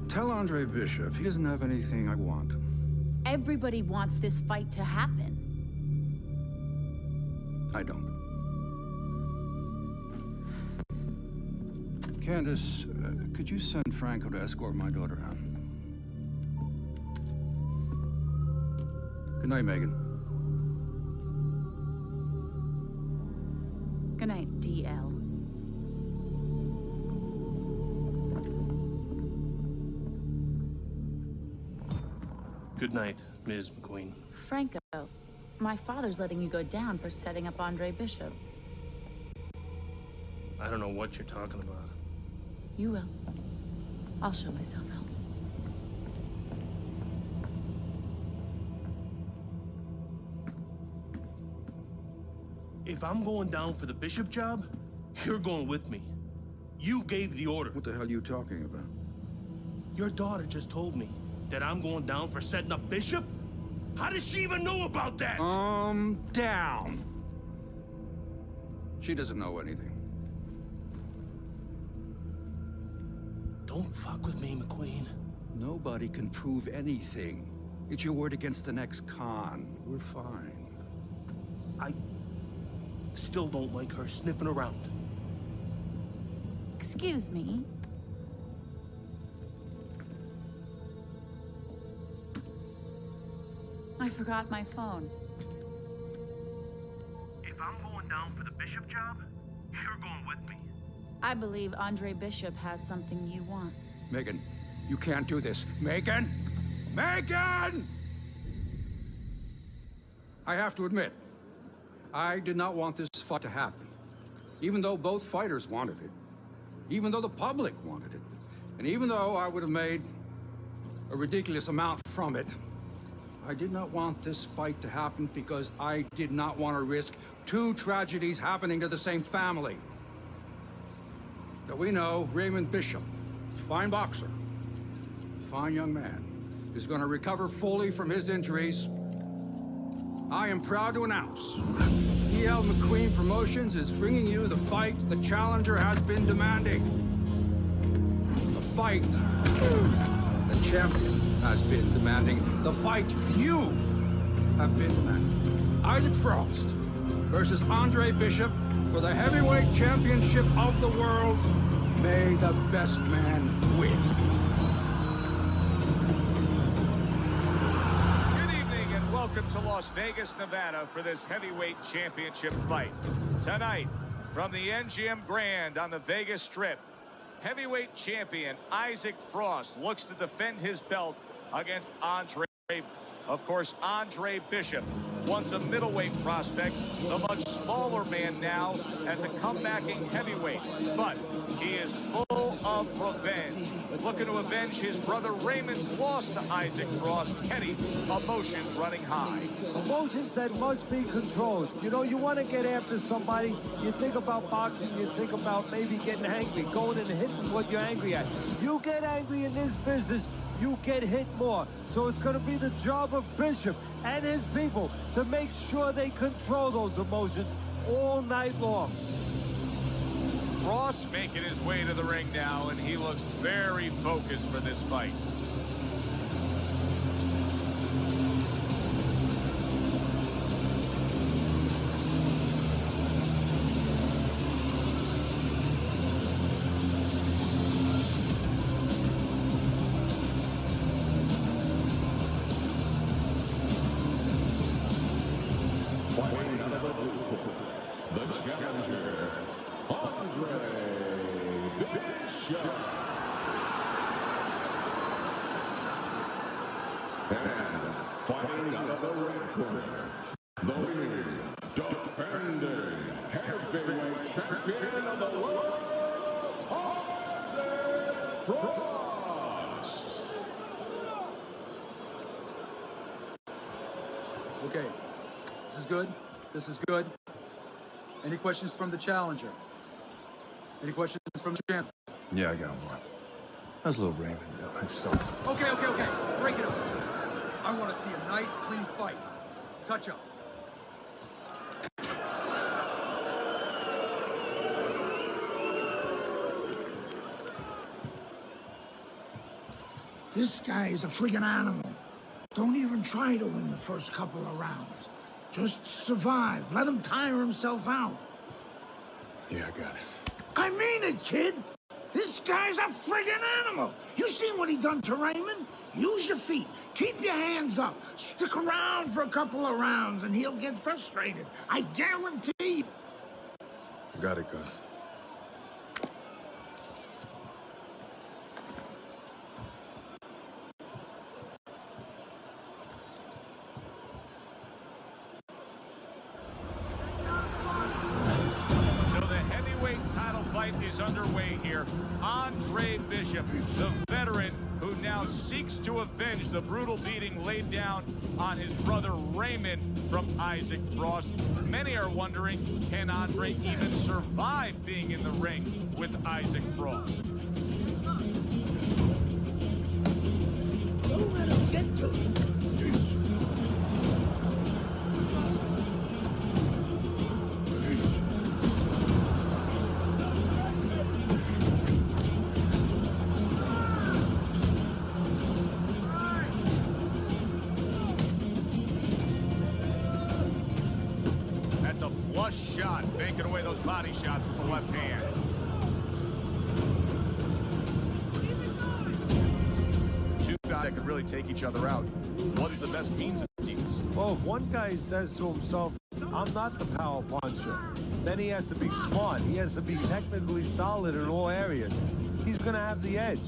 Tell Andre Bishop he doesn't have anything I want. Everybody wants this fight to happen. I don't. Candace, could you send Franco to escort my daughter out? Good night, Megan. Good night, DL. Good night, Ms. McQueen. Franco, my father's letting you go down for setting up Andre Bishop. I don't know what you're talking about. You will. I'll show myself out. If I'm going down for the Bishop job, you're going with me. You gave the order. What the hell are you talking about? Your daughter just told me that I'm going down for setting up Bishop? How does she even know about that? Down. She doesn't know anything. Don't fuck with me, McQueen. Nobody can prove anything. It's your word against the next con. We're fine. I still don't like her sniffing around. Excuse me. I forgot my phone. If I'm going down for the Bishop job, you're going with me. I believe Andre Bishop has something you want. Megan, you can't do this. Megan! Megan! I have to admit, I did not want this fight to happen. Even though both fighters wanted it. Even though the public wanted it. And even though I would have made a ridiculous amount from it, I did not want this fight to happen because I did not want to risk two tragedies happening to the same family. Now we know Raymond Bishop, fine boxer, fine young man, is going to recover fully from his injuries. I am proud to announce DL McQueen Promotions is bringing you the fight the challenger has been demanding. The fight the champion has been demanding. The fight you have been demanding. Isaac Frost versus Andre Bishop for the heavyweight championship of the world. May the best man win. Welcome to Las Vegas, Nevada for this heavyweight championship fight. Tonight, from the MGM Grand on the Vegas Strip, heavyweight champion Isaac Frost looks to defend his belt against Andre. Of course, Andre Bishop, once a middleweight prospect, the much smaller man now as a comebacking heavyweight. But he is full of revenge, looking to avenge his brother Raymond's loss to Isaac Frost. Kenny, emotions running high. Emotions that must be controlled. You know, you want to get after somebody, you think about boxing, you think about maybe getting angry, going and hitting what you're angry at. You get angry in this business, you get hit more. So it's going to be the job of Bishop and his people to make sure they control those emotions all night long. Frost making his way to the ring now, and he looks very focused for this fight. defending heavyweight champion of the world, Isaac Frost. Okay, this is good. This is good. Any questions from the challenger? Any questions from the champ? Yeah, I got one. How's little Raymond doing? So, Okay. Break it up. I want to see a nice, clean fight. Touch up. This guy is a friggin' animal. Don't even try to win the first couple of rounds. Just survive. Let him tire himself out. yeah, I got it. I mean it, kid. This guy's a friggin' animal. You seen what he done to Raymond? Use your feet. Keep your hands up. Stick around for a couple of rounds and he'll get frustrated. I guarantee you. I got it, Gus. So the heavyweight title fight is underway here. Andre Bishop, the veteran who now seeks to avenge the brutal beating laid down on his brother Raymond from Isaac Frost. Many are wondering, can Andre even survive being in the ring with Isaac Frost? Don't let him get to you. That's a flush shot, banking away those body shots with the left hand. Two guys that could really take each other out. What's the best means of defense? Well, if one guy says to himself, I'm not the power puncher, then he has to be smart. He has to be technically solid in all areas. He's going to have the edge.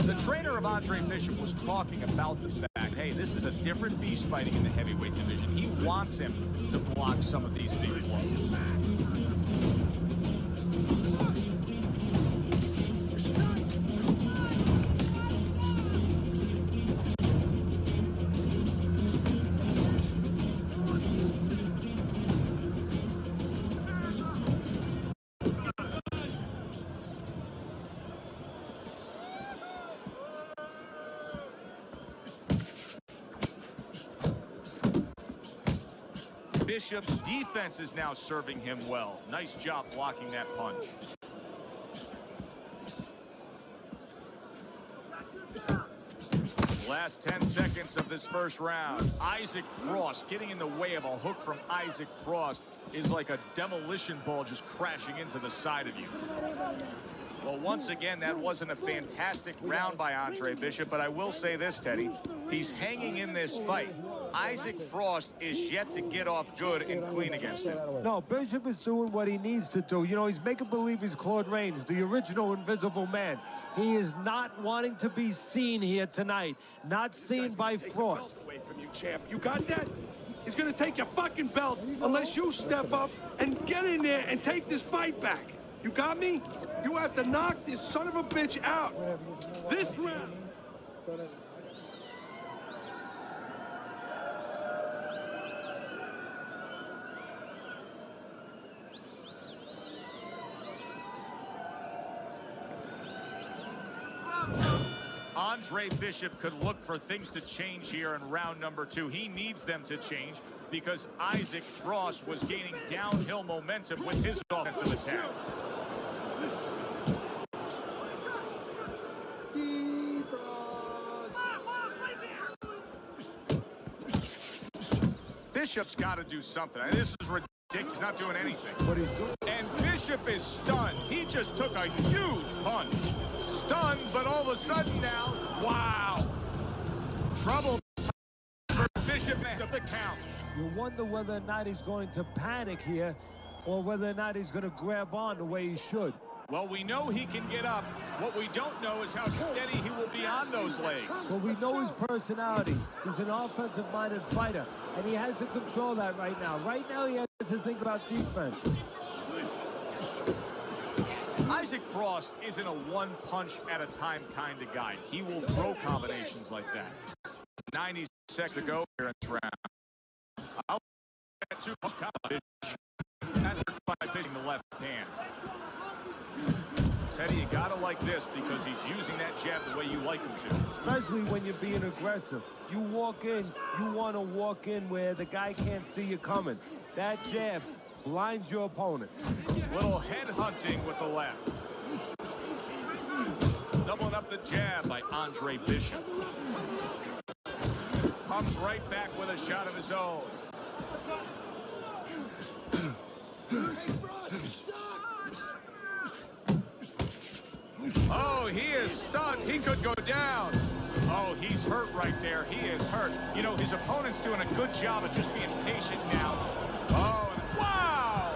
The trainer of Andre Bishop was talking about the fact, hey, this is a different beast fighting in the heavyweight division. He wants him to block some of these big blows. Bishop's defense is now serving him well. Nice job blocking that punch. Last 10 seconds of this first round. Isaac Frost getting in the way of a hook from Isaac Frost is like a demolition ball just crashing into the side of you. Well, once again, that wasn't a fantastic round by Andre Bishop, but I will say this, Teddy. He's hanging in this fight. Isaac Frost is yet to get off good and clean against him. No, Bishop is doing what he needs to do. You know, he's making believe he's Claude Rains, the original Invisible Man. He is not wanting to be seen here tonight. Not seen by Frost. Away from you, champ. You got that? He's gonna take your fucking belt unless you step up and get in there and take this fight back. You got me? You have to knock this son of a bitch out. This round. Andre Bishop could look for things to change here in round number 2. He needs them to change because Isaac Frost was gaining downhill momentum with his offensive attack. Bishop's got to do something. This is ridiculous. He's not doing anything. And Bishop is stunned. He just took a huge punch. Stunned, but all of a sudden now, wow. Trouble for Bishop at the count. You wonder whether or not he's going to panic here or whether or not he's going to grab on the way he should. Well, we know he can get up. What we don't know is how steady he will be on those legs. Well, we know his personality. He's an offensive-minded fighter, and he has to control that right now. Right now, he has to think about defense. Isaac Frost isn't a one-punch-at-a-time kind of guy. He will throw combinations like that. 90 seconds to go here in this round. I'll get to college. That's by pitching the left hand. Teddy, you gotta like this because he's using that jab the way you like him to. Especially when you're being aggressive. You walk in, you want to walk in where the guy can't see you coming. That jab blinds your opponent. Little head hunting with the left. Doubling up the jab by Andre Bishop. Comes right back with a shot of his own. Oh, he is stunned. He could go down. Oh, he's hurt right there. He is hurt. You know, his opponent's doing a good job of just being patient now. Oh, and wow!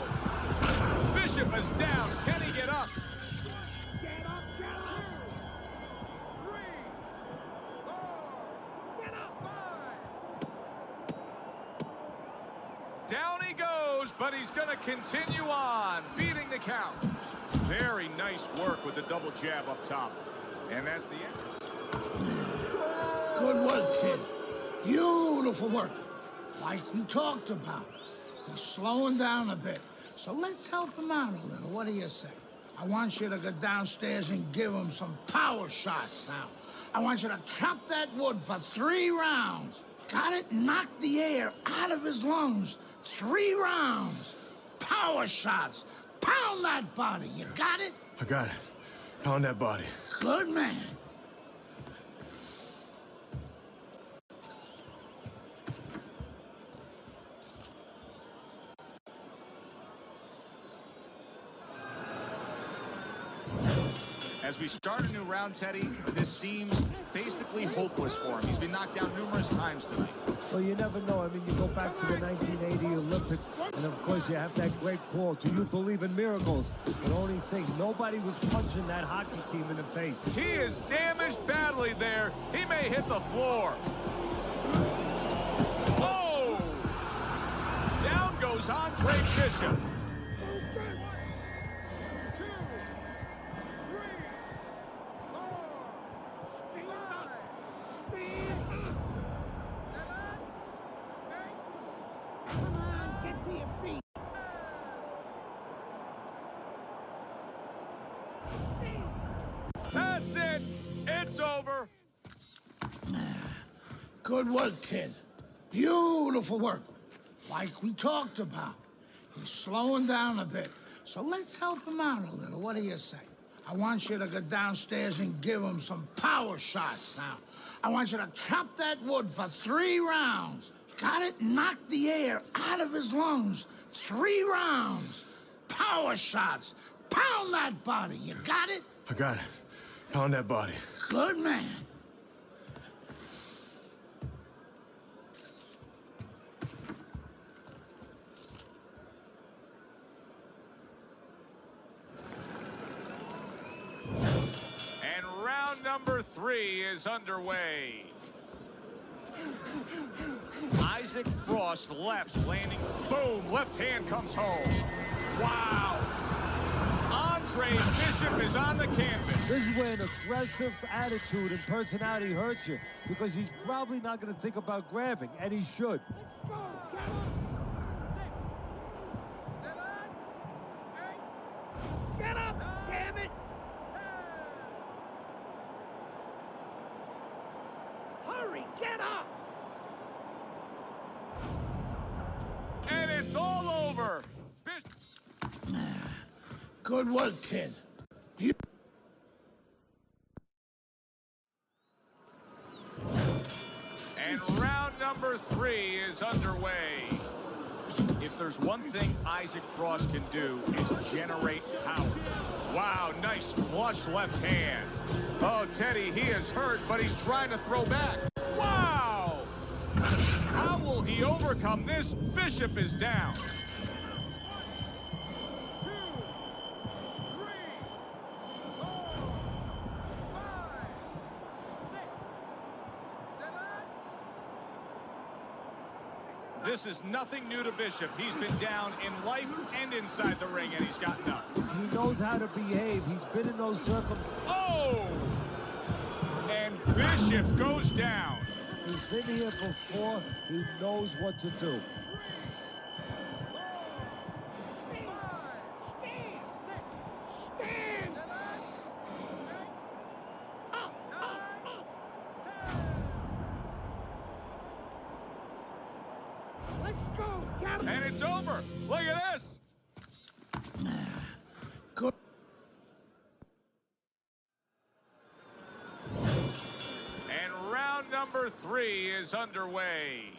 Bishop is down. Can he get up? Get up, get up! 3, 4, get up, 5. Down he goes, but he's going to continue on, beating the count. Very nice work with the double jab up top. And that's the end. Good work, kid. Beautiful work. Like we talked about. He's slowing down a bit. So let's help him out a little. What do you say? I want you to go downstairs and give him some power shots now. I want you to chop that wood for 3 rounds. Got it? Knock the air out of his lungs. 3 rounds. Power shots. Pound that body. You got it? I got it. Pound that body. Good man. As we start a new round, Teddy, this seems basically hopeless for him. He's been knocked down numerous times tonight. Well, you never know. I mean, you go back to the 1980 Olympics, and of course you have that great call, "Do you believe in miracles?" The only thing, nobody was punching that hockey team in the face. He is damaged badly there. He may hit the floor. Oh! Down goes Andre Bishop. That's it. It's over. Good work, kid. Beautiful work. Like we talked about. He's slowing down a bit. So let's help him out a little. What do you say? I want you to go downstairs and give him some power shots now. I want you to chop that wood for 3 rounds. Got it? Knock the air out of his lungs. 3 rounds. Power shots. Pound that body. You got it? I got it. Pound that body. Good man. And round number 3 is underway. Isaac Frost left, landing, boom, left hand comes home. Wow. Andre Bishop is on the canvas. This is where an aggressive attitude and personality hurts you, because he's probably not going to think about grabbing, and he should. Get up, damn it! Hurry, get up! And it's all over. Good work, kid. And round number 3 is underway. If there's one thing Isaac Frost can do is generate power. Wow, nice flush left hand. Oh, Teddy, he is hurt, but he's trying to throw back. Wow! How will he overcome this? Bishop is down. This is nothing new to Bishop. He's been down in life and inside the ring, and he's gotten up. He knows how to behave. He's been in those circumstances. Oh! And Bishop goes down. He's been here before. He knows what to do. And it's over. Look at this. Good. And round number 3 is underway.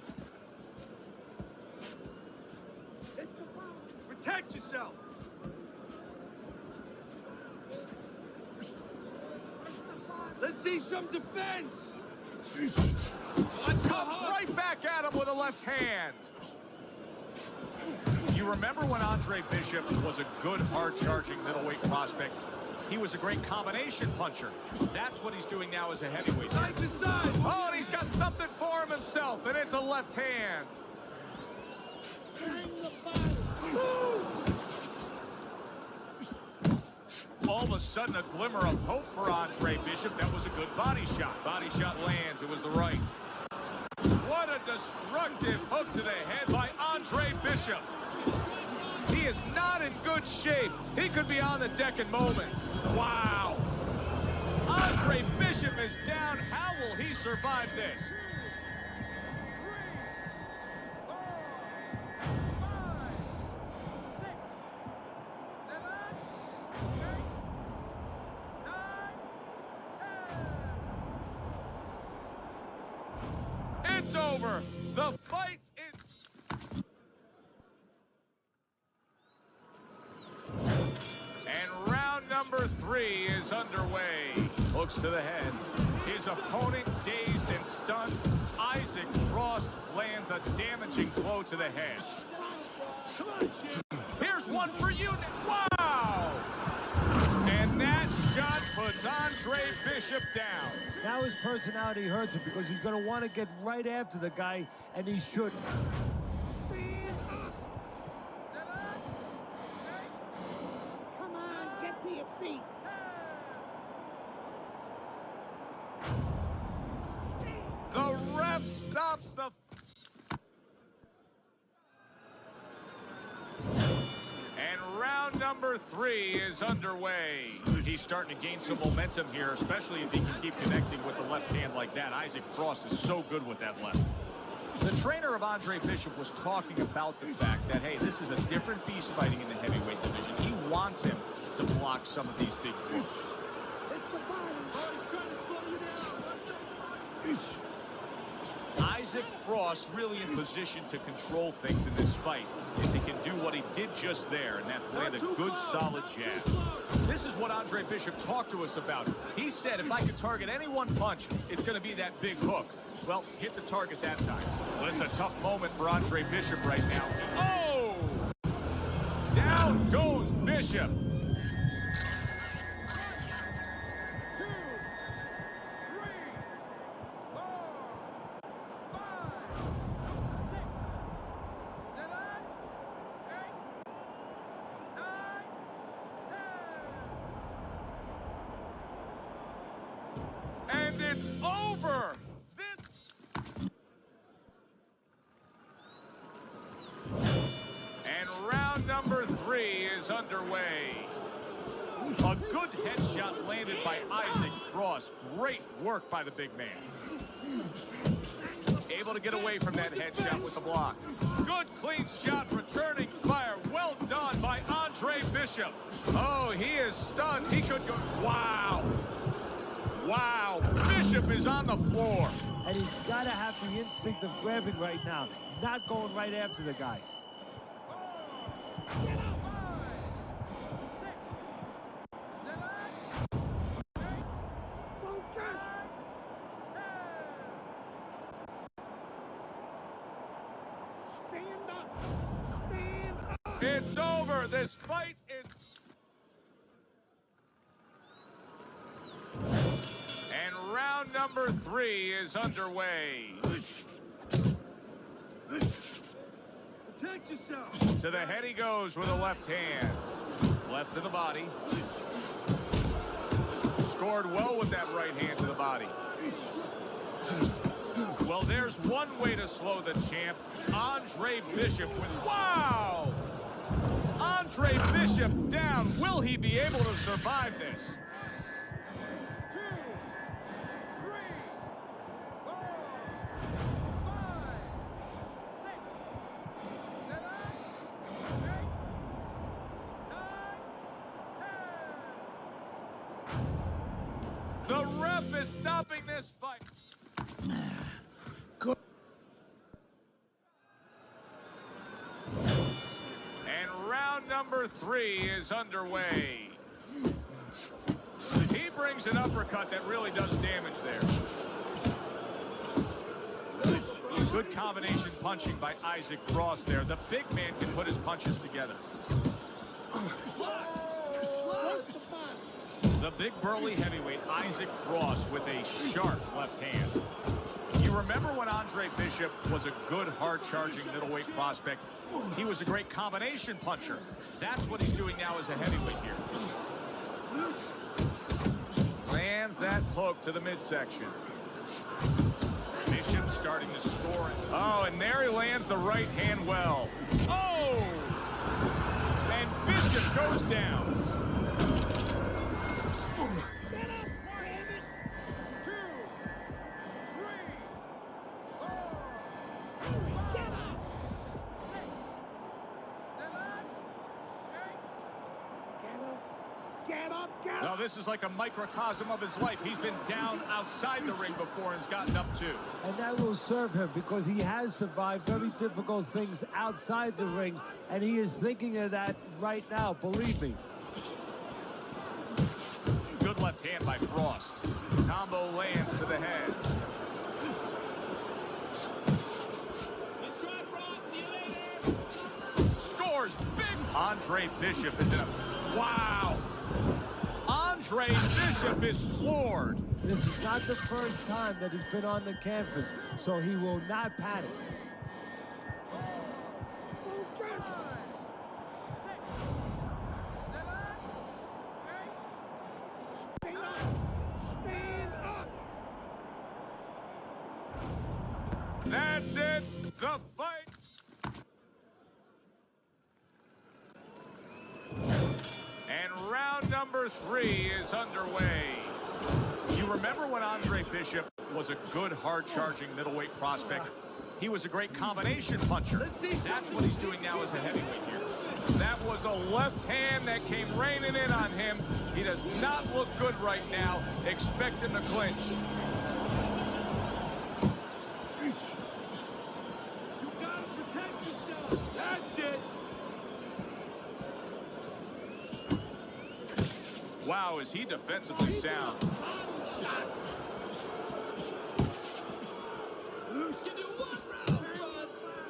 Protect yourself. Let's see some defense. And comes right back at him with a left hand. You remember when Andre Bishop was a good, hard-charging middleweight prospect? He was a great combination puncher. That's what he's doing now as a heavyweight. Side to side. Oh, and he's got something for him himself, and it's a left hand. All of a sudden, a glimmer of hope for Andre Bishop. That was a good body shot. Body shot lands. It was the right. What a destructive hook to the head by Andre Bishop. He is not in good shape. He could be on the deck in moments. Wow. Andre Bishop is down. How will he survive this? It's over. The fight is... And round number 3 is underway. Hooks to the head. His opponent dazed and stunned. Isaac Frost lands a damaging blow to the head. Here's one for you. Wow! And that shot puts Andre Bishop down. Now his personality hurts him because he's going to want to get right after the guy, and he shouldn't. Come on, get to your feet. The ref stops the... And round number 3 is underway. He's starting to gain some momentum here, especially if he can keep connecting with the left hand like that. Isaac Frost is so good with that left. The trainer of Andre Bishop was talking about the fact that, hey, this is a different beast fighting in the heavyweight division. He wants him to block some of these big moves. Isaac Frost really in position to control things in this fight if he can do what he did just there, and that's land a good, solid jab. This is what Andre Bishop talked to us about. He said, if I could target any one punch, it's going to be that big hook. Well, hit the target that time. Well, it's a tough moment for Andre Bishop right now. Oh! Down goes Bishop. And it's over. And round number 3 is underway. A good headshot landed by Isaac Frost. Great work by the big man. Able to get away from that headshot with the block. Good clean shot, returning fire. Well done by Andre Bishop. Oh, he is stunned. He could go. Wow. Wow, Bishop is on the floor. And he's got to have the instinct of grabbing right now, not going right after the guy. It's over. This fight is... And round number 3 is underway. protect yourself. To the head he goes with a left hand. Left to the body. Scored well with that right hand to the body. Well, there's one way to slow the champ. Andre Bishop with... Wow! Andre Bishop down. Will he be able to survive this? 2, 3, 4, 5, 6, 7, 8, 9, 10. The ref is stopping this fight. And round number 3 is underway. He brings an uppercut that really does damage there. Good combination punching by Isaac Frost there. The big man can put his punches together. The big burly heavyweight Isaac Frost with a sharp left hand. You remember when Andre Bishop was a good, hard-charging middleweight prospect? He was a great combination puncher. That's what he's doing now as a heavyweight here. Lands that hook to the midsection. Bishop starting to score. Oh, and there he lands the right hand well. Oh! And Bishop goes down. Well, this is like a microcosm of his life. He's been down outside the ring before and has gotten up too. And that will serve him because he has survived very difficult things outside the ring, and he is thinking of that right now, believe me. Good left hand by Frost. Combo lands to the head. Scores big. Andre Bishop is in a... Wow! Andre Bishop is floored. This is not the first time that he's been on the canvas, so he will not panic. That's it. The fight. And round number 3 is underway. You remember when Andre Bishop was a good, hard-charging middleweight prospect? He was a great combination puncher. That's what he's doing now as a heavyweight here. That was a left hand that came raining in on him. He does not look good right now. Expect him to clinch. You gotta protect yourself. That's it. Wow, is he defensively sound.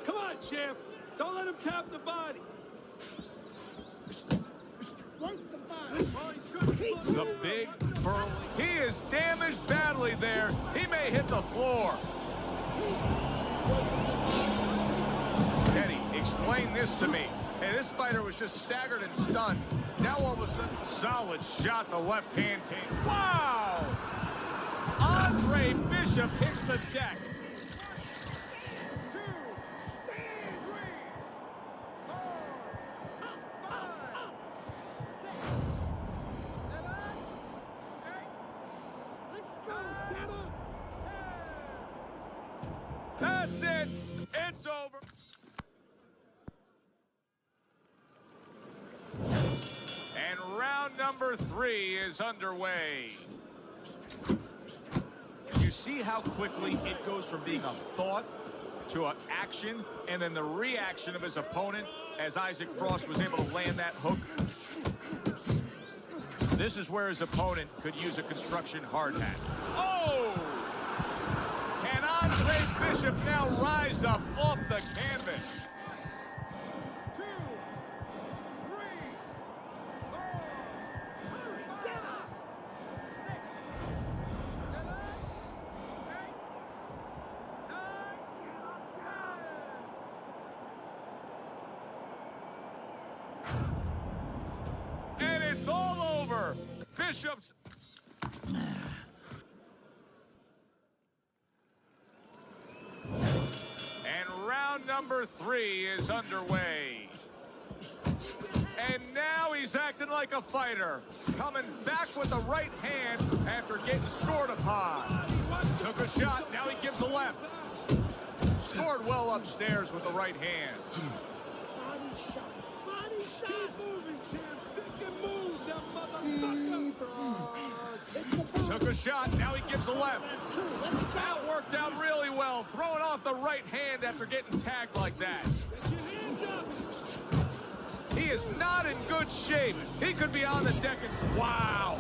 Come on, champ. Don't let him tap the body. The big burly. He is damaged badly there. He may hit the floor. Teddy, explain this to me. Hey, this fighter was just staggered and stunned. Now all of a sudden, solid shot. The left hand came. Wow! Andre Bishop hits the deck. That's it. It's over. And round number 3 is underway. You see how quickly it goes from being a thought to an action, and then the reaction of his opponent as Isaac Frost was able to land that hook. This is where his opponent could use a construction hard hat. Oh! Can Andre Bishop now rise up off the canvas? 2, 3, 4, 5, 6, 7, 8, 9, 10. Bishop's... And round number 3 is underway. And now he's acting like a fighter, coming back with the right hand after getting scored upon. Took a shot, now he gives a left. Scored well upstairs with the right hand. Body shot. Body shot. Keep moving, champ. Stick and move, that motherfucker. Took a shot, now he gives a left. That worked out really well, throwing off the right hand after getting tagged like that. He is not in good shape. He could be on the deck and... Wow!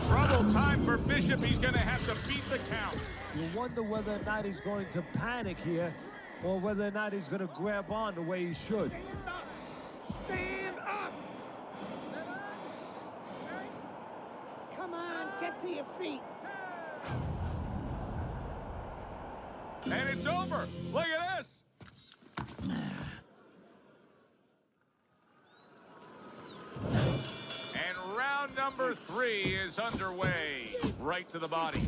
Trouble time for Bishop. He's going to have to beat the count. You wonder whether or not he's going to panic here or whether or not he's going to grab on the way he should. Stand up! Come on, get to your feet. And it's over. Look at this. And round number 3 is underway. Right to the body.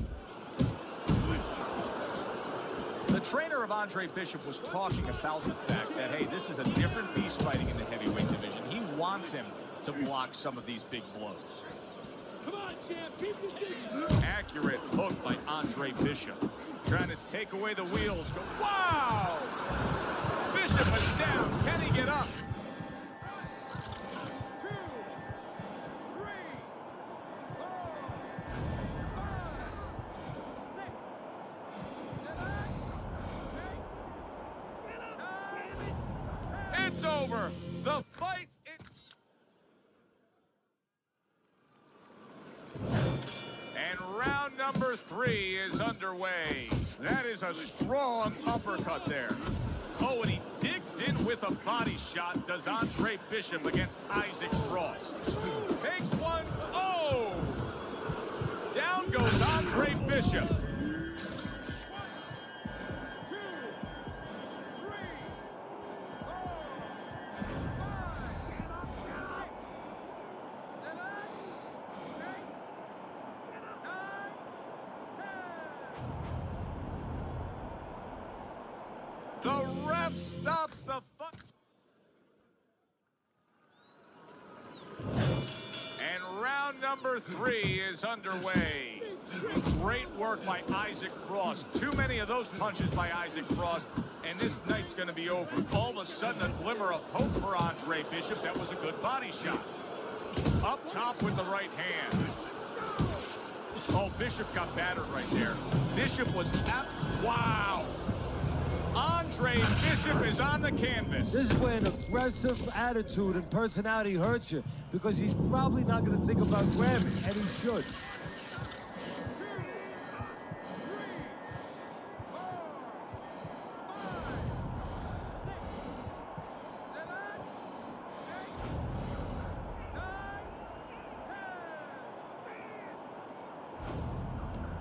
The trainer of Andre Bishop was talking about the fact that, hey, this is a different beast fighting in the heavyweight division. He wants him to block some of these big blows. Come on, champ. Keep your distance. Accurate hook by Andre Bishop. Trying to take away the wheels. Wow! Bishop is down. Can he get up? It's over. The fight is... And round number 3 is underway. That is a strong uppercut there. Oh, and he digs in with a body shot, does Andre Bishop against Isaac Frost. Takes one. Oh! Down goes Andre Bishop. The ref stops the fight. And round number 3 is underway. Great work by Isaac Frost. Too many of those punches by Isaac Frost, and this night's going to be over. All of a sudden, a glimmer of hope for Andre Bishop. That was a good body shot. Up top with the right hand. Oh, Bishop got battered right there. Bishop was at... Wow! Andre Bishop is on the canvas. This is where an aggressive attitude and personality hurts you, because he's probably not going to think about grabbing, and he should.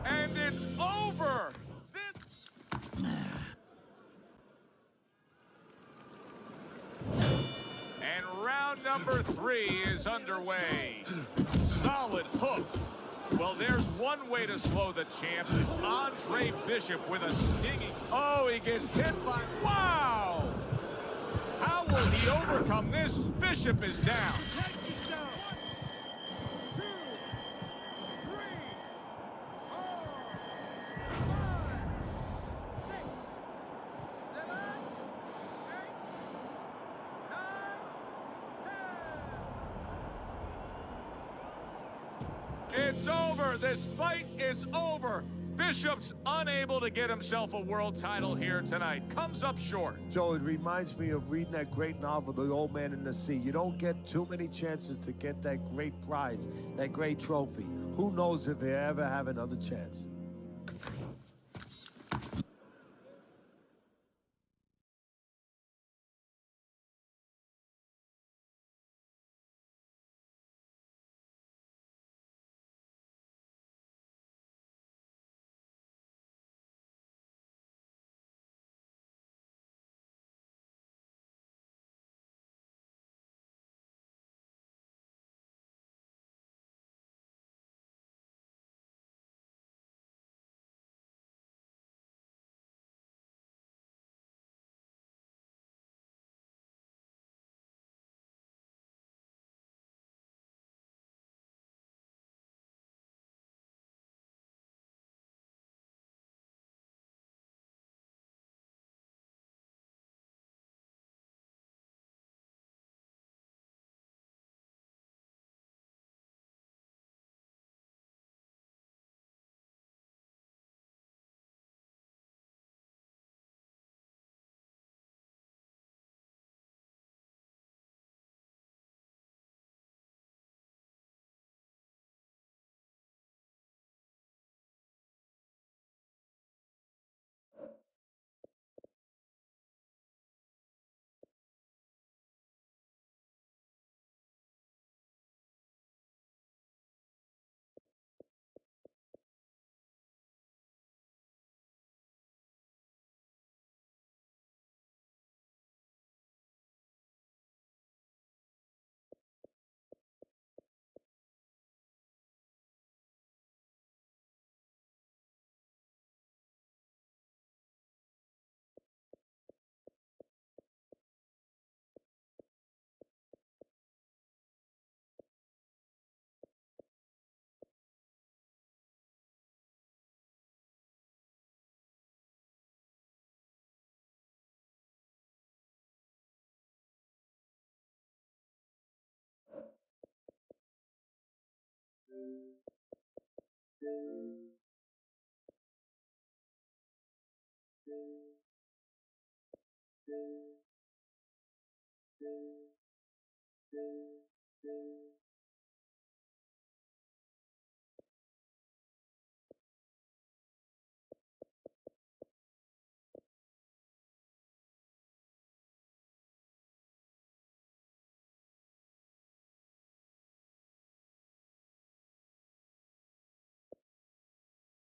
And it's over. And round number 3 is underway. Solid hook. Well, there's one way to slow the champ. Andre Bishop with a stinging... Oh, he gets hit by... Wow! How will he overcome this? Bishop is down. It's over. This fight is over. Bishop's unable to get himself a world title here tonight. Comes up short. Joe, it reminds me of reading that great novel, The Old Man and the Sea. You don't get too many chances to get that great prize, that great trophy. Who knows if he'll ever have another chance?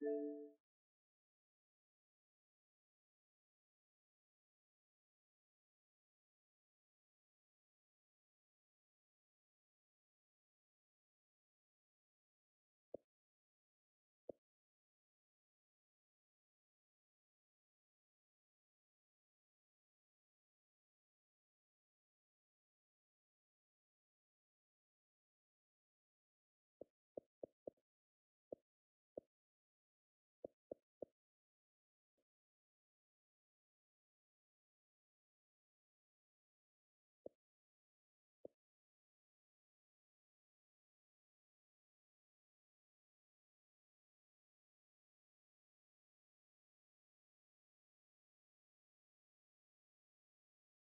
you.